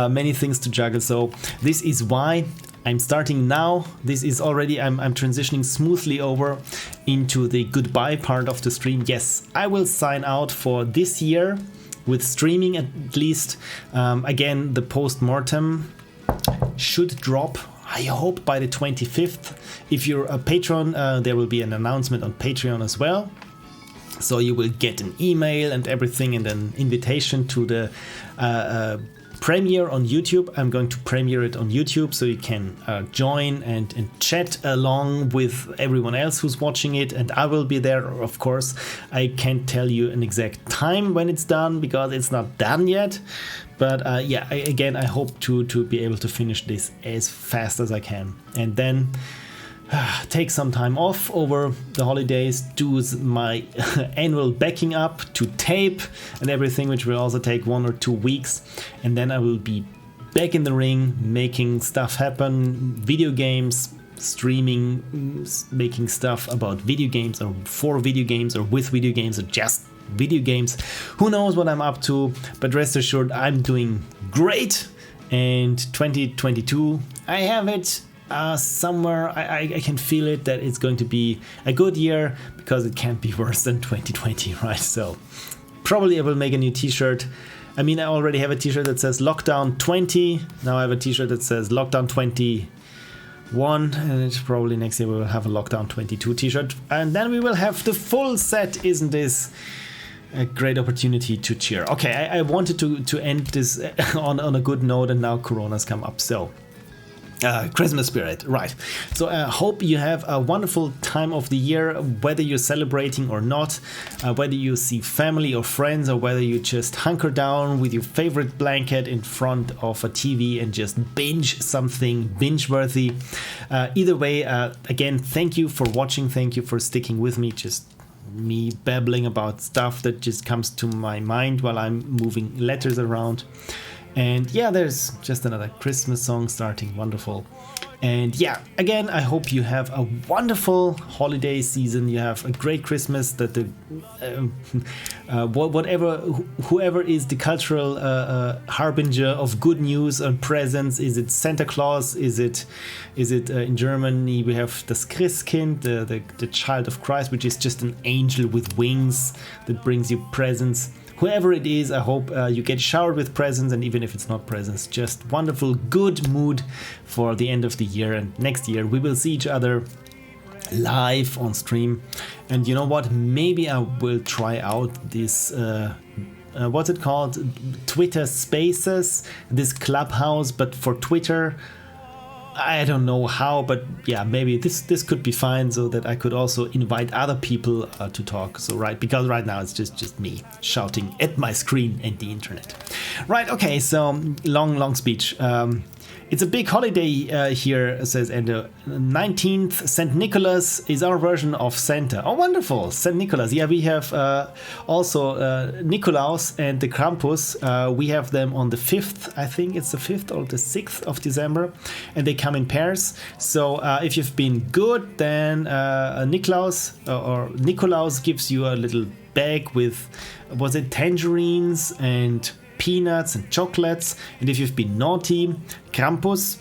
many things to juggle. So this is why I'm starting now. This is already, I'm transitioning smoothly over into the goodbye part of the stream. Yes, I will sign out for this year with streaming at least. Again, the post-mortem should drop, I hope, by the 25th. If you're a patron, there will be an announcement on Patreon as well. So you will get an email and everything, and an invitation to the premiere on YouTube. I'm going to premiere it on YouTube, so you can join and chat along with everyone else who's watching it, and I will be there, of course. I can't tell you an exact time when it's done, because it's not done yet, but yeah, again, I hope to be able to finish this as fast as I can, and then take some time off over the holidays, do my annual backing up to tape and everything, which will also take 1 or 2 weeks, and then I will be back in the ring, making stuff happen, video games, streaming, making stuff about video games, or for video games, or with video games, or just video games. Who knows what I'm up to, but rest assured I'm doing great, and 2022, I have it somewhere. I can feel it, that it's going to be a good year, because it can't be worse than 2020, right? So probably I will make a new t-shirt. I mean, I already have a t-shirt that says Lockdown 20. Now I have a t-shirt that says Lockdown 21, and it's probably next year we will have a Lockdown 22 t-shirt, and then we will have the full set. Isn't this a great opportunity to cheer? Okay, I wanted to end this on a good note, and now Corona's come up. So Christmas spirit, right. So I hope you have a wonderful time of the year, whether you're celebrating or not, whether you see family or friends, or whether you just hunker down with your favorite blanket in front of a TV and just binge something binge-worthy. Either way, again, thank you for watching, thank you for sticking with me, just me babbling about stuff that just comes to my mind while I'm moving letters around. And yeah, there's just another Christmas song starting, wonderful. And yeah, again, I hope you have a wonderful holiday season. You have a great Christmas. That the whoever is the cultural harbinger of good news and presents. Is it Santa Claus? Is it in Germany we have das Christkind, the child of Christ, which is just an angel with wings that brings you presents. Whoever it is, I hope you get showered with presents, and even if it's not presents, just wonderful, good mood for the end of the year. And next year we will see each other live on stream. And you know what? Maybe I will try out this, what's it called? Twitter Spaces, this Clubhouse, but for Twitter. I don't know how, but yeah, maybe this could be fine, so that I could also invite other people to talk. So because right now it's just me shouting at my screen and the internet. Right, okay, so long speech. It's a big holiday here, says Endo. 19th, St. Nicholas is our version of Santa. Oh, wonderful, St. Nicholas. Yeah, we have also Nikolaus and the Krampus. We have them on the 5th, I think it's the 5th or the 6th of December, and they come in pairs. So if you've been good, then Nikolaus or Nikolaus gives you a little bag with, was it tangerines and peanuts and chocolates, and if you've been naughty, Krampus,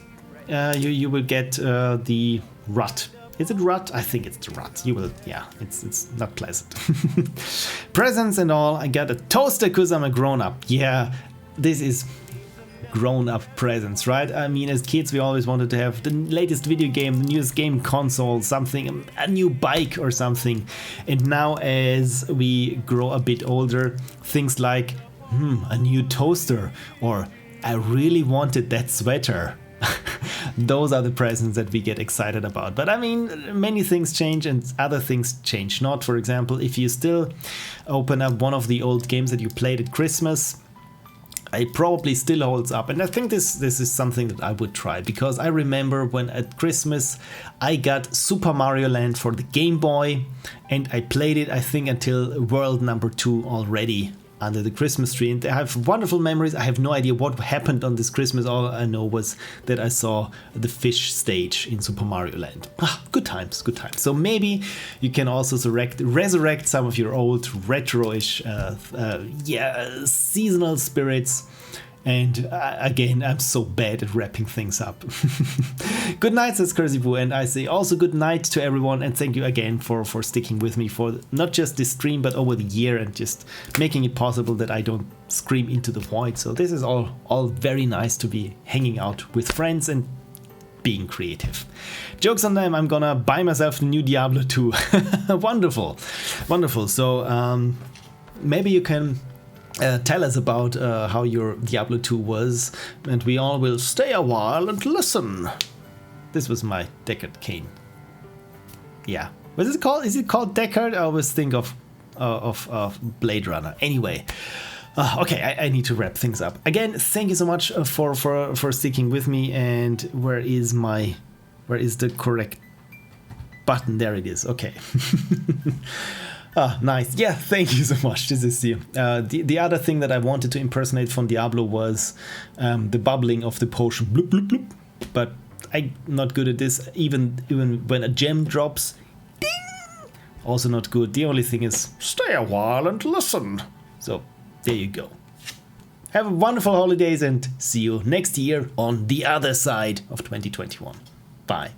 you will get the rat. Is it rat? I think it's the rat. You will, yeah, it's not pleasant. Presents and all. I got a toaster because I'm a grown-up. Yeah, this is grown-up presents, right? I mean, as kids we always wanted to have the latest video game, the newest game console, something, a new bike or something. And now as we grow a bit older, things like a new toaster, or I really wanted that sweater. Those are the presents that we get excited about. But I mean, many things change and other things change not. For example, if you still open up one of the old games that you played at Christmas, it probably still holds up. And I think this is something that I would try, because I remember when at Christmas I got Super Mario Land for the Game Boy, and I played it, I think, until world number 2 already under the Christmas tree, and I have wonderful memories. I have no idea what happened on this Christmas. All I know was that I saw the fish stage in Super Mario Land. Good times, good times. So maybe you can also resurrect some of your old retro-ish seasonal spirits. And again, I'm so bad at wrapping things up. Good night, says Cursivu, and I say also good night to everyone, and thank you again for sticking with me for not just this stream, but over the year, and just making it possible that I don't scream into the void. So this is all very nice to be hanging out with friends and being creative. Jokes on them, I'm gonna buy myself the new Diablo 2. Wonderful, wonderful. So maybe you can tell us about how your Diablo 2 was, and we all will stay a while and listen. This was my Deckard Cain. Yeah. What is it called? Is it called Deckard? I always think of Blade Runner. Anyway. Okay, I need to wrap things up. Again, thank you so much for sticking with me. And where is the correct button? There it is. Okay. Nice. Yeah, thank you so much. This is the other thing that I wanted to impersonate from Diablo was the bubbling of the potion. Bloop, bloop, bloop. But I'm not good at this. Even when a gem drops, ding! Also not good. The only thing is stay a while and listen. So there you go. Have wonderful holidays and see you next year on the other side of 2021. Bye.